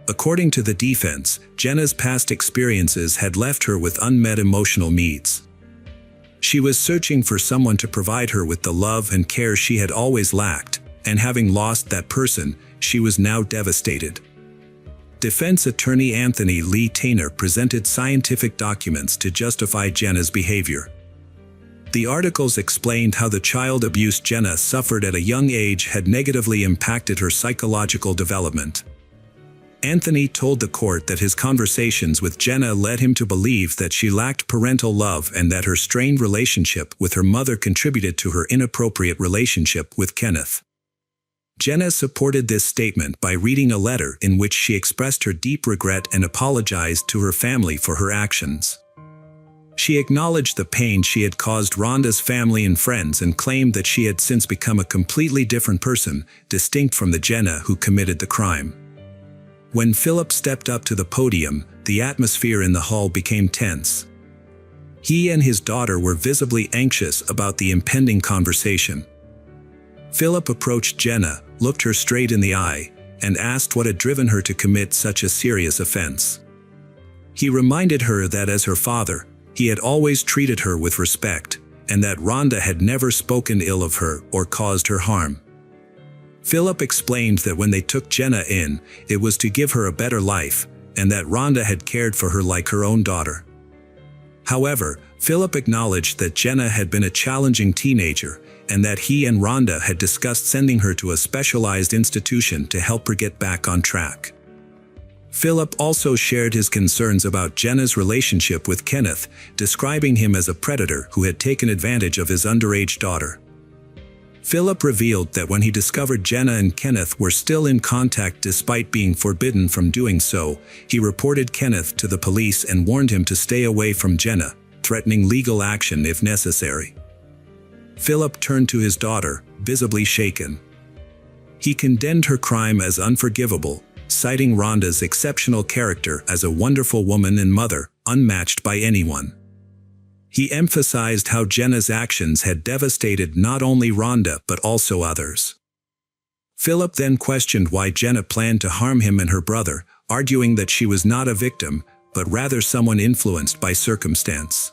According to the defense, Jenna's past experiences had left her with unmet emotional needs. She was searching for someone to provide her with the love and care she had always lacked, and having lost that person, she was now devastated. Defense attorney Anthony Lee Taylor presented scientific documents to justify Jenna's behavior. The articles explained how the child abuse Jenna suffered at a young age had negatively impacted her psychological development. Anthony told the court that his conversations with Jenna led him to believe that she lacked parental love and that her strained relationship with her mother contributed to her inappropriate relationship with Kenneth. Jenna supported this statement by reading a letter in which she expressed her deep regret and apologized to her family for her actions. She acknowledged the pain she had caused Rhonda's family and friends and claimed that she had since become a completely different person, distinct from the Jenna who committed the crime. When Philip stepped up to the podium, the atmosphere in the hall became tense. He and his daughter were visibly anxious about the impending conversation. Philip approached Jenna, looked her straight in the eye, and asked what had driven her to commit such a serious offense. He reminded her that as her father, he had always treated her with respect, and that Rhonda had never spoken ill of her or caused her harm. Philip explained that when they took Jenna in, it was to give her a better life, and that Rhonda had cared for her like her own daughter. However, Philip acknowledged that Jenna had been a challenging teenager, and that he and Rhonda had discussed sending her to a specialized institution to help her get back on track. Philip also shared his concerns about Jenna's relationship with Kenneth, describing him as a predator who had taken advantage of his underage daughter. Philip revealed that when he discovered Jenna and Kenneth were still in contact despite being forbidden from doing so, he reported Kenneth to the police and warned him to stay away from Jenna, threatening legal action if necessary. Philip turned to his daughter, visibly shaken. He condemned her crime as unforgivable, citing Rhonda's exceptional character as a wonderful woman and mother, unmatched by anyone. He emphasized how Jenna's actions had devastated not only Rhonda but also others. Philip then questioned why Jenna planned to harm him and her brother, arguing that she was not a victim, but rather someone influenced by circumstance.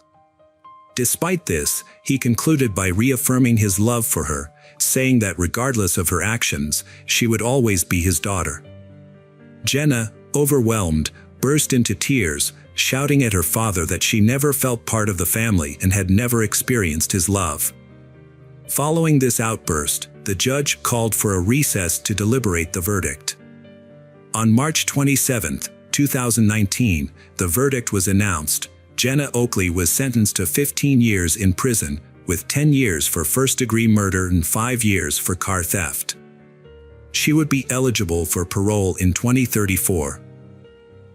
Despite this, he concluded by reaffirming his love for her, saying that regardless of her actions, she would always be his daughter. Jenna, overwhelmed, burst into tears, shouting at her father that she never felt part of the family and had never experienced his love. Following this outburst, the judge called for a recess to deliberate the verdict. On March 27, 2019, the verdict was announced. Jenna Oakley was sentenced to 15 years in prison, with 10 years for first-degree murder and 5 years for car theft. She would be eligible for parole in 2034.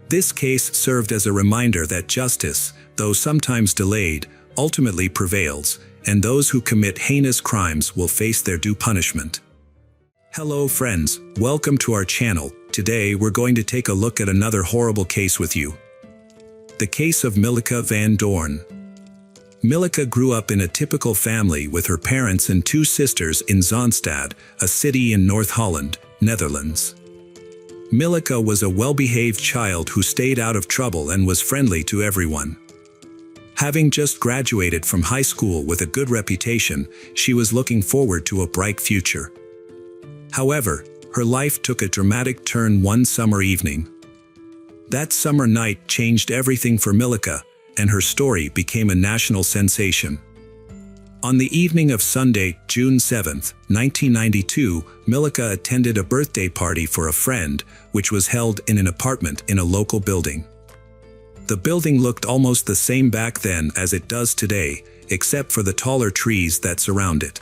This case served as a reminder that justice, though sometimes delayed, ultimately prevails, and those who commit heinous crimes will face their due punishment. Hello friends, welcome to our channel. Today we're going to take a look at another horrible case with you. The case of Milleke van Doorn. Milleke grew up in a typical family with her parents and 2 sisters in Zaanstad, a city in North Holland, Netherlands. Milleke was a well-behaved child who stayed out of trouble and was friendly to everyone. Having just graduated from high school with a good reputation, she was looking forward to a bright future. However, her life took a dramatic turn one summer evening. That summer night changed everything for Milleke, and her story became a national sensation. On the evening of Sunday, June 7, 1992, Milleke attended a birthday party for a friend, which was held in an apartment in a local building. The building looked almost the same back then as it does today, except for the taller trees that surround it.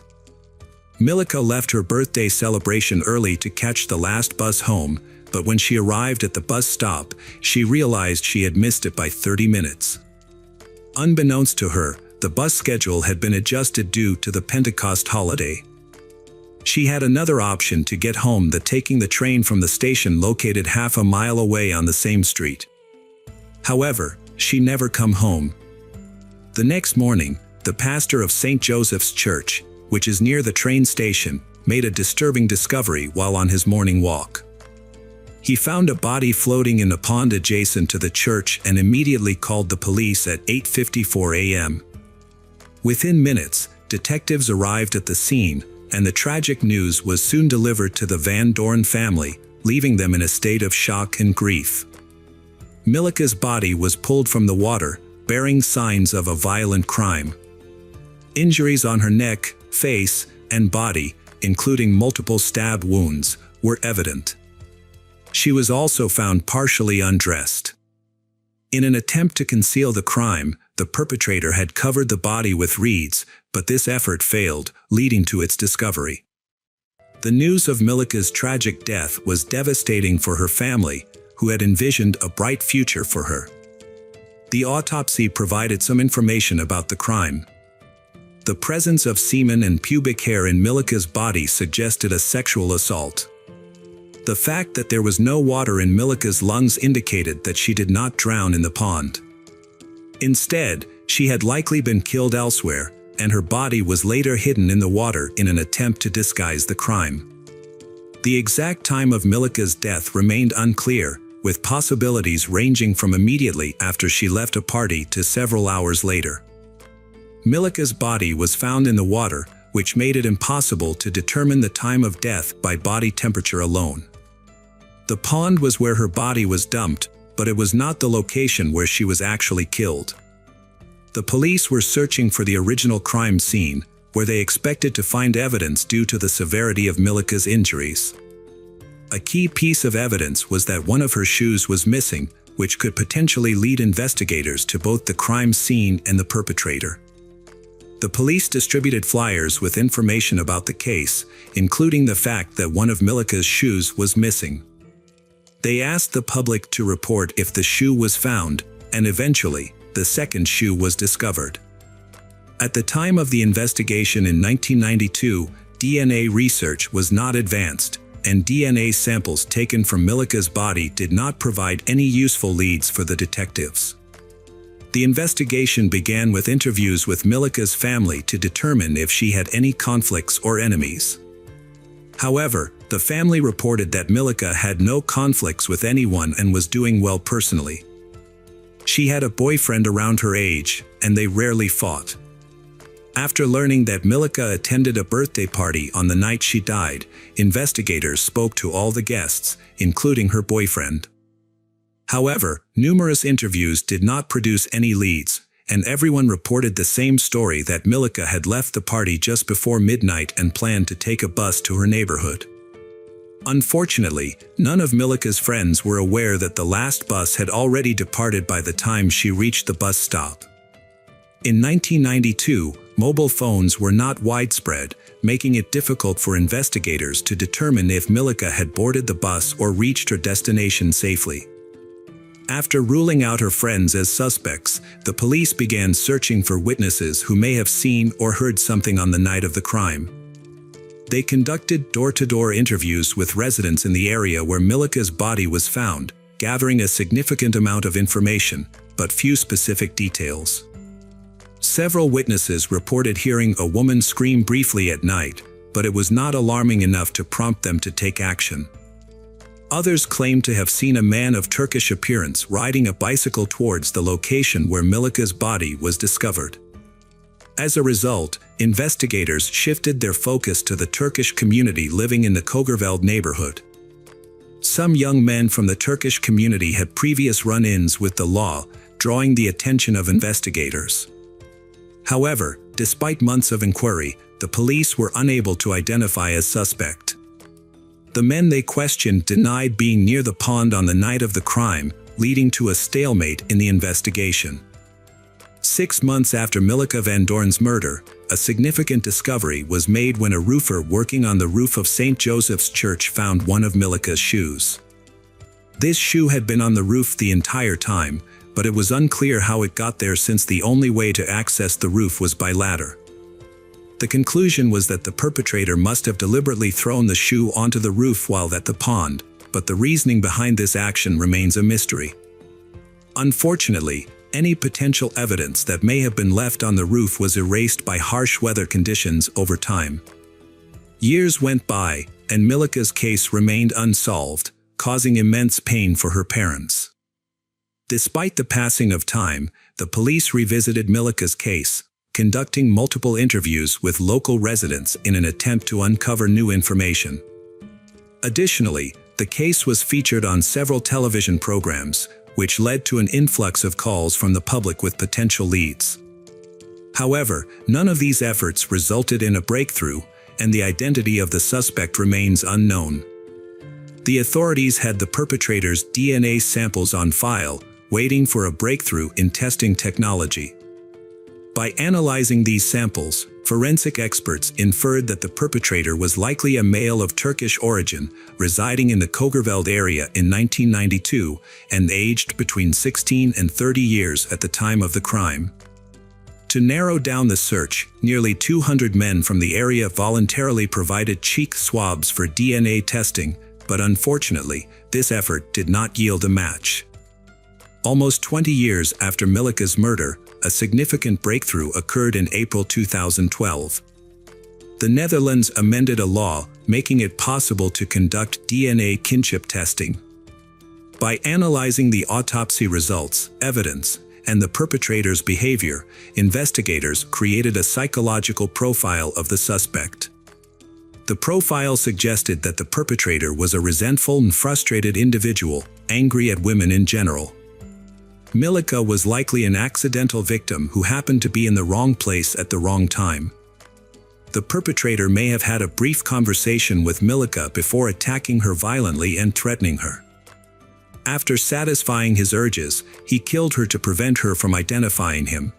Milleke left her birthday celebration early to catch the last bus home, but when she arrived at the bus stop, she realized she had missed it by 30 minutes. Unbeknownst to her, the bus schedule had been adjusted due to the Pentecost holiday. She had another option to get home than taking the train from the station located half a mile away on the same street. However, she never come home. The next morning, the pastor of St. Joseph's Church, which is near the train station, made a disturbing discovery while on his morning walk. He found a body floating in a pond adjacent to the church and immediately called the police at 8:54 a.m. Within minutes, detectives arrived at the scene, and the tragic news was soon delivered to the Van Doorn family, leaving them in a state of shock and grief. Milica's body was pulled from the water, bearing signs of a violent crime. Injuries on her neck, face, and body, including multiple stab wounds, were evident. She was also found partially undressed. In an attempt to conceal the crime, the perpetrator had covered the body with reeds, but this effort failed, leading to its discovery. The news of Milica's tragic death was devastating for her family, who had envisioned a bright future for her. The autopsy provided some information about the crime. The presence of semen and pubic hair in Milica's body suggested a sexual assault. The fact that there was no water in Milica's lungs indicated that she did not drown in the pond. Instead, she had likely been killed elsewhere, and her body was later hidden in the water in an attempt to disguise the crime. The exact time of Milica's death remained unclear, with possibilities ranging from immediately after she left a party to several hours later. Milica's body was found in the water, which made it impossible to determine the time of death by body temperature alone. The pond was where her body was dumped, but it was not the location where she was actually killed. The police were searching for the original crime scene, where they expected to find evidence due to the severity of Milica's injuries. A key piece of evidence was that one of her shoes was missing, which could potentially lead investigators to both the crime scene and the perpetrator. The police distributed flyers with information about the case, including the fact that one of Milica's shoes was missing. They asked the public to report if the shoe was found, and eventually, the second shoe was discovered. At the time of the investigation in 1992, DNA research was not advanced, and DNA samples taken from Milica's body did not provide any useful leads for the detectives. The investigation began with interviews with Milica's family to determine if she had any conflicts or enemies. However, the family reported that Milica had no conflicts with anyone and was doing well personally. She had a boyfriend around her age, and they rarely fought. After learning that Milica attended a birthday party on the night she died, investigators spoke to all the guests, including her boyfriend. However, numerous interviews did not produce any leads, and everyone reported the same story that Milica had left the party just before midnight and planned to take a bus to her neighborhood. Unfortunately, none of Milica's friends were aware that the last bus had already departed by the time she reached the bus stop. In 1992, mobile phones were not widespread, making it difficult for investigators to determine if Milica had boarded the bus or reached her destination safely. After ruling out her friends as suspects, the police began searching for witnesses who may have seen or heard something on the night of the crime. They conducted door-to-door interviews with residents in the area where Milica's body was found, gathering a significant amount of information, but few specific details. Several witnesses reported hearing a woman scream briefly at night, but it was not alarming enough to prompt them to take action. Others claimed to have seen a man of Turkish appearance riding a bicycle towards the location where Milica's body was discovered. As a result, investigators shifted their focus to the Turkish community living in the Kogerveld neighborhood. Some young men from the Turkish community had previous run-ins with the law, drawing the attention of investigators. However, despite months of inquiry, the police were unable to identify a suspect. The men they questioned denied being near the pond on the night of the crime, leading to a stalemate in the investigation. 6 months after Milica Van Doorn's murder, a significant discovery was made when a roofer working on the roof of St. Joseph's Church found one of Milica's shoes. This shoe had been on the roof the entire time, but it was unclear how it got there since the only way to access the roof was by ladder. The conclusion was that the perpetrator must have deliberately thrown the shoe onto the roof while at the pond, but the reasoning behind this action remains a mystery. Unfortunately, Any potential evidence that may have been left on the roof was erased by harsh weather conditions over time. Years went by, and Milica's case remained unsolved, causing immense pain for her parents. Despite the passing of time, the police revisited Milica's case, conducting multiple interviews with local residents in an attempt to uncover new information. Additionally, the case was featured on several television programs, which led to an influx of calls from the public with potential leads. However, none of these efforts resulted in a breakthrough, and the identity of the suspect remains unknown. The authorities had the perpetrator's DNA samples on file, waiting for a breakthrough in testing technology. By analyzing these samples, forensic experts inferred that the perpetrator was likely a male of Turkish origin, residing in the Kogerveld area in 1992, and aged between 16 and 30 years at the time of the crime. To narrow down the search, nearly 200 men from the area voluntarily provided cheek swabs for DNA testing, but unfortunately, this effort did not yield a match. Almost 20 years after Milica's murder, a significant breakthrough occurred in April 2012. The Netherlands amended a law making it possible to conduct DNA kinship testing. By analyzing the autopsy results, evidence, and the perpetrator's behavior, investigators created a psychological profile of the suspect. The profile suggested that the perpetrator was a resentful and frustrated individual, angry at women in general. Milica was likely an accidental victim who happened to be in the wrong place at the wrong time. The perpetrator may have had a brief conversation with Milica before attacking her violently and threatening her. After satisfying his urges, he killed her to prevent her from identifying him.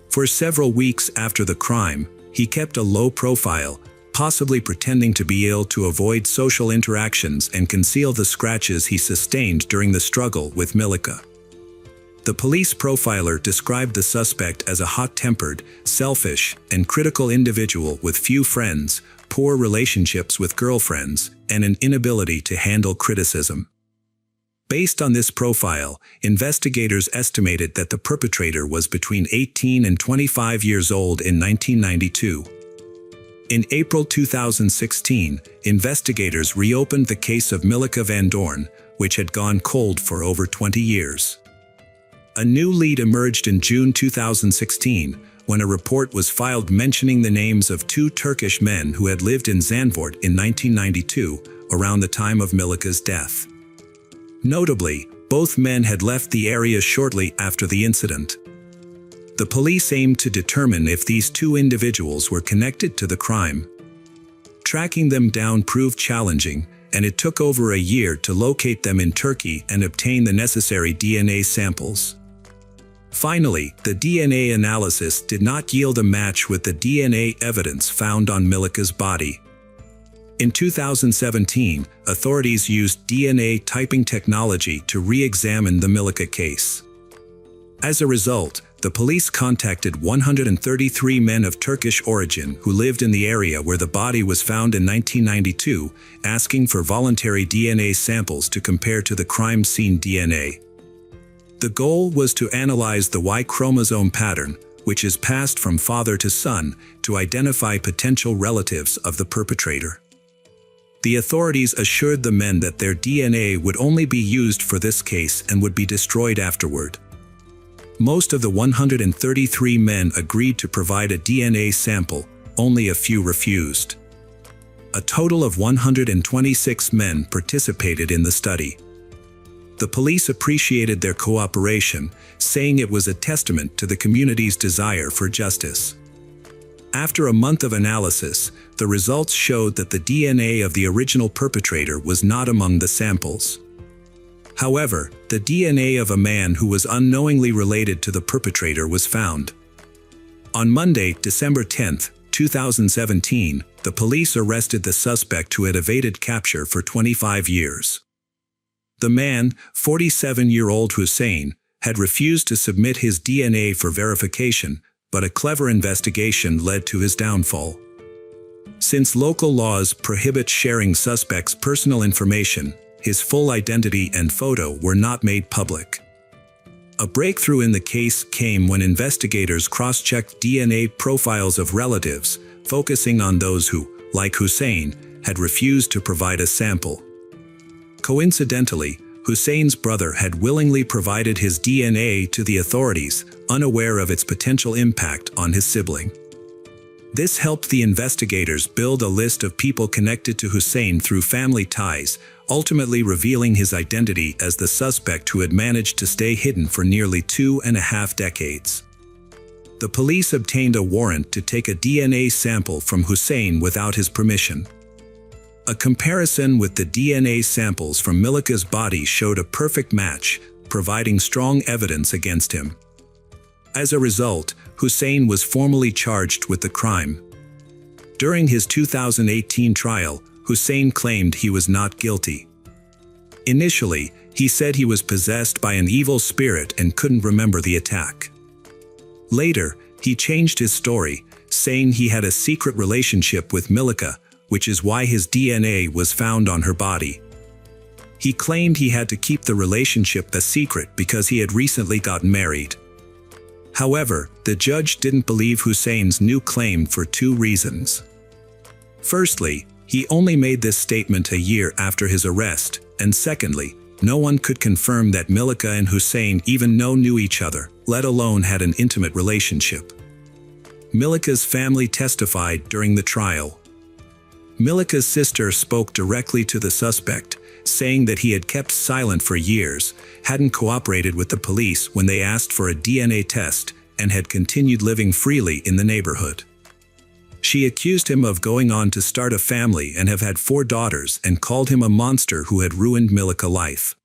For several weeks after the crime, he kept a low profile, possibly pretending to be ill to avoid social interactions and conceal the scratches he sustained during the struggle with Milica. The police profiler described the suspect as a hot-tempered, selfish, and critical individual with few friends, poor relationships with girlfriends, and an inability to handle criticism. Based on this profile, investigators estimated that the perpetrator was between 18 and 25 years old in 1992. In April 2016, investigators reopened the case of Milica van Doorn, which had gone cold for over 20 years. A new lead emerged in June 2016, when a report was filed mentioning the names of two Turkish men who had lived in Zandvoort in 1992, around the time of Milica's death. Notably, both men had left the area shortly after the incident. The police aimed to determine if these two individuals were connected to the crime. Tracking them down proved challenging, and it took over a year to locate them in Turkey and obtain the necessary DNA samples. Finally, the DNA analysis did not yield a match with the DNA evidence found on Milica's body. In 2017, authorities used DNA typing technology to re-examine the Milica case. As a result, the police contacted 133 men of Turkish origin who lived in the area where the body was found in 1992, asking for voluntary DNA samples to compare to the crime scene DNA. The goal was to analyze the Y chromosome pattern, which is passed from father to son, to identify potential relatives of the perpetrator. The authorities assured the men that their DNA would only be used for this case and would be destroyed afterward. Most of the 133 men agreed to provide a DNA sample, only a few refused. A total of 126 men participated in the study. The police appreciated their cooperation, saying it was a testament to the community's desire for justice. After a month of analysis, the results showed that the DNA of the original perpetrator was not among the samples. However, the DNA of a man who was unknowingly related to the perpetrator was found. On Monday, December 10, 2017, the police arrested the suspect who had evaded capture for 25 years. The man, 47-year-old Hussein, had refused to submit his DNA for verification, but a clever investigation led to his downfall. Since local laws prohibit sharing suspects' personal information, his full identity and photo were not made public. A breakthrough in the case came when investigators cross-checked DNA profiles of relatives, focusing on those who, like Hussein, had refused to provide a sample. Coincidentally, Hussein's brother had willingly provided his DNA to the authorities, unaware of its potential impact on his sibling. This helped the investigators build a list of people connected to Hussein through family ties, ultimately revealing his identity as the suspect who had managed to stay hidden for nearly 2.5 decades. The police obtained a warrant to take a DNA sample from Hussein without his permission. A comparison with the DNA samples from Milika's body showed a perfect match, providing strong evidence against him. As a result, Hussein was formally charged with the crime. During his 2018 trial, Hussein claimed he was not guilty. Initially, he said he was possessed by an evil spirit and couldn't remember the attack. Later, he changed his story, saying he had a secret relationship with Milika, which is why his DNA was found on her body. He claimed he had to keep the relationship a secret because he had recently gotten married. However, the judge didn't believe Hussein's new claim for 2 reasons. Firstly, he only made this statement a year after his arrest, and secondly, no one could confirm that Milika and Hussein even knew each other, let alone had an intimate relationship. Milika's family testified during the trial. Milika's sister spoke directly to the suspect, saying that he had kept silent for years, hadn't cooperated with the police when they asked for a DNA test, and had continued living freely in the neighborhood. She accused him of going on to start a family and have had 4 daughters and called him a monster who had ruined Milika's life.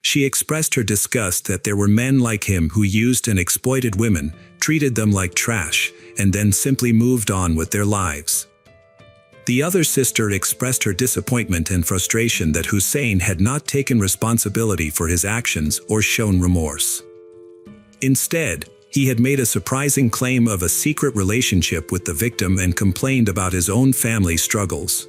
She expressed her disgust that there were men like him who used and exploited women, treated them like trash, and then simply moved on with their lives. The other sister expressed her disappointment and frustration that Hussein had not taken responsibility for his actions or shown remorse. Instead, he had made a surprising claim of a secret relationship with the victim and complained about his own family struggles.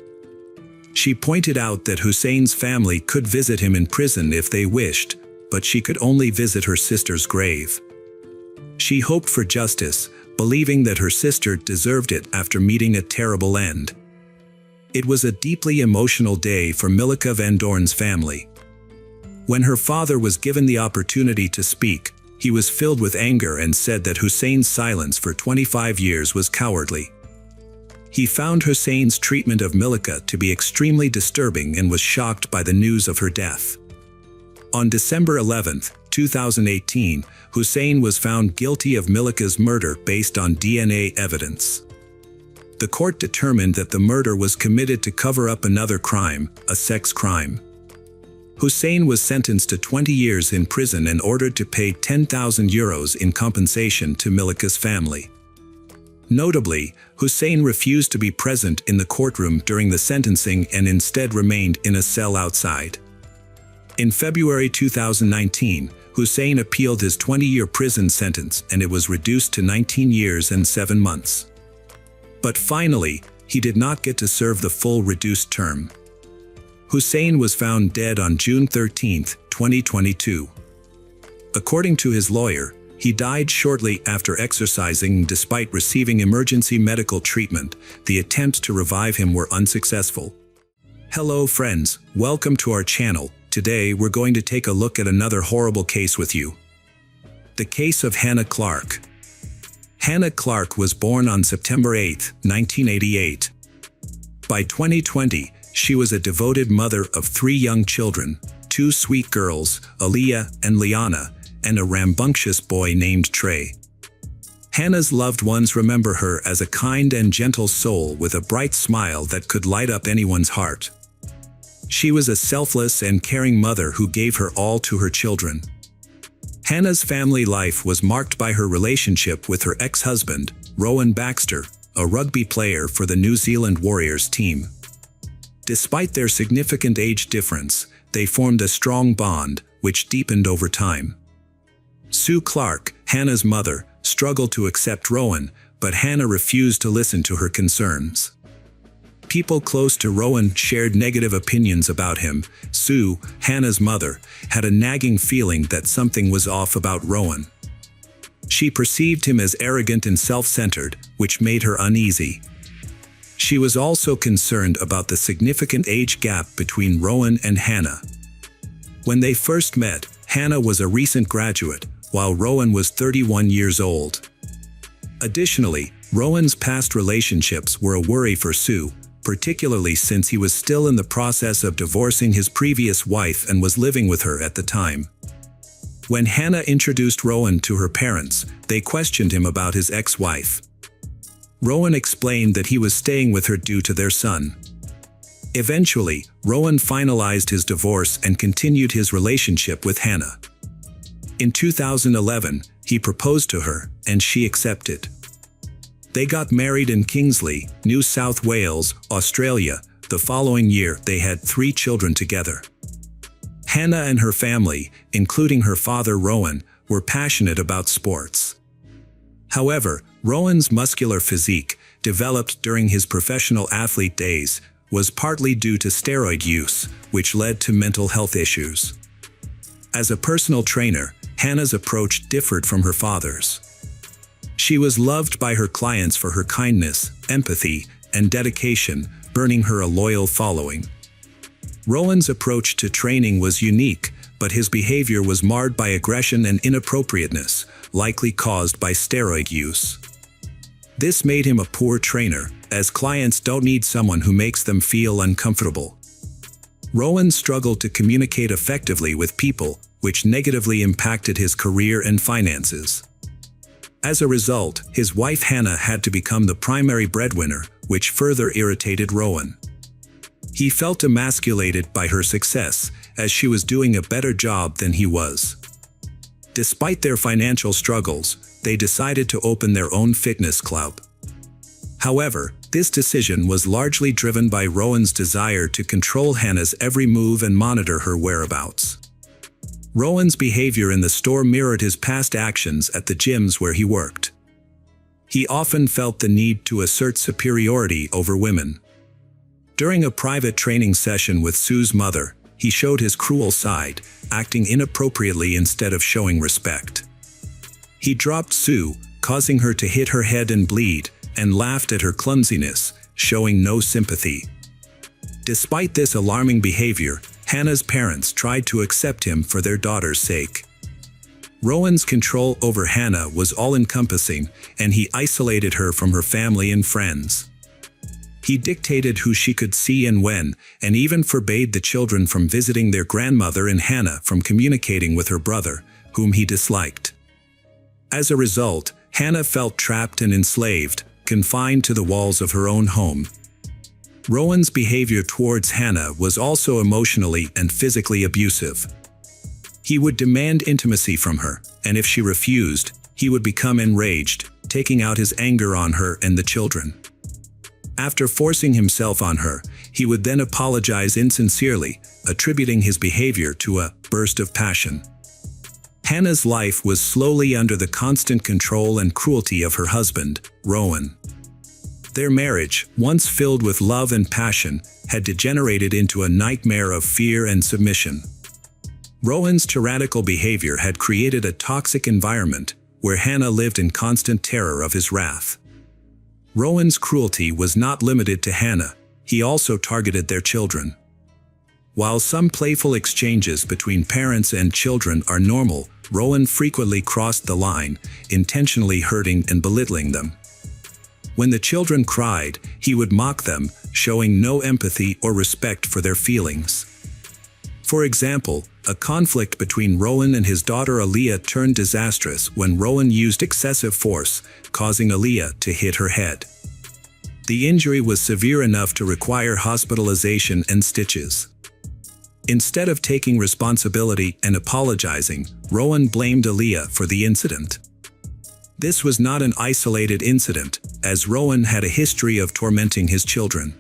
She pointed out that Hussein's family could visit him in prison if they wished, but she could only visit her sister's grave. She hoped for justice, believing that her sister deserved it after meeting a terrible end. It was a deeply emotional day for Milika Van Doorn's family. When her father was given the opportunity to speak, he was filled with anger and said that Hussein's silence for 25 years was cowardly. He found Hussein's treatment of Milika to be extremely disturbing and was shocked by the news of her death. On December 11, 2018, Hussein was found guilty of Milika's murder based on DNA evidence. The court determined that the murder was committed to cover up another crime, a sex crime. Hussein was sentenced to 20 years in prison and ordered to pay €10,000 in compensation to Milika's family. Notably, Hussein refused to be present in the courtroom during the sentencing and instead remained in a cell outside. In February 2019, Hussein appealed his 20-year prison sentence and it was reduced to 19 years and 7 months. But finally, he did not get to serve the full reduced term. Hussein was found dead on June 13, 2022. According to his lawyer, he died shortly after exercising despite receiving emergency medical treatment. The attempts to revive him were unsuccessful. Hello friends, welcome to our channel. Today we're going to take a look at another horrible case with you. The case of Hannah Clark. Hannah Clark was born on September 8, 1988. By 2020, she was a devoted mother of 3 young children, 2 sweet girls, Aaliyah and Liana, and a rambunctious boy named Trey. Hannah's loved ones remember her as a kind and gentle soul with a bright smile that could light up anyone's heart. She was a selfless and caring mother who gave her all to her children. Hannah's family life was marked by her relationship with her ex-husband, Rowan Baxter, a rugby player for the New Zealand Warriors team. Despite their significant age difference, they formed a strong bond, which deepened over time. Sue Clark, Hannah's mother, struggled to accept Rowan, but Hannah refused to listen to her concerns. People close to Rowan shared negative opinions about him. Sue, Hannah's mother, had a nagging feeling that something was off about Rowan. She perceived him as arrogant and self-centered, which made her uneasy. She was also concerned about the significant age gap between Rowan and Hannah. When they first met, Hannah was a recent graduate, while Rowan was 31 years old. Additionally, Rowan's past relationships were a worry for Sue, particularly since he was still in the process of divorcing his previous wife and was living with her at the time. When Hannah introduced Rowan to her parents, they questioned him about his ex-wife. Rowan explained that he was staying with her due to their son. Eventually, Rowan finalized his divorce and continued his relationship with Hannah. In 2011, he proposed to her, and she accepted. They got married in Kingsley, New South Wales, Australia. The following year, they had 3 children together. Hannah and her family, including her father Rowan, were passionate about sports. However, Rowan's muscular physique, developed during his professional athlete days, was partly due to steroid use, which led to mental health issues. As a personal trainer, Hannah's approach differed from her father's. She was loved by her clients for her kindness, empathy, and dedication, earning her a loyal following. Rowan's approach to training was unique, but his behavior was marred by aggression and inappropriateness, likely caused by steroid use. This made him a poor trainer, as clients don't need someone who makes them feel uncomfortable. Rowan struggled to communicate effectively with people, which negatively impacted his career and finances. As a result, his wife Hannah had to become the primary breadwinner, which further irritated Rowan. He felt emasculated by her success, as she was doing a better job than he was. Despite their financial struggles, they decided to open their own fitness club. However, this decision was largely driven by Rowan's desire to control Hannah's every move and monitor her whereabouts. Rowan's behavior in the store mirrored his past actions at the gyms where he worked. He often felt the need to assert superiority over women. During a private training session with Sue's mother, he showed his cruel side, acting inappropriately instead of showing respect. He dropped Sue, causing her to hit her head and bleed, and laughed at her clumsiness, showing no sympathy. Despite this alarming behavior, Hannah's parents tried to accept him for their daughter's sake. Rowan's control over Hannah was all-encompassing, and he isolated her from her family and friends. He dictated who she could see and when, and even forbade the children from visiting their grandmother and Hannah from communicating with her brother, whom he disliked. As a result, Hannah felt trapped and enslaved, confined to the walls of her own home. Rowan's behavior towards Hannah was also emotionally and physically abusive. He would demand intimacy from her, and if she refused, he would become enraged, taking out his anger on her and the children. After forcing himself on her, he would then apologize insincerely, attributing his behavior to a burst of passion. Hannah's life was slowly under the constant control and cruelty of her husband, Rowan. Their marriage, once filled with love and passion, had degenerated into a nightmare of fear and submission. Rowan's tyrannical behavior had created a toxic environment, where Hannah lived in constant terror of his wrath. Rowan's cruelty was not limited to Hannah, he also targeted their children. While some playful exchanges between parents and children are normal, Rowan frequently crossed the line, intentionally hurting and belittling them. When the children cried, he would mock them, showing no empathy or respect for their feelings. For example, a conflict between Rowan and his daughter Aaliyah turned disastrous when Rowan used excessive force, causing Aaliyah to hit her head. The injury was severe enough to require hospitalization and stitches. Instead of taking responsibility and apologizing, Rowan blamed Aaliyah for the incident. This was not an isolated incident, as Rowan had a history of tormenting his children.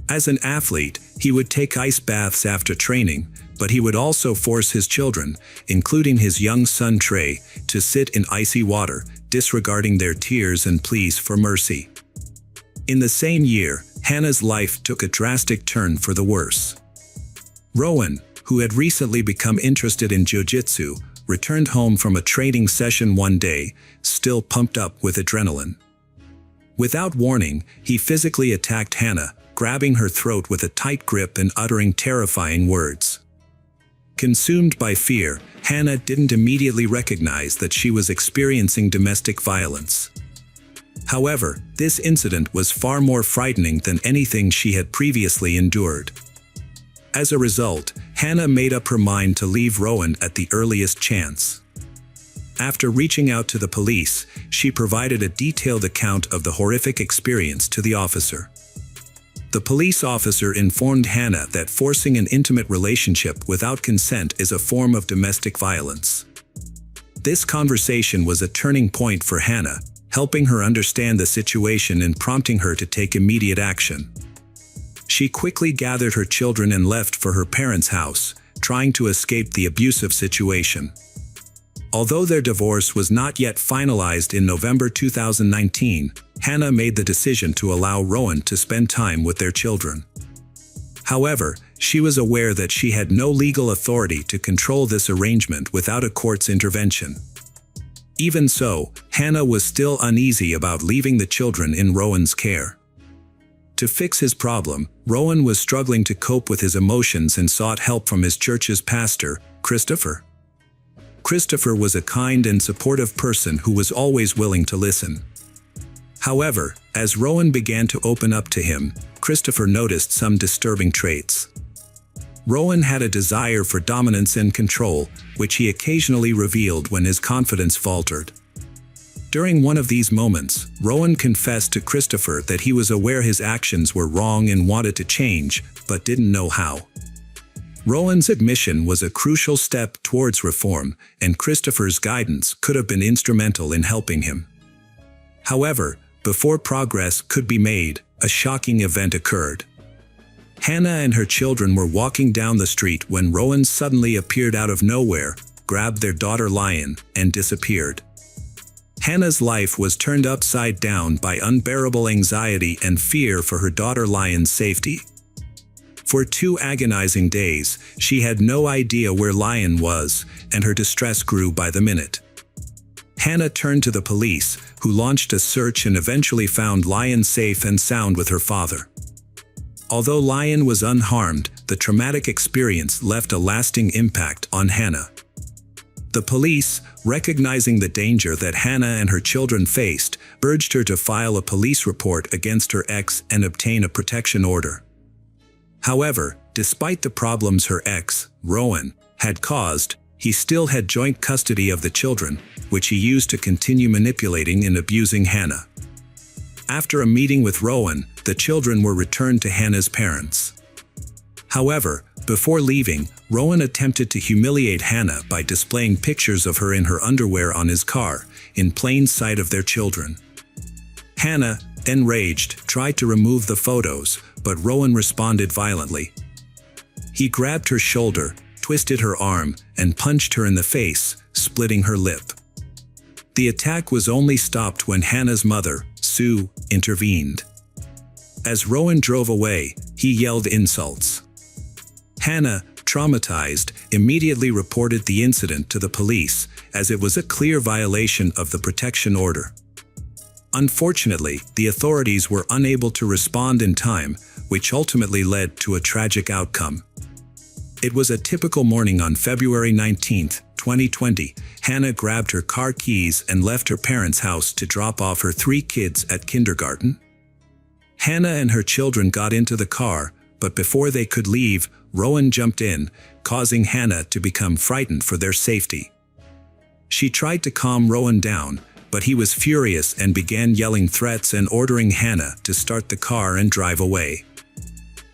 As an athlete, he would take ice baths after training, but he would also force his children, including his young son Trey, to sit in icy water, disregarding their tears and pleas for mercy. In the same year, Hannah's life took a drastic turn for the worse. Rowan, who had recently become interested in jiu-jitsu, returned home from a training session one day, still pumped up with adrenaline. Without warning, he physically attacked Hannah, grabbing her throat with a tight grip and uttering terrifying words. Consumed by fear, Hannah didn't immediately recognize that she was experiencing domestic violence. However, this incident was far more frightening than anything she had previously endured. As a result, Hannah made up her mind to leave Rowan at the earliest chance. After reaching out to the police, she provided a detailed account of the horrific experience to the officer. The police officer informed Hannah that forcing an intimate relationship without consent is a form of domestic violence. This conversation was a turning point for Hannah, helping her understand the situation and prompting her to take immediate action. She quickly gathered her children and left for her parents' house, trying to escape the abusive situation. Although their divorce was not yet finalized in November 2019, Hannah made the decision to allow Rowan to spend time with their children. However, she was aware that she had no legal authority to control this arrangement without a court's intervention. Even so, Hannah was still uneasy about leaving the children in Rowan's care. To fix his problem, Rowan was struggling to cope with his emotions and sought help from his church's pastor, Christopher. Christopher was a kind and supportive person who was always willing to listen. However, as Rowan began to open up to him, Christopher noticed some disturbing traits. Rowan had a desire for dominance and control, which he occasionally revealed when his confidence faltered. During one of these moments, Rowan confessed to Christopher that he was aware his actions were wrong and wanted to change, but didn't know how. Rowan's admission was a crucial step towards reform, and Christopher's guidance could have been instrumental in helping him. However, before progress could be made, a shocking event occurred. Hannah and her children were walking down the street when Rowan suddenly appeared out of nowhere, grabbed their daughter Lion, and disappeared. Hannah's life was turned upside down by unbearable anxiety and fear for her daughter Lion's safety. For 2 agonizing days, she had no idea where Lion was, and her distress grew by the minute. Hannah turned to the police, who launched a search and eventually found Lion safe and sound with her father. Although Lion was unharmed, the traumatic experience left a lasting impact on Hannah. The police, recognizing the danger that Hannah and her children faced, urged her to file a police report against her ex and obtain a protection order. However, despite the problems her ex, Rowan, had caused, he still had joint custody of the children, which he used to continue manipulating and abusing Hannah. After a meeting with Rowan, the children were returned to Hannah's parents. However, before leaving, Rowan attempted to humiliate Hannah by displaying pictures of her in her underwear on his car, in plain sight of their children. Hannah, enraged, tried to remove the photos, but Rowan responded violently. He grabbed her shoulder, twisted her arm, and punched her in the face, splitting her lip. The attack was only stopped when Hannah's mother, Sue, intervened. As Rowan drove away, he yelled insults. Hannah, traumatized, immediately reported the incident to the police, as it was a clear violation of the protection order. Unfortunately, the authorities were unable to respond in time, which ultimately led to a tragic outcome. It was a typical morning on February 19, 2020. Hannah grabbed her car keys and left her parents' house to drop off her 3 kids at kindergarten. Hannah and her children got into the car, but before they could leave, Rowan jumped in, causing Hannah to become frightened for their safety. She tried to calm Rowan down, but he was furious and began yelling threats and ordering Hannah to start the car and drive away.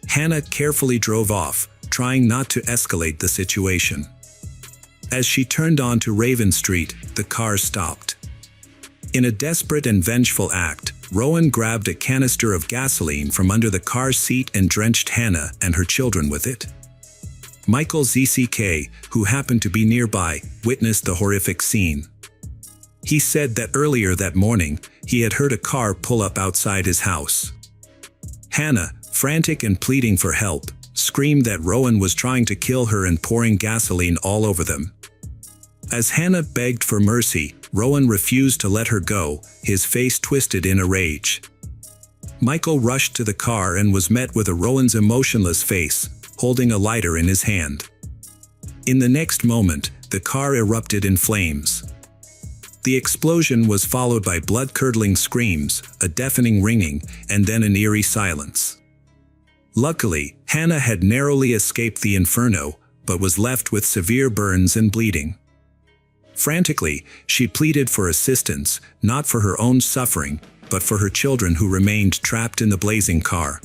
Hannah carefully drove off, trying not to escalate the situation. As she turned onto Raven Street, the car stopped. In a desperate and vengeful act, Rowan grabbed a canister of gasoline from under the car seat and drenched Hannah and her children with it. Michael ZCK, who happened to be nearby, witnessed the horrific scene. He said that earlier that morning, he had heard a car pull up outside his house. Hannah, frantic and pleading for help, screamed that Rowan was trying to kill her and pouring gasoline all over them. As Hannah begged for mercy, Rowan refused to let her go, his face twisted in a rage. Michael rushed to the car and was met with Rowan's emotionless face, holding a lighter in his hand. In the next moment, the car erupted in flames. The explosion was followed by blood-curdling screams, a deafening ringing, and then an eerie silence. Luckily, Hannah had narrowly escaped the inferno, but was left with severe burns and bleeding. Frantically, she pleaded for assistance, not for her own suffering, but for her children who remained trapped in the blazing car.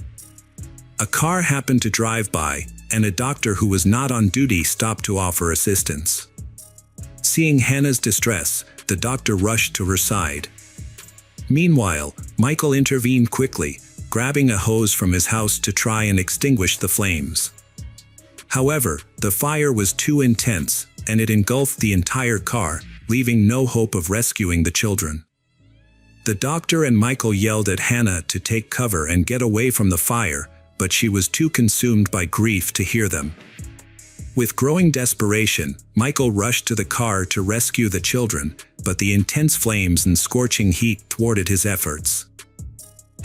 A car happened to drive by, and a doctor who was not on duty stopped to offer assistance. Seeing Hannah's distress, the doctor rushed to her side. Meanwhile, Michael intervened quickly, grabbing a hose from his house to try and extinguish the flames. However, the fire was too intense, and it engulfed the entire car, leaving no hope of rescuing the children. The doctor and Michael yelled at Hannah to take cover and get away from the fire, but she was too consumed by grief to hear them. With growing desperation, Michael rushed to the car to rescue the children, but the intense flames and scorching heat thwarted his efforts.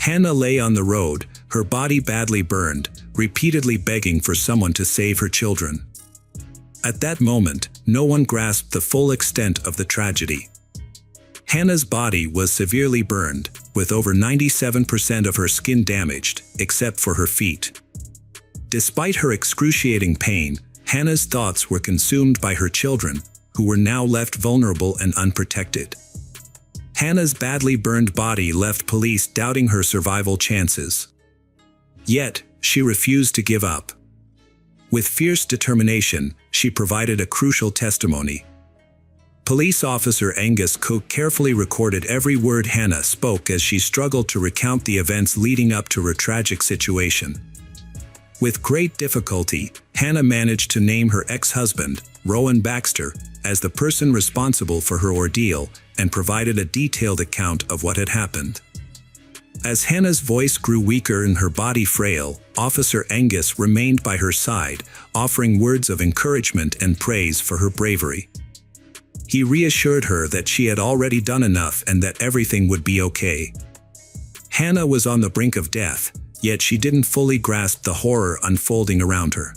Hannah lay on the road, her body badly burned, repeatedly begging for someone to save her children. At that moment, no one grasped the full extent of the tragedy. Hannah's body was severely burned, with over 97% of her skin damaged, except for her feet. Despite her excruciating pain, Hannah's thoughts were consumed by her children, who were now left vulnerable and unprotected. Hannah's badly burned body left police doubting her survival chances. Yet, she refused to give up. With fierce determination, she provided a crucial testimony. Police officer Angus Cook carefully recorded every word Hannah spoke as she struggled to recount the events leading up to her tragic situation. With great difficulty, Hannah managed to name her ex-husband, Rowan Baxter, as the person responsible for her ordeal and provided a detailed account of what had happened. As Hannah's voice grew weaker and her body frail, Officer Angus remained by her side, offering words of encouragement and praise for her bravery. He reassured her that she had already done enough and that everything would be okay. Hannah was on the brink of death, yet she didn't fully grasp the horror unfolding around her.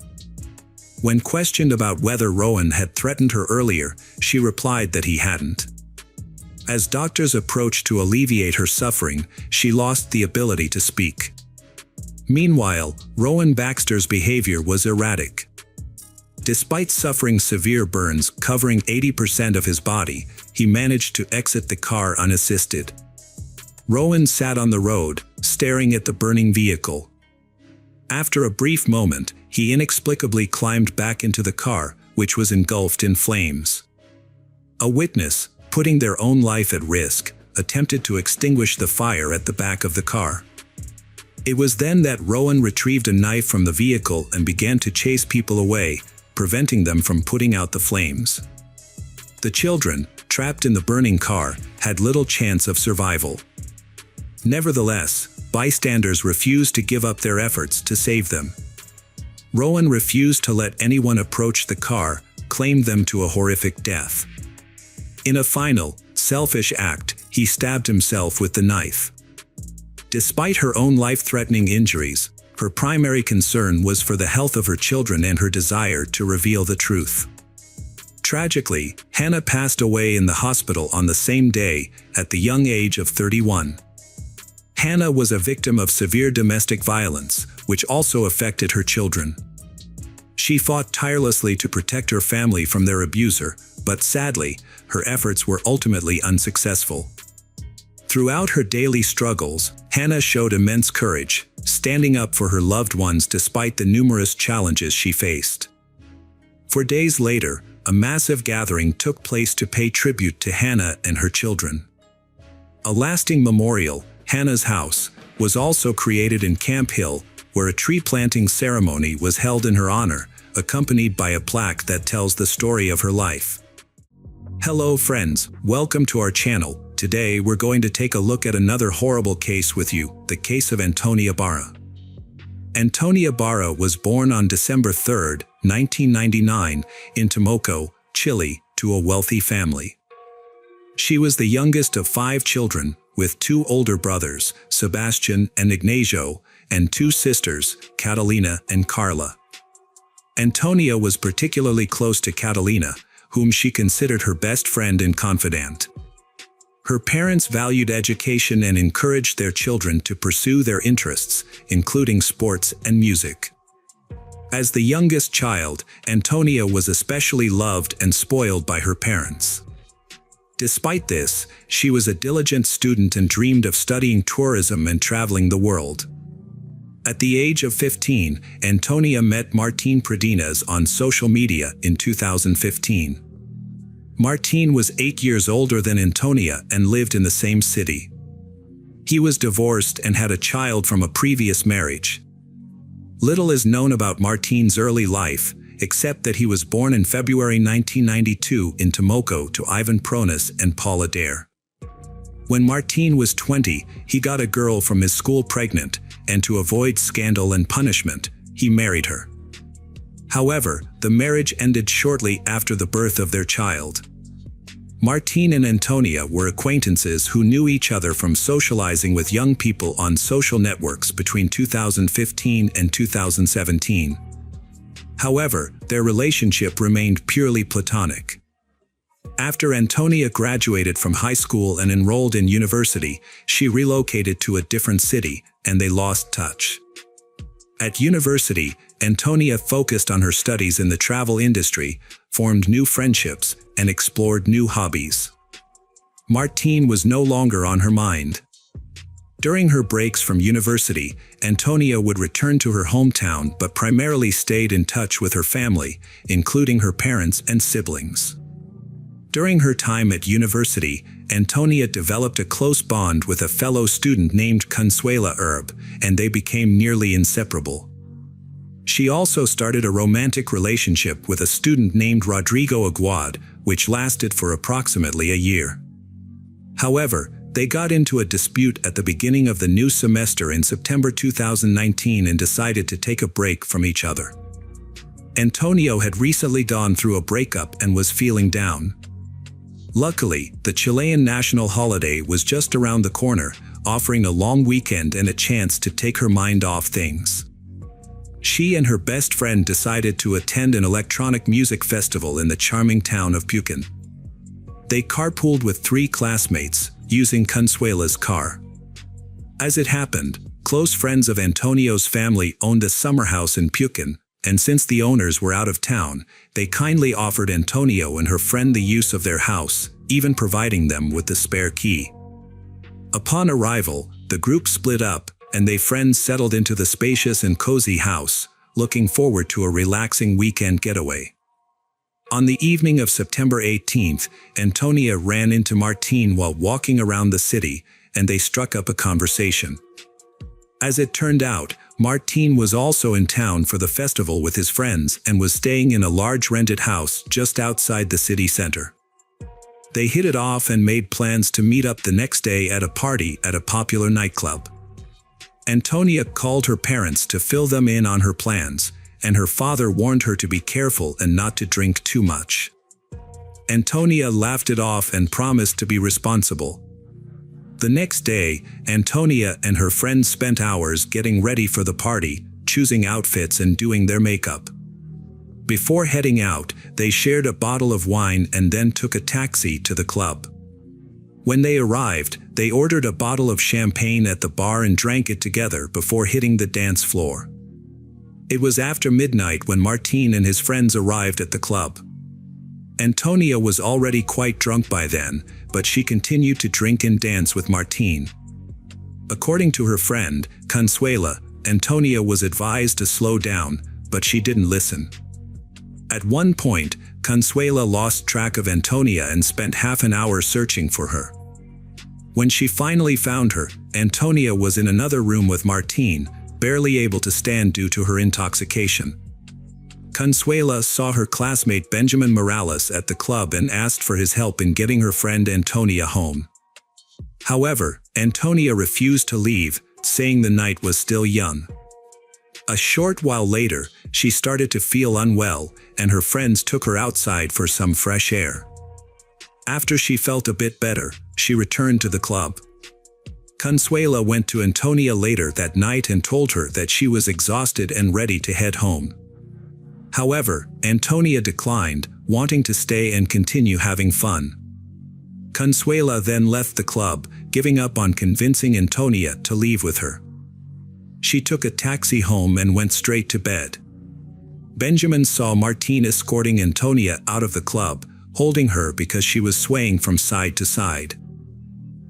When questioned about whether Rowan had threatened her earlier, she replied that he hadn't. As doctors approached to alleviate her suffering, she lost the ability to speak. Meanwhile, Rowan Baxter's behavior was erratic. Despite suffering severe burns covering 80% of his body, he managed to exit the car unassisted. Rowan sat on the road, staring at the burning vehicle. After a brief moment, he inexplicably climbed back into the car, which was engulfed in flames. A witness, putting their own life at risk, attempted to extinguish the fire at the back of the car. It was then that Rowan retrieved a knife from the vehicle and began to chase people away, preventing them from putting out the flames. The children, trapped in the burning car, had little chance of survival. Nevertheless, bystanders refused to give up their efforts to save them. Rowan refused to let anyone approach the car, claimed them to a horrific death. In a final, selfish act, he stabbed himself with the knife. Despite her own life-threatening injuries, her primary concern was for the health of her children and her desire to reveal the truth. Tragically, Hannah passed away in the hospital on the same day, at the young age of 31. Hannah was a victim of severe domestic violence, which also affected her children. She fought tirelessly to protect her family from their abuser, but sadly, her efforts were ultimately unsuccessful. Throughout her daily struggles, Hannah showed immense courage, standing up for her loved ones despite the numerous challenges she faced. For days later, a massive gathering took place to pay tribute to Hannah and her children. A lasting memorial, Hannah's House, was also created in Camp Hill, where a tree planting ceremony was held in her honor, accompanied by a plaque that tells the story of her life. Hello friends, welcome to our channel. Today we're going to take a look at another horrible case with you, the case of Antonia Barra. Antonia Barra was born on December 3, 1999, in Temuco, Chile, to a wealthy family. She was the youngest of 5 children, with 2 older brothers, Sebastian and Ignacio, and 2 sisters, Catalina and Carla. Antonia was particularly close to Catalina, whom she considered her best friend and confidant. Her parents valued education and encouraged their children to pursue their interests, including sports and music. As the youngest child, Antonia was especially loved and spoiled by her parents. Despite this, she was a diligent student and dreamed of studying tourism and traveling the world. At the age of 15, Antonia met Martín Pradenas on social media in 2015. Martín was 8 years older than Antonia and lived in the same city. He was divorced and had a child from a previous marriage. Little is known about Martín's early life, except that he was born in February 1992 in Temuco to Ivan Pronas and Paula Dare. When Martín was 20, he got a girl from his school pregnant, and to avoid scandal and punishment, he married her. However, the marriage ended shortly after the birth of their child. Martín and Antonia were acquaintances who knew each other from socializing with young people on social networks between 2015 and 2017. However, their relationship remained purely platonic. After Antonia graduated from high school and enrolled in university, she relocated to a different city, and they lost touch. At university, Antonia focused on her studies in the travel industry, formed new friendships, and explored new hobbies. Martín was no longer on her mind. During her breaks from university, Antonia would return to her hometown but primarily stayed in touch with her family, including her parents and siblings. During her time at university, Antonia developed a close bond with a fellow student named Consuela Herb, and they became nearly inseparable. She also started a romantic relationship with a student named Rodrigo Aguad, which lasted for approximately a year. However, they got into a dispute at the beginning of the new semester in September 2019 and decided to take a break from each other. Antonio had recently gone through a breakup and was feeling down. Luckily, the Chilean national holiday was just around the corner, offering a long weekend and a chance to take her mind off things. She and her best friend decided to attend an electronic music festival in the charming town of Pucón. They carpooled with 3 classmates, using Consuela's car. As it happened, close friends of Antonio's family owned a summer house in Pucón, and since the owners were out of town, they kindly offered Antonio and her friend the use of their house, even providing them with the spare key. Upon arrival, the group split up, and they friends settled into the spacious and cozy house, looking forward to a relaxing weekend getaway. On the evening of September 18th, Antonia ran into Martín while walking around the city, and they struck up a conversation. As it turned out, Martín was also in town for the festival with his friends and was staying in a large rented house just outside the city center. They hit it off and made plans to meet up the next day at a party at a popular nightclub. Antonia called her parents to fill them in on her plans, and her father warned her to be careful and not to drink too much. Antonia laughed it off and promised to be responsible. The next day, Antonia and her friends spent hours getting ready for the party, choosing outfits and doing their makeup. Before heading out, they shared a bottle of wine and then took a taxi to the club. When they arrived, they ordered a bottle of champagne at the bar and drank it together before hitting the dance floor. It was after midnight when Martín and his friends arrived at the club. Antonia was already quite drunk by then, but she continued to drink and dance with Martín. According to her friend, Consuela, Antonia was advised to slow down, but she didn't listen. At one point, Consuela lost track of Antonia and spent half an hour searching for her. When she finally found her, Antonia was in another room with Martín, barely able to stand due to her intoxication. Consuela saw her classmate Benjamin Morales at the club and asked for his help in getting her friend Antonia home. However, Antonia refused to leave, saying the night was still young. A short while later, she started to feel unwell, and her friends took her outside for some fresh air. After she felt a bit better, she returned to the club. Consuela went to Antonia later that night and told her that she was exhausted and ready to head home. However, Antonia declined, wanting to stay and continue having fun. Consuela then left the club, giving up on convincing Antonia to leave with her. She took a taxi home and went straight to bed. Benjamin saw Martine escorting Antonia out of the club, holding her because she was swaying from side to side.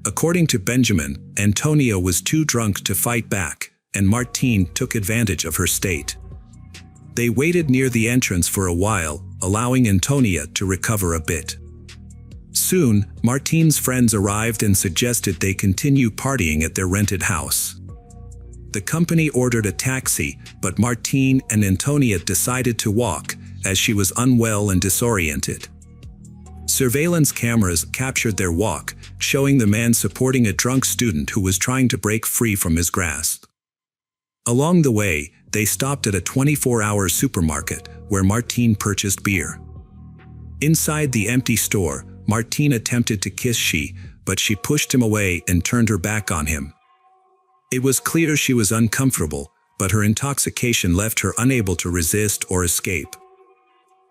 According to Benjamin, Antonia was too drunk to fight back, and Martine took advantage of her state. They waited near the entrance for a while, allowing Antonia to recover a bit. Soon, Martine's friends arrived and suggested they continue partying at their rented house. The company ordered a taxi, but Martine and Antonia decided to walk, as she was unwell and disoriented. Surveillance cameras captured their walk, showing the man supporting a drunk student who was trying to break free from his grasp. Along the way, they stopped at a 24-hour supermarket, where Martine purchased beer. Inside the empty store, Martine attempted to kiss she, but she pushed him away and turned her back on him. It was clear she was uncomfortable, but her intoxication left her unable to resist or escape.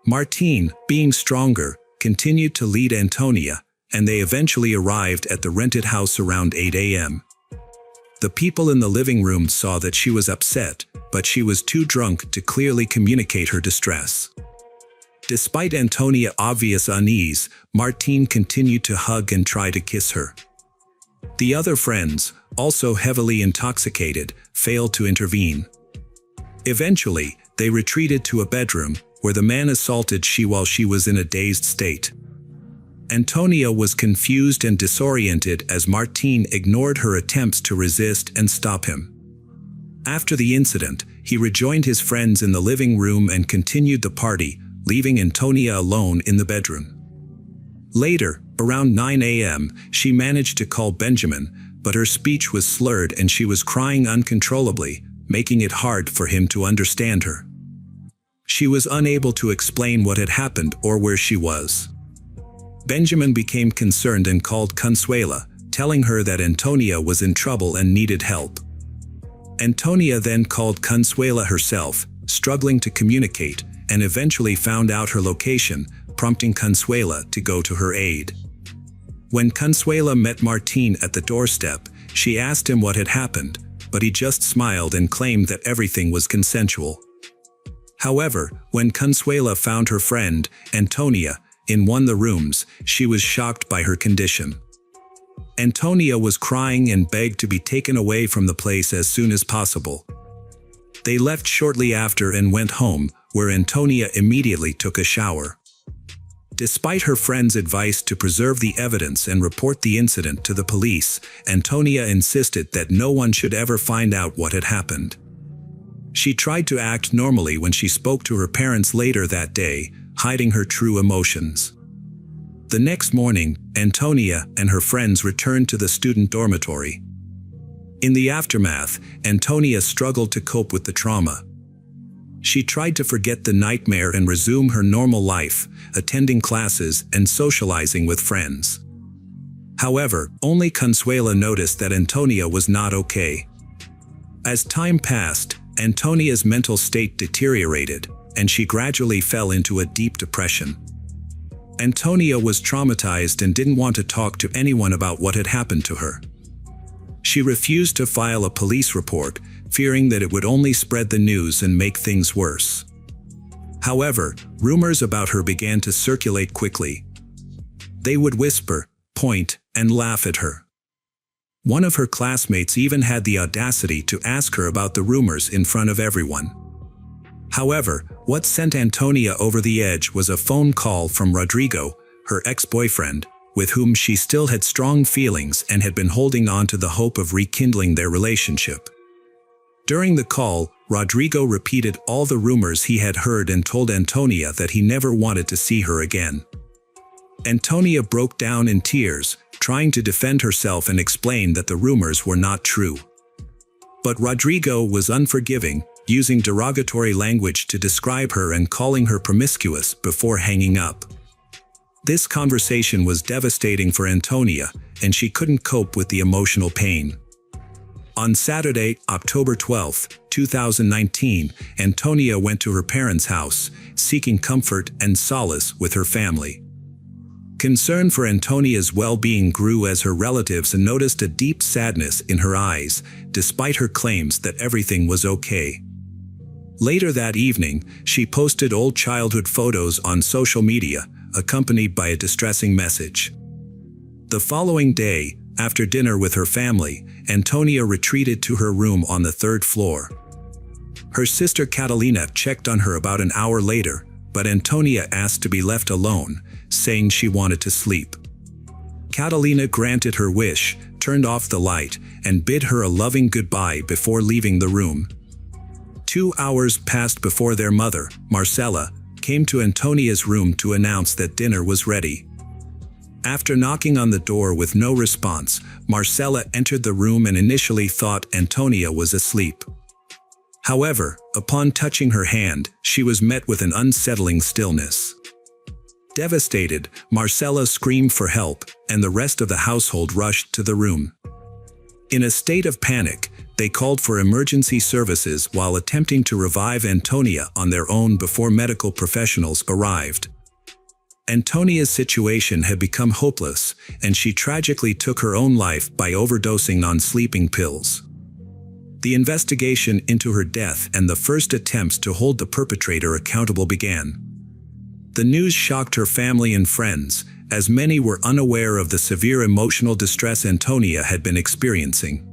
Martine, being stronger, continued to lead Antonia, and they eventually arrived at the rented house around 8 a.m. The people in the living room saw that she was upset, but she was too drunk to clearly communicate her distress. Despite Antonia's obvious unease, Martine continued to hug and try to kiss her. The other friends, also heavily intoxicated, failed to intervene. Eventually, they retreated to a bedroom, where the man assaulted she while she was in a dazed state. Antonia was confused and disoriented as Martine ignored her attempts to resist and stop him. After the incident, he rejoined his friends in the living room and continued the party, leaving Antonia alone in the bedroom. Later, around 9 a.m., she managed to call Benjamin, but her speech was slurred and she was crying uncontrollably, making it hard for him to understand her. She was unable to explain what had happened or where she was. Benjamin became concerned and called Consuela, telling her that Antonia was in trouble and needed help. Antonia then called Consuela herself, struggling to communicate, and eventually found out her location, prompting Consuela to go to her aid. When Consuela met Martine at the doorstep, she asked him what had happened, but he just smiled and claimed that everything was consensual. However, when Consuela found her friend, Antonia, in one of the rooms, she was shocked by her condition. Antonia was crying and begged to be taken away from the place as soon as possible. They left shortly after and went home, where Antonia immediately took a shower. Despite her friend's advice to preserve the evidence and report the incident to the police, Antonia insisted that no one should ever find out what had happened. She tried to act normally when she spoke to her parents later that day, hiding her true emotions. The next morning, Antonia and her friends returned to the student dormitory. In the aftermath, Antonia struggled to cope with the trauma. She tried to forget the nightmare and resume her normal life, attending classes and socializing with friends. However, only Consuela noticed that Antonia was not okay. As time passed, Antonia's mental state deteriorated, and she gradually fell into a deep depression. Antonia was traumatized and didn't want to talk to anyone about what had happened to her. She refused to file a police report, fearing that it would only spread the news and make things worse. However, rumors about her began to circulate quickly. They would whisper, point, and laugh at her. One of her classmates even had the audacity to ask her about the rumors in front of everyone. However, what sent Antonia over the edge was a phone call from Rodrigo, her ex-boyfriend, with whom she still had strong feelings and had been holding on to the hope of rekindling their relationship. During the call, Rodrigo repeated all the rumors he had heard and told Antonia that he never wanted to see her again. Antonia broke down in tears, trying to defend herself and explain that the rumors were not true. But Rodrigo was unforgiving, using derogatory language to describe her and calling her promiscuous before hanging up. This conversation was devastating for Antonia, and she couldn't cope with the emotional pain. On Saturday, October 12, 2019, Antonia went to her parents' house, seeking comfort and solace with her family. Concern for Antonia's well-being grew as her relatives noticed a deep sadness in her eyes, despite her claims that everything was okay. Later that evening, she posted old childhood photos on social media, accompanied by a distressing message. The following day, after dinner with her family, Antonia retreated to her room on the 3rd floor. Her sister Catalina checked on her about an hour later, but Antonia asked to be left alone, saying she wanted to sleep. Catalina granted her wish, turned off the light, and bid her a loving goodbye before leaving the room. 2 hours passed before their mother, Marcela, came to Antonia's room to announce that dinner was ready. After knocking on the door with no response, Marcela entered the room and initially thought Antonia was asleep. However, upon touching her hand, she was met with an unsettling stillness. Devastated, Marcela screamed for help, and the rest of the household rushed to the room. In a state of panic, they called for emergency services while attempting to revive Antonia on their own before medical professionals arrived. Antonia's situation had become hopeless, and she tragically took her own life by overdosing on sleeping pills. The investigation into her death and the first attempts to hold the perpetrator accountable began. The news shocked her family and friends, as many were unaware of the severe emotional distress Antonia had been experiencing.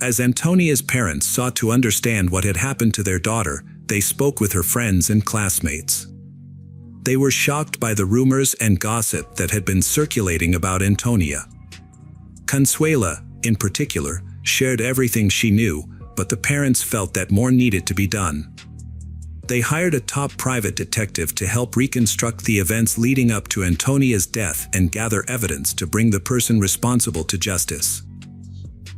As Antonia's parents sought to understand what had happened to their daughter, they spoke with her friends and classmates. They were shocked by the rumors and gossip that had been circulating about Antonia. Consuela, in particular, shared everything she knew, but the parents felt that more needed to be done. They hired a top private detective to help reconstruct the events leading up to Antonia's death and gather evidence to bring the person responsible to justice.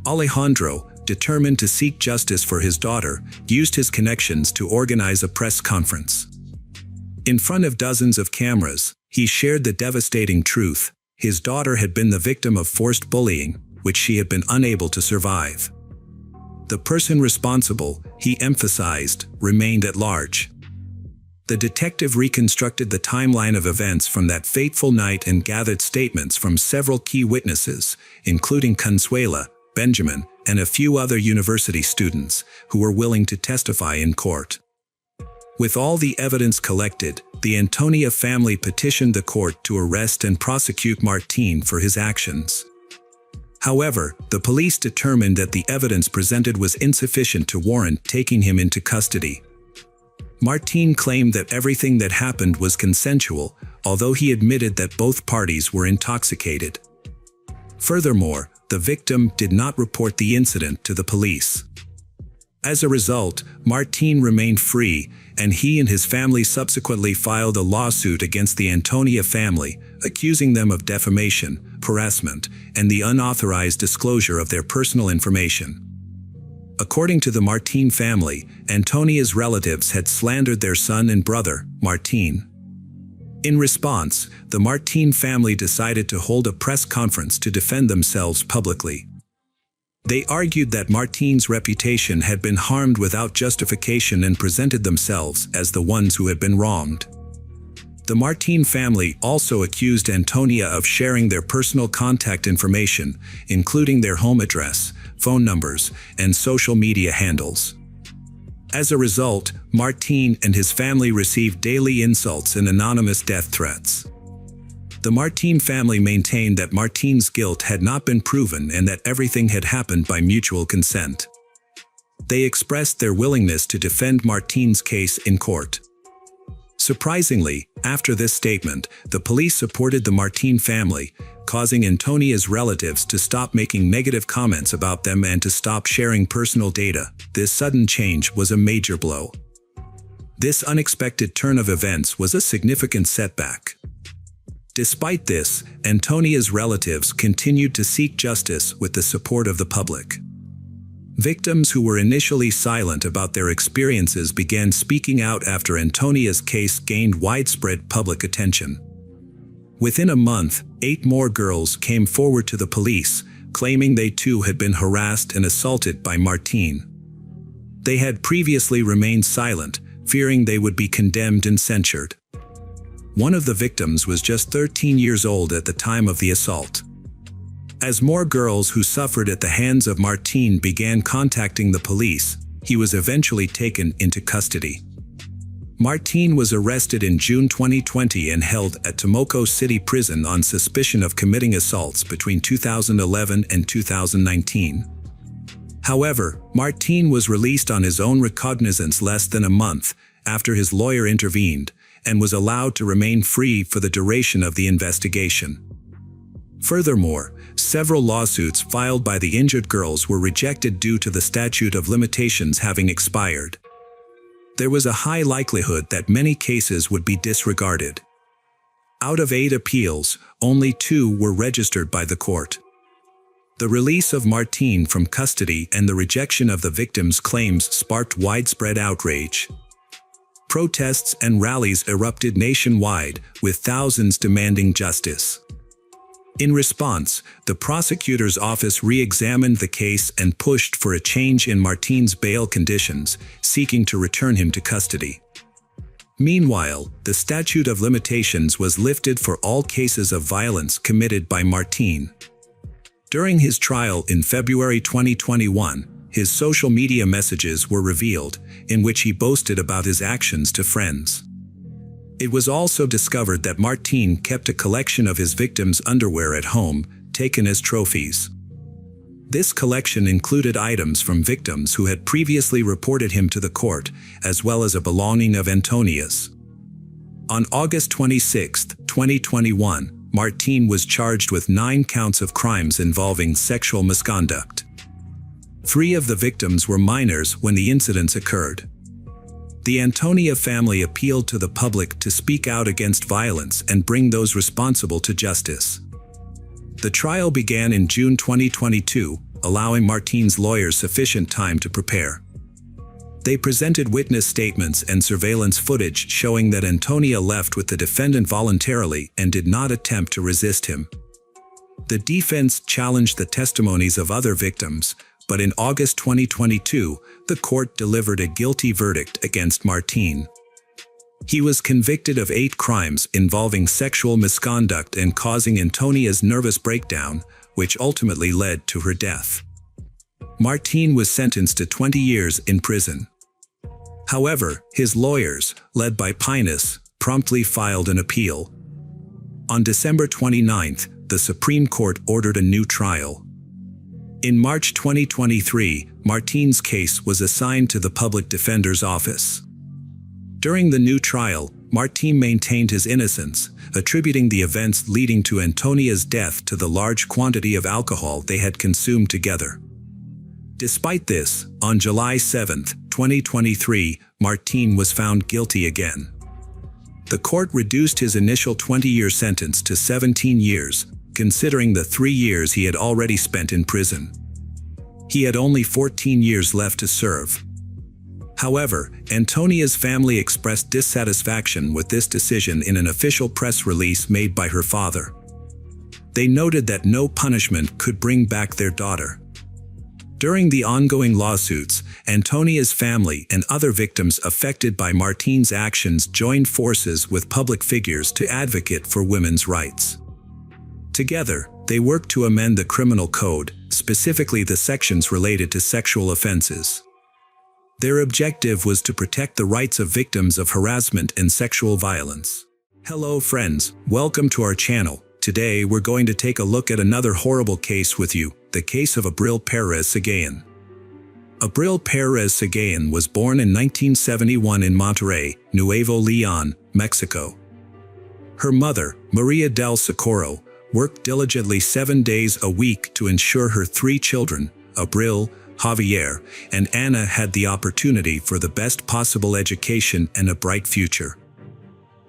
Alejandro, determined to seek justice for his daughter, used his connections to organize a press conference. In front of dozens of cameras, he shared the devastating truth: his daughter had been the victim of forced bullying, which she had been unable to survive. The person responsible, he emphasized, remained at large. The detective reconstructed the timeline of events from that fateful night and gathered statements from several key witnesses, including Consuela, Benjamin, and a few other university students, who were willing to testify in court. With all the evidence collected, the Antonia family petitioned the court to arrest and prosecute Martín for his actions. However, the police determined that the evidence presented was insufficient to warrant taking him into custody. Martín claimed that everything that happened was consensual, although he admitted that both parties were intoxicated. Furthermore, the victim did not report the incident to the police. As a result, Martín remained free, and he and his family subsequently filed a lawsuit against the Antonia family, accusing them of defamation, harassment, and the unauthorized disclosure of their personal information. According to the Martín family, Antonia's relatives had slandered their son and brother, Martín. In response, the Martín family decided to hold a press conference to defend themselves publicly. They argued that Martín's reputation had been harmed without justification and presented themselves as the ones who had been wronged. The Martín family also accused Antonia of sharing their personal contact information, including their home address, phone numbers, and social media handles. As a result, Martín and his family received daily insults and anonymous death threats. The Martín family maintained that Martín's guilt had not been proven and that everything had happened by mutual consent. They expressed their willingness to defend Martín's case in court. Surprisingly, after this statement, the police supported the Martín family, causing Antonia's relatives to stop making negative comments about them and to stop sharing personal data. This sudden change was a major blow. This unexpected turn of events was a significant setback. Despite this, Antonia's relatives continued to seek justice with the support of the public. Victims who were initially silent about their experiences began speaking out after Antonia's case gained widespread public attention. Within a month, 8 more girls came forward to the police, claiming they too had been harassed and assaulted by Martine. They had previously remained silent, fearing they would be condemned and censured. One of the victims was just 13 years old at the time of the assault. As more girls who suffered at the hands of Martine began contacting the police, he was eventually taken into custody. Martine was arrested in June 2020 and held at Tomoko City Prison on suspicion of committing assaults between 2011 and 2019. However, Martine was released on his own recognizance less than a month after his lawyer intervened and was allowed to remain free for the duration of the investigation. Furthermore, several lawsuits filed by the injured girls were rejected due to the statute of limitations having expired. There was a high likelihood that many cases would be disregarded. Out of 8 appeals, only 2 were registered by the court. The release of Martine from custody and the rejection of the victim's claims sparked widespread outrage. Protests and rallies erupted nationwide, with thousands demanding justice. In response, the prosecutor's office re-examined the case and pushed for a change in Martine's bail conditions, seeking to return him to custody. Meanwhile, the statute of limitations was lifted for all cases of violence committed by Martine. During his trial in February 2021, his social media messages were revealed, in which he boasted about his actions to friends. It was also discovered that Martine kept a collection of his victims' underwear at home, taken as trophies. This collection included items from victims who had previously reported him to the court, as well as a belonging of Antonia's. On August 26, 2021, Martine was charged with 9 counts of crimes involving sexual misconduct. 3 of the victims were minors when the incidents occurred. The Antonia family appealed to the public to speak out against violence and bring those responsible to justice. The trial began in June 2022, allowing Martine's lawyers sufficient time to prepare. They presented witness statements and surveillance footage showing that Antonia left with the defendant voluntarily and did not attempt to resist him. The defense challenged the testimonies of other victims, but in August 2022, the court delivered a guilty verdict against Martine. He was convicted of 8 crimes involving sexual misconduct and causing Antonia's nervous breakdown, which ultimately led to her death. Martine was sentenced to 20 years in prison. However, his lawyers, led by Pinus, promptly filed an appeal. On December 29, the Supreme Court ordered a new trial. In March 2023, Martine's case was assigned to the Public Defender's Office. During the new trial, Martine maintained his innocence, attributing the events leading to Antonia's death to the large quantity of alcohol they had consumed together. Despite this, on July 7, 2023, Martine was found guilty again. The court reduced his initial 20-year sentence to 17 years, considering the 3 years he had already spent in prison. He had only 14 years left to serve. However, Antonia's family expressed dissatisfaction with this decision in an official press release made by her father. They noted that no punishment could bring back their daughter. During the ongoing lawsuits, Antonia's family and other victims affected by Martine's actions joined forces with public figures to advocate for women's rights. Together, they worked to amend the criminal code, specifically the sections related to sexual offenses. Their objective was to protect the rights of victims of harassment and sexual violence. Hello friends, welcome to our channel. Today we're going to take a look at another horrible case with you, the case of Abril Perez Seacat. Abril Perez Seacat was born in 1971 in Monterrey, Nuevo León, Mexico. Her mother, Maria del Socorro, worked diligently 7 days a week to ensure her 3 children, Abril, Javier, and Ana, had the opportunity for the best possible education and a bright future.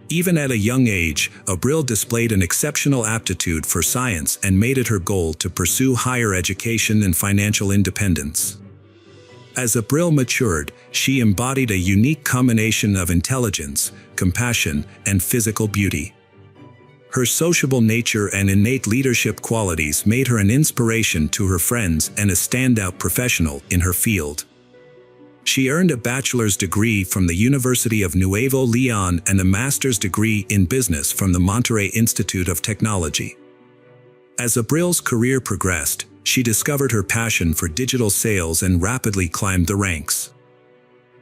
Even at a young age, Abril displayed an exceptional aptitude for science and made it her goal to pursue higher education and financial independence. As Abril matured, she embodied a unique combination of intelligence, compassion, and physical beauty. Her sociable nature and innate leadership qualities made her an inspiration to her friends and a standout professional in her field. She earned a bachelor's degree from the University of Nuevo Leon and a master's degree in business from the Monterrey Institute of Technology. As Abril's career progressed, she discovered her passion for digital sales and rapidly climbed the ranks.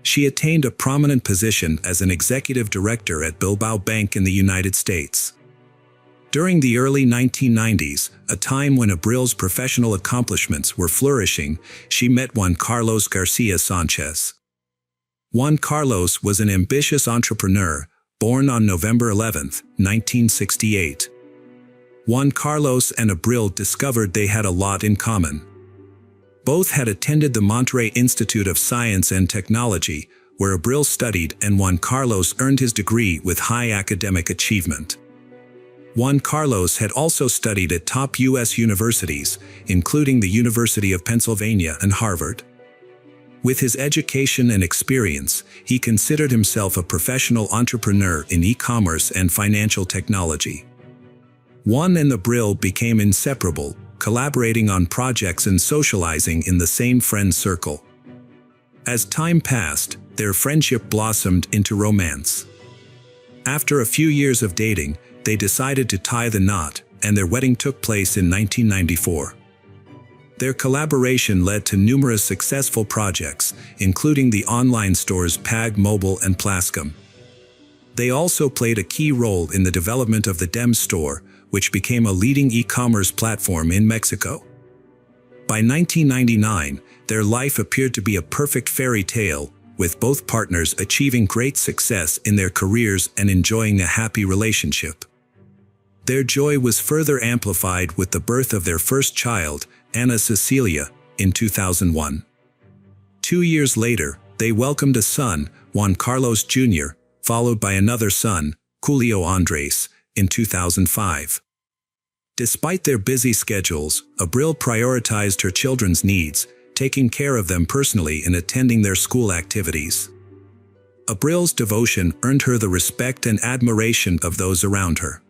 She attained a prominent position as an executive director at Bilbao Bank in the United States. During the early 1990s, a time when Abril's professional accomplishments were flourishing, she met Juan Carlos Garcia Sanchez. Juan Carlos was an ambitious entrepreneur, born on November 11, 1968. Juan Carlos and Abril discovered they had a lot in common. Both had attended the Monterrey Institute of Science and Technology, where Abril studied and Juan Carlos earned his degree with high academic achievement. Juan Carlos had also studied at top U.S. universities, including the University of Pennsylvania and Harvard. With his education and experience, he considered himself a professional entrepreneur in e-commerce and financial technology. Juan and Abril became inseparable, collaborating on projects and socializing in the same friend circle. As time passed, their friendship blossomed into romance. After a few years of dating, they decided to tie the knot, and their wedding took place in 1994. Their collaboration led to numerous successful projects, including the online stores Pag Mobile and Plascom. They also played a key role in the development of the Dem store, which became a leading e-commerce platform in Mexico. By 1999, their life appeared to be a perfect fairy tale, with both partners achieving great success in their careers and enjoying a happy relationship. Their joy was further amplified with the birth of their first child, Ana Cecilia, in 2001. 2 years later, they welcomed a son, Juan Carlos Jr., followed by another son, Julio Andres, in 2005. Despite their busy schedules, Abril prioritized her children's needs, taking care of them personally and attending their school activities. Abril's devotion earned her the respect and admiration of those around her.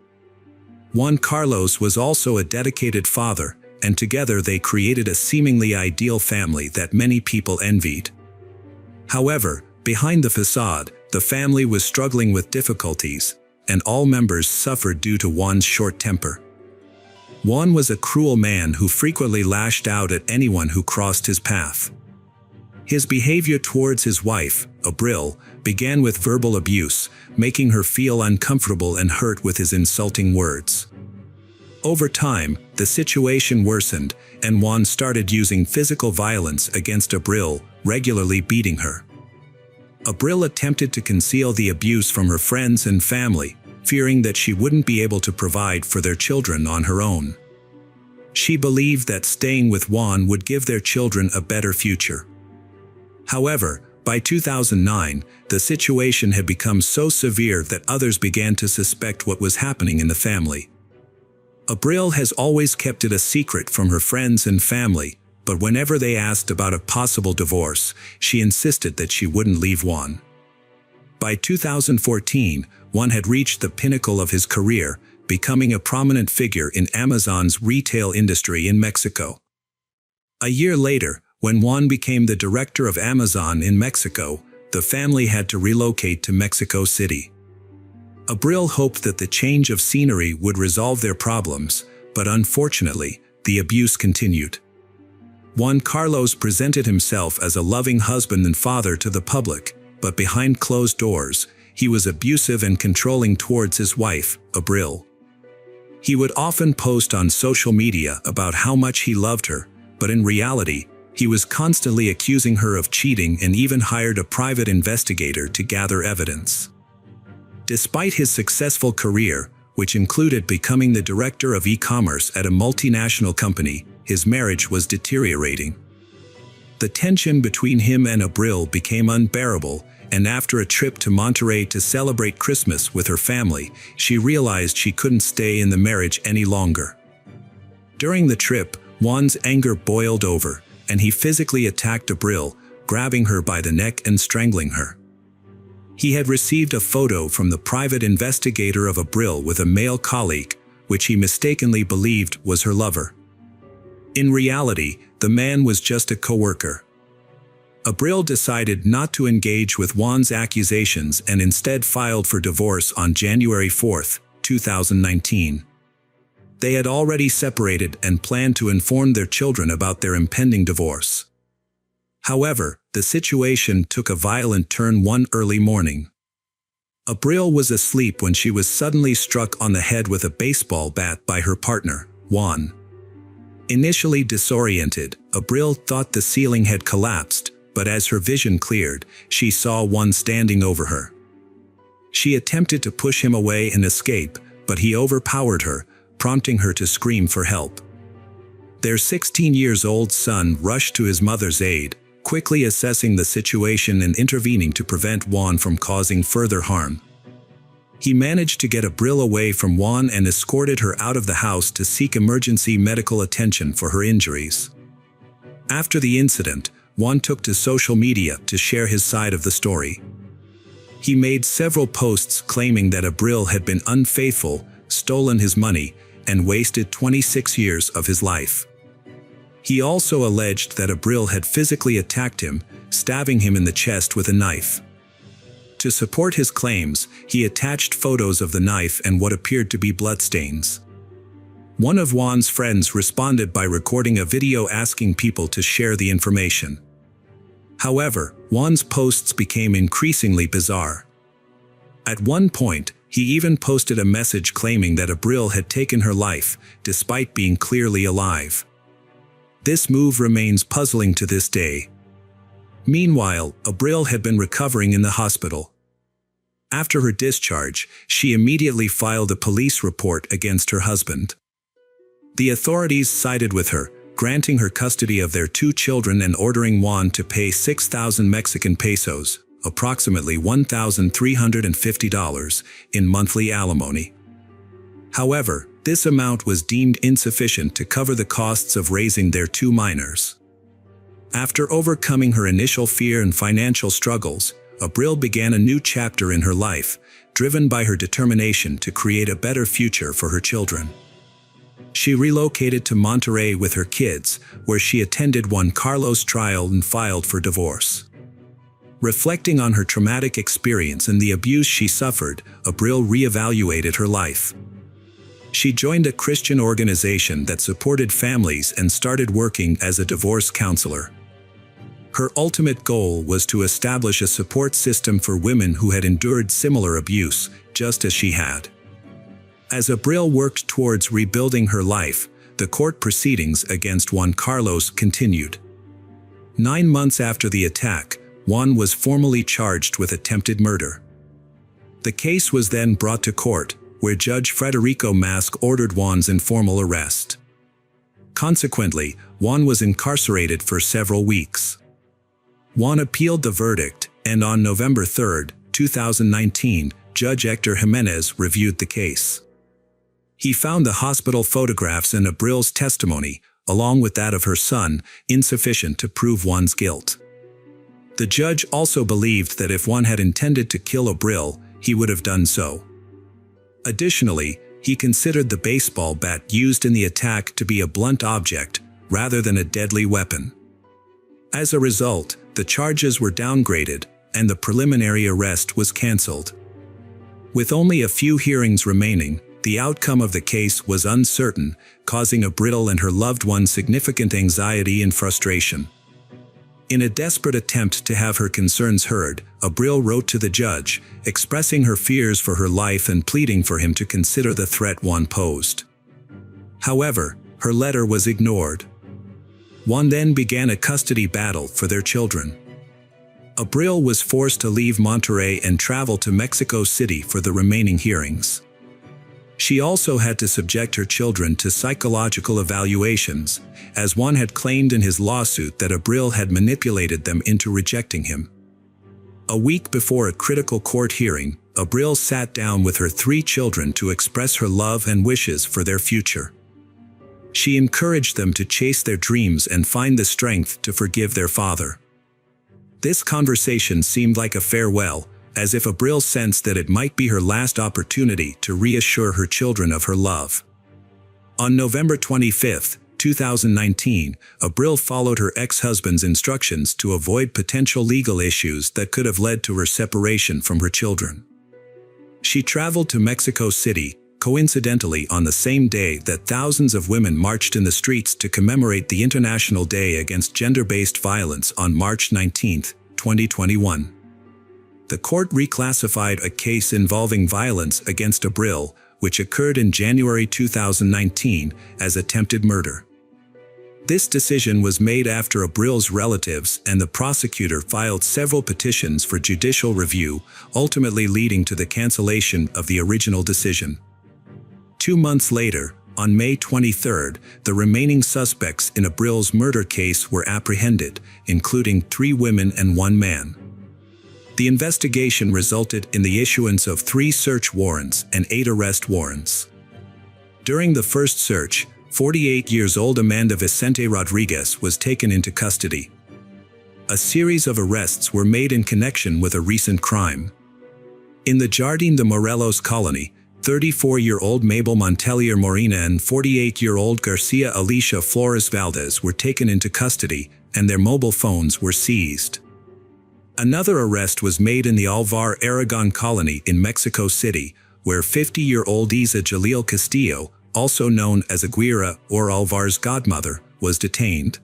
Juan Carlos was also a dedicated father, and together they created a seemingly ideal family that many people envied. However, behind the facade, the family was struggling with difficulties, and all members suffered due to Juan's short temper. Juan was a cruel man who frequently lashed out at anyone who crossed his path. His behavior towards his wife, Abril, began with verbal abuse, making her feel uncomfortable and hurt with his insulting words. Over time, the situation worsened, and Juan started using physical violence against Abril, regularly beating her. Abril attempted to conceal the abuse from her friends and family, fearing that she wouldn't be able to provide for their children on her own. She believed that staying with Juan would give their children a better future. However, by 2009, the situation had become so severe that others began to suspect what was happening in the family. Abril has always kept it a secret from her friends and family, but whenever they asked about a possible divorce, she insisted that she wouldn't leave Juan. By 2014, Juan had reached the pinnacle of his career, becoming a prominent figure in Amazon's retail industry in Mexico. A year later, when Juan became the director of Amazon in Mexico, the family had to relocate to Mexico City. Abril hoped that the change of scenery would resolve their problems, but unfortunately, the abuse continued. Juan Carlos presented himself as a loving husband and father to the public, but behind closed doors, he was abusive and controlling towards his wife, Abril. He would often post on social media about how much he loved her, but in reality, he was constantly accusing her of cheating and even hired a private investigator to gather evidence. Despite his successful career, which included becoming the director of e-commerce at a multinational company, his marriage was deteriorating. The tension between him and Abril became unbearable, and after a trip to Monterrey to celebrate Christmas with her family, she realized she couldn't stay in the marriage any longer. During the trip, Juan's anger boiled over, and he physically attacked Abril, grabbing her by the neck and strangling her. He had received a photo from the private investigator of Abril with a male colleague, which he mistakenly believed was her lover. In reality, the man was just a co-worker. Abril decided not to engage with Juan's accusations and instead filed for divorce on January 4, 2019. They had already separated and planned to inform their children about their impending divorce. However, the situation took a violent turn one early morning. Abril was asleep when she was suddenly struck on the head with a baseball bat by her partner, Juan. Initially disoriented, Abril thought the ceiling had collapsed, but as her vision cleared, she saw Juan standing over her. She attempted to push him away and escape, but he overpowered her, prompting her to scream for help. Their 16-year-old son rushed to his mother's aid, quickly assessing the situation and intervening to prevent Juan from causing further harm. He managed to get Abril away from Juan and escorted her out of the house to seek emergency medical attention for her injuries. After the incident, Juan took to social media to share his side of the story. He made several posts claiming that Abril had been unfaithful, stolen his money, and wasted 26 years of his life. He also alleged that Abril had physically attacked him, stabbing him in the chest with a knife. To support his claims, he attached photos of the knife and what appeared to be bloodstains. One of Juan's friends responded by recording a video asking people to share the information. However, Juan's posts became increasingly bizarre. At one point, he even posted a message claiming that Abril had taken her life, despite being clearly alive. This move remains puzzling to this day. Meanwhile, Abril had been recovering in the hospital. After her discharge, she immediately filed a police report against her husband. The authorities sided with her, granting her custody of their 2 children and ordering Juan to pay 6,000 Mexican pesos, approximately $1,350, in monthly alimony. However, this amount was deemed insufficient to cover the costs of raising their 2 minors. After overcoming her initial fear and financial struggles, Abril began a new chapter in her life, driven by her determination to create a better future for her children. She relocated to Monterrey with her kids, where she attended Juan Carlos' trial and filed for divorce. Reflecting on her traumatic experience and the abuse she suffered, Abril reevaluated her life. She joined a Christian organization that supported families and started working as a divorce counselor. Her ultimate goal was to establish a support system for women who had endured similar abuse, just as she had. As Abril worked towards rebuilding her life, the court proceedings against Juan Carlos continued. 9 months after the attack, Juan was formally charged with attempted murder. The case was then brought to court, where Judge Federico Mask ordered Juan's informal arrest. Consequently, Juan was incarcerated for several weeks. Juan appealed the verdict, and on November 3, 2019, Judge Hector Jimenez reviewed the case. He found the hospital photographs and Abril's testimony, along with that of her son, insufficient to prove Juan's guilt. The judge also believed that if Juan had intended to kill Abril, he would have done so. Additionally, he considered the baseball bat used in the attack to be a blunt object, rather than a deadly weapon. As a result, the charges were downgraded, and the preliminary arrest was cancelled. With only a few hearings remaining, the outcome of the case was uncertain, causing Abril and her loved one significant anxiety and frustration. In a desperate attempt to have her concerns heard, Abril wrote to the judge, expressing her fears for her life and pleading for him to consider the threat Juan posed. However, her letter was ignored. Juan then began a custody battle for their children. Abril was forced to leave Monterrey and travel to Mexico City for the remaining hearings. She also had to subject her children to psychological evaluations, as Juan had claimed in his lawsuit that Abril had manipulated them into rejecting him. A week before a critical court hearing, Abril sat down with her 3 children to express her love and wishes for their future. She encouraged them to chase their dreams and find the strength to forgive their father. This conversation seemed like a farewell, as if Abril sensed that it might be her last opportunity to reassure her children of her love. On November 25, 2019, Abril followed her ex-husband's instructions to avoid potential legal issues that could have led to her separation from her children. She traveled to Mexico City, coincidentally on the same day that thousands of women marched in the streets to commemorate the International Day Against Gender-Based Violence on March 19, 2021. The court reclassified a case involving violence against Abril, which occurred in January 2019, as attempted murder. This decision was made after Abril's relatives and the prosecutor filed several petitions for judicial review, ultimately leading to the cancellation of the original decision. 2 months later, on May 23, the remaining suspects in Abril's murder case were apprehended, including 3 women and 1 man. The investigation resulted in the issuance of 3 search warrants and 8 arrest warrants. During the first search, 48-year-old Amanda Vicente Rodriguez was taken into custody. A series of arrests were made in connection with a recent crime. In the Jardín de Morelos colony, 34-year-old Mabel Montelier Morena and 48-year-old Garcia Alicia Flores Valdez were taken into custody, and their mobile phones were seized. Another arrest was made in the Alvar Aragon colony in Mexico City, where 50-year-old Isa Jalil Castillo, also known as Aguirre or Alvar's godmother, was detained.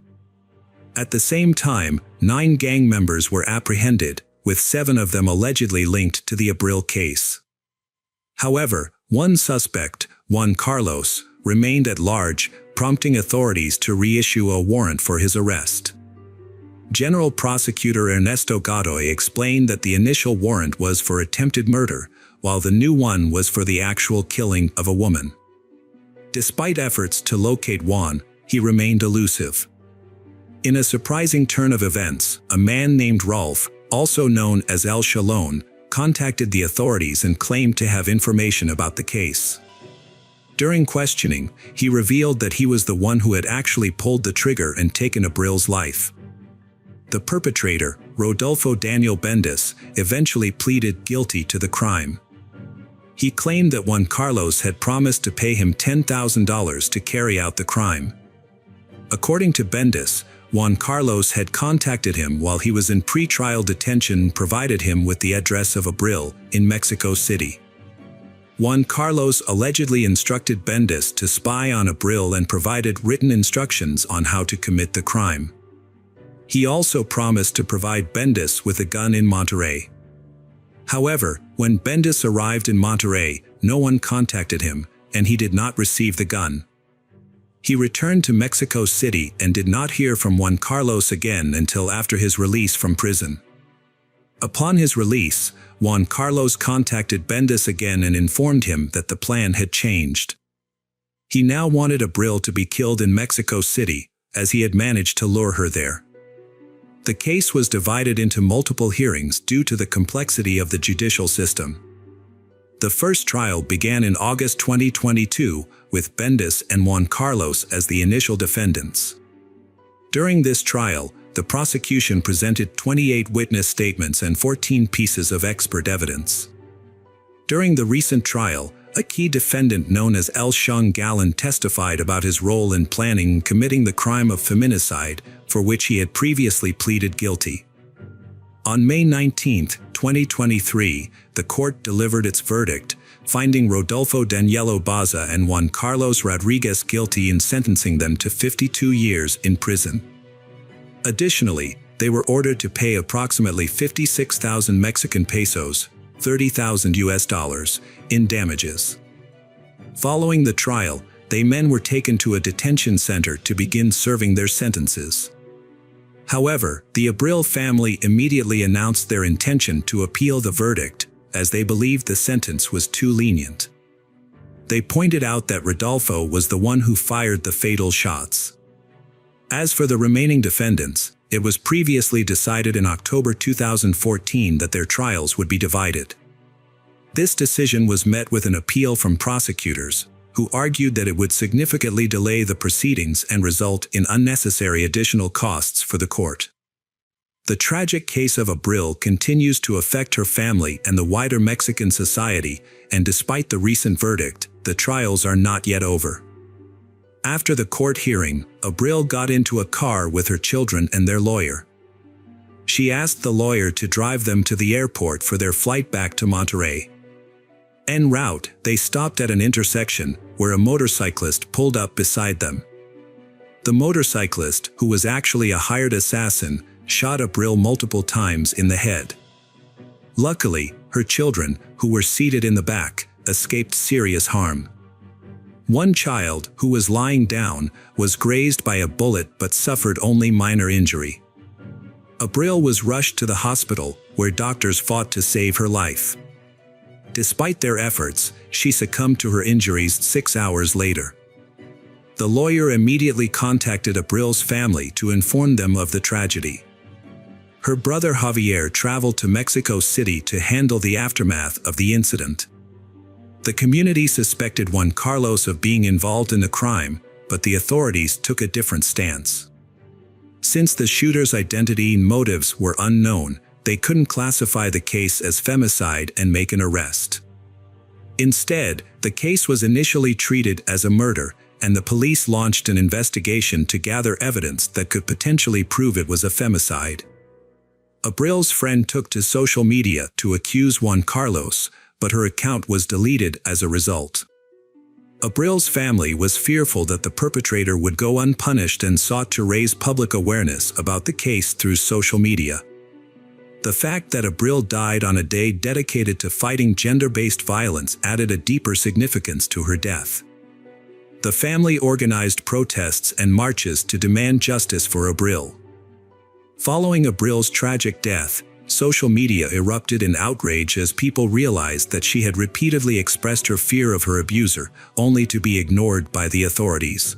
At the same time, 9 gang members were apprehended, with 7 of them allegedly linked to the Abril case. However, one suspect, Juan Carlos, remained at large, prompting authorities to reissue a warrant for his arrest. General Prosecutor Ernesto Godoy explained that the initial warrant was for attempted murder, while the new one was for the actual killing of a woman. Despite efforts to locate Juan, he remained elusive. In a surprising turn of events, a man named Rolf, also known as El Chalón, contacted the authorities and claimed to have information about the case. During questioning, he revealed that he was the one who had actually pulled the trigger and taken Abril's life. The perpetrator, Rodolfo Daniel Bendis, eventually pleaded guilty to the crime. He claimed that Juan Carlos had promised to pay him $10,000 to carry out the crime. According to Bendis, Juan Carlos had contacted him while he was in pre-trial detention and provided him with the address of Abril in Mexico City. Juan Carlos allegedly instructed Bendis to spy on Abril and provided written instructions on how to commit the crime. He also promised to provide Bendis with a gun in Monterrey. However, when Bendis arrived in Monterrey, no one contacted him, and he did not receive the gun. He returned to Mexico City and did not hear from Juan Carlos again until after his release from prison. Upon his release, Juan Carlos contacted Bendis again and informed him that the plan had changed. He now wanted Abril to be killed in Mexico City, as he had managed to lure her there. The case was divided into multiple hearings due to the complexity of the judicial system. The first trial began in August 2022, with Bendis and Juan Carlos as the initial defendants. During this trial, the prosecution presented 28 witness statements and 14 pieces of expert evidence. During the recent trial, a key defendant known as El Shung Galán testified about his role in planning and committing the crime of feminicide, for which he had previously pleaded guilty. On May 19, 2023, the court delivered its verdict, finding Rodolfo Danielo Baza and Juan Carlos Rodriguez guilty and sentencing them to 52 years in prison. Additionally, they were ordered to pay approximately 56,000 Mexican pesos, $30,000 in damages. Following the trial, the men were taken to a detention center to begin serving their sentences. However, the Abril family immediately announced their intention to appeal the verdict, as they believed the sentence was too lenient. They pointed out that Rodolfo was the one who fired the fatal shots. As for the remaining defendants, it was previously decided in October 2014 that their trials would be divided. This decision was met with an appeal from prosecutors, who argued that it would significantly delay the proceedings and result in unnecessary additional costs for the court. The tragic case of Abril continues to affect her family and the wider Mexican society, and despite the recent verdict, the trials are not yet over. After the court hearing, Abril got into a car with her children and their lawyer. She asked the lawyer to drive them to the airport for their flight back to Monterrey. En route, they stopped at an intersection, where a motorcyclist pulled up beside them. The motorcyclist, who was actually a hired assassin, shot Abril multiple times in the head. Luckily, her children, who were seated in the back, escaped serious harm. One child, who was lying down, was grazed by a bullet but suffered only minor injury. Abril was rushed to the hospital, where doctors fought to save her life. Despite their efforts, she succumbed to her injuries 6 hours later. The lawyer immediately contacted Abril's family to inform them of the tragedy. Her brother Javier traveled to Mexico City to handle the aftermath of the incident. The community suspected Juan Carlos of being involved in the crime, but the authorities took a different stance. Since the shooter's identity and motives were unknown, they couldn't classify the case as femicide and make an arrest. Instead, the case was initially treated as a murder, and the police launched an investigation to gather evidence that could potentially prove it was a femicide. Abril's friend took to social media to accuse Juan Carlos, but her account was deleted as a result. Abril's family was fearful that the perpetrator would go unpunished and sought to raise public awareness about the case through social media. The fact that Abril died on a day dedicated to fighting gender-based violence added a deeper significance to her death. The family organized protests and marches to demand justice for Abril. Following Abril's tragic death, social media erupted in outrage as people realized that she had repeatedly expressed her fear of her abuser, only to be ignored by the authorities.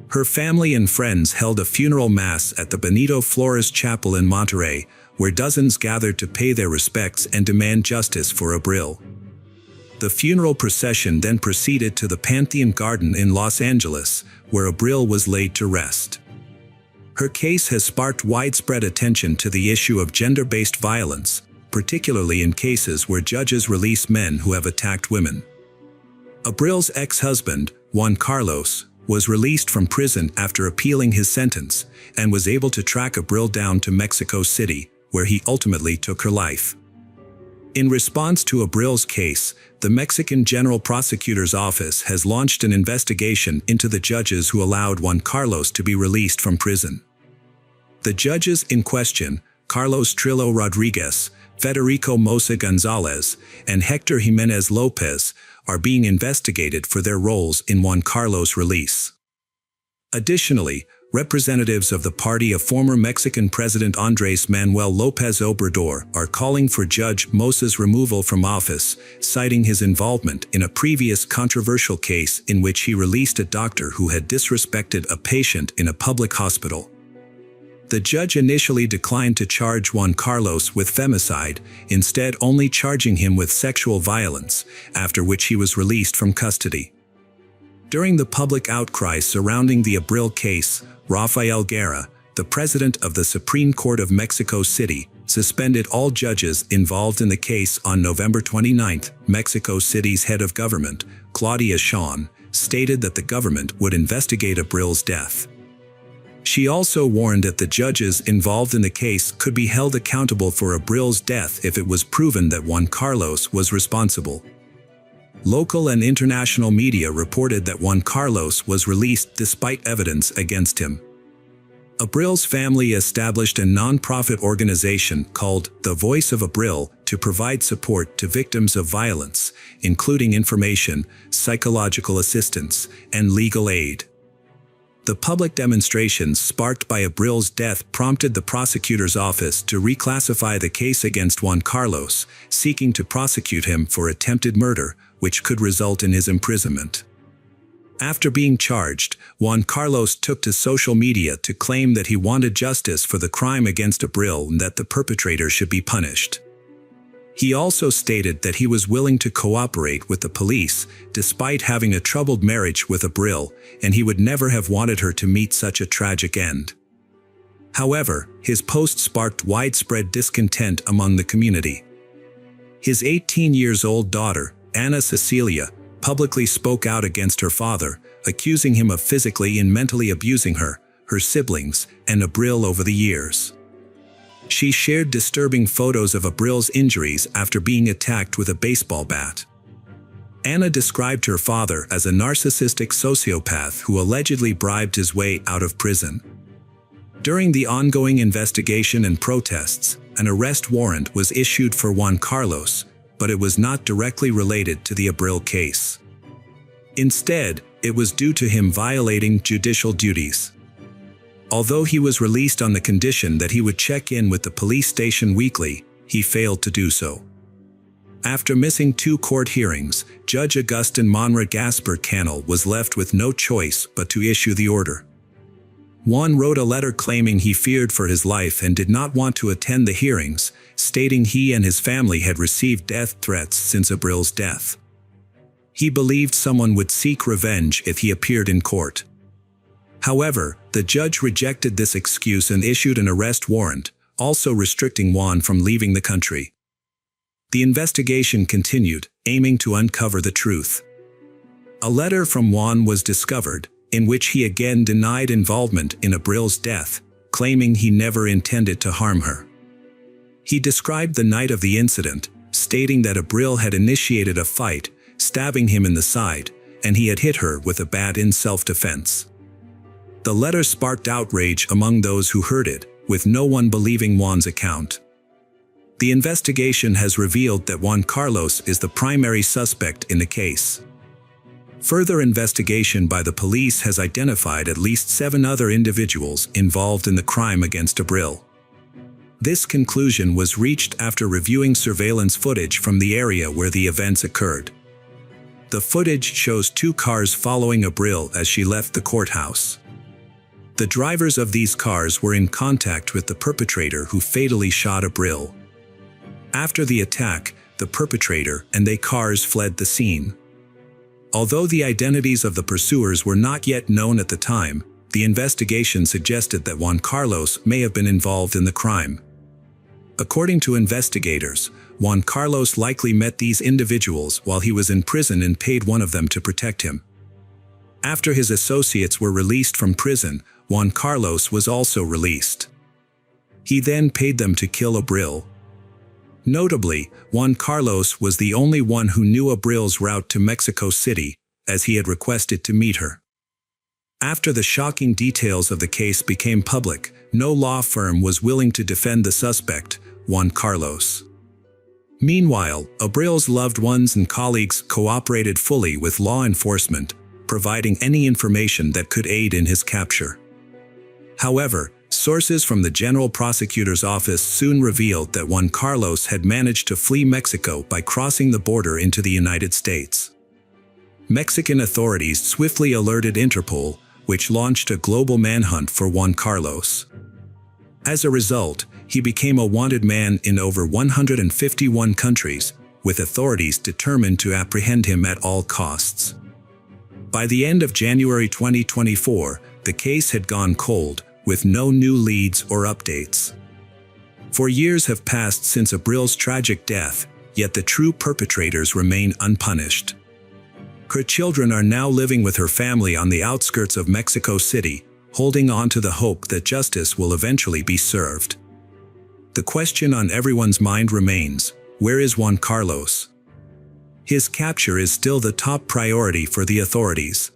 Her family and friends held a funeral mass at the Benito Flores Chapel in Monterrey, where dozens gathered to pay their respects and demand justice for Abril. The funeral procession then proceeded to the Pantheon Garden in Los Angeles, where Abril was laid to rest. Her case has sparked widespread attention to the issue of gender-based violence, particularly in cases where judges release men who have attacked women. Abril's ex-husband, Juan Carlos, was released from prison after appealing his sentence, and was able to track Abril down to Mexico City, where he ultimately took her life. In response to Abril's case, the Mexican General Prosecutor's Office has launched an investigation into the judges who allowed Juan Carlos to be released from prison. The judges in question, Carlos Trillo Rodriguez, Federico Mosa Gonzalez, and Hector Jimenez Lopez, are being investigated for their roles in Juan Carlos' release. Additionally, representatives of the party of former Mexican President Andrés Manuel López Obrador are calling for Judge Mosa's removal from office, citing his involvement in a previous controversial case in which he released a doctor who had disrespected a patient in a public hospital. The judge initially declined to charge Juan Carlos with femicide, instead only charging him with sexual violence, after which he was released from custody. During the public outcry surrounding the Abril case, Rafael Guerra, the president of the Supreme Court of Mexico City, suspended all judges involved in the case on November 29. Mexico City's head of government, Claudia Sheinbaum, stated that the government would investigate Abril's death. She also warned that the judges involved in the case could be held accountable for Abril's death if it was proven that Juan Carlos was responsible. Local and international media reported that Juan Carlos was released despite evidence against him. Abril's family established a non-profit organization called The Voice of Abril to provide support to victims of violence, including information, psychological assistance, and legal aid. The public demonstrations sparked by Abril's death prompted the prosecutor's office to reclassify the case against Juan Carlos, seeking to prosecute him for attempted murder, which could result in his imprisonment. After being charged, Juan Carlos took to social media to claim that he wanted justice for the crime against Abril and that the perpetrator should be punished. He also stated that he was willing to cooperate with the police, despite having a troubled marriage with Abril, and he would never have wanted her to meet such a tragic end. However, his post sparked widespread discontent among the community. His 18-year-old daughter, Anna Cecilia, publicly spoke out against her father, accusing him of physically and mentally abusing her, her siblings, and Abril over the years. She shared disturbing photos of Abril's injuries after being attacked with a baseball bat. Anna described her father as a narcissistic sociopath who allegedly bribed his way out of prison. During the ongoing investigation and protests, an arrest warrant was issued for Juan Carlos, but it was not directly related to the Abril case. Instead, it was due to him violating judicial duties. Although he was released on the condition that he would check in with the police station weekly, he failed to do so. After missing 2 court hearings, Judge Agustin Monra Gasper Canal was left with no choice but to issue the order. Juan wrote a letter claiming he feared for his life and did not want to attend the hearings, stating he and his family had received death threats since Abril's death. He believed someone would seek revenge if he appeared in court. However, the judge rejected this excuse and issued an arrest warrant, also restricting Juan from leaving the country. The investigation continued, aiming to uncover the truth. A letter from Juan was discovered, in which he again denied involvement in Abril's death, claiming he never intended to harm her. He described the night of the incident, stating that Abril had initiated a fight, stabbing him in the side, and he had hit her with a bat in self-defense. The letter sparked outrage among those who heard it, with no one believing Juan's account. The investigation has revealed that Juan Carlos is the primary suspect in the case. Further investigation by the police has identified at least 7 other individuals involved in the crime against Abril. This conclusion was reached after reviewing surveillance footage from the area where the events occurred. The footage shows 2 cars following Abril as she left the courthouse. The drivers of these cars were in contact with the perpetrator who fatally shot Abril. After the attack, the perpetrator and their cars fled the scene. Although the identities of the pursuers were not yet known at the time, the investigation suggested that Juan Carlos may have been involved in the crime. According to investigators, Juan Carlos likely met these individuals while he was in prison and paid one of them to protect him. After his associates were released from prison, Juan Carlos was also released. He then paid them to kill Abril. Notably, Juan Carlos was the only one who knew Abril's route to Mexico City, as he had requested to meet her. After the shocking details of the case became public, no law firm was willing to defend the suspect, Juan Carlos. Meanwhile, Abril's loved ones and colleagues cooperated fully with law enforcement, providing any information that could aid in his capture. However, sources from the General Prosecutor's Office soon revealed that Juan Carlos had managed to flee Mexico by crossing the border into the United States. Mexican authorities swiftly alerted Interpol, which launched a global manhunt for Juan Carlos. As a result, he became a wanted man in over 151 countries, with authorities determined to apprehend him at all costs. By the end of January 2024, the case had gone cold, with no new leads or updates. 4 years have passed since Abril's tragic death, yet the true perpetrators remain unpunished. Her children are now living with her family on the outskirts of Mexico City, holding on to the hope that justice will eventually be served. The question on everyone's mind remains, where is Juan Carlos? His capture is still the top priority for the authorities.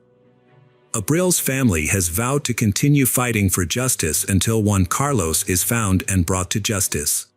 Abril's family has vowed to continue fighting for justice until Juan Carlos is found and brought to justice.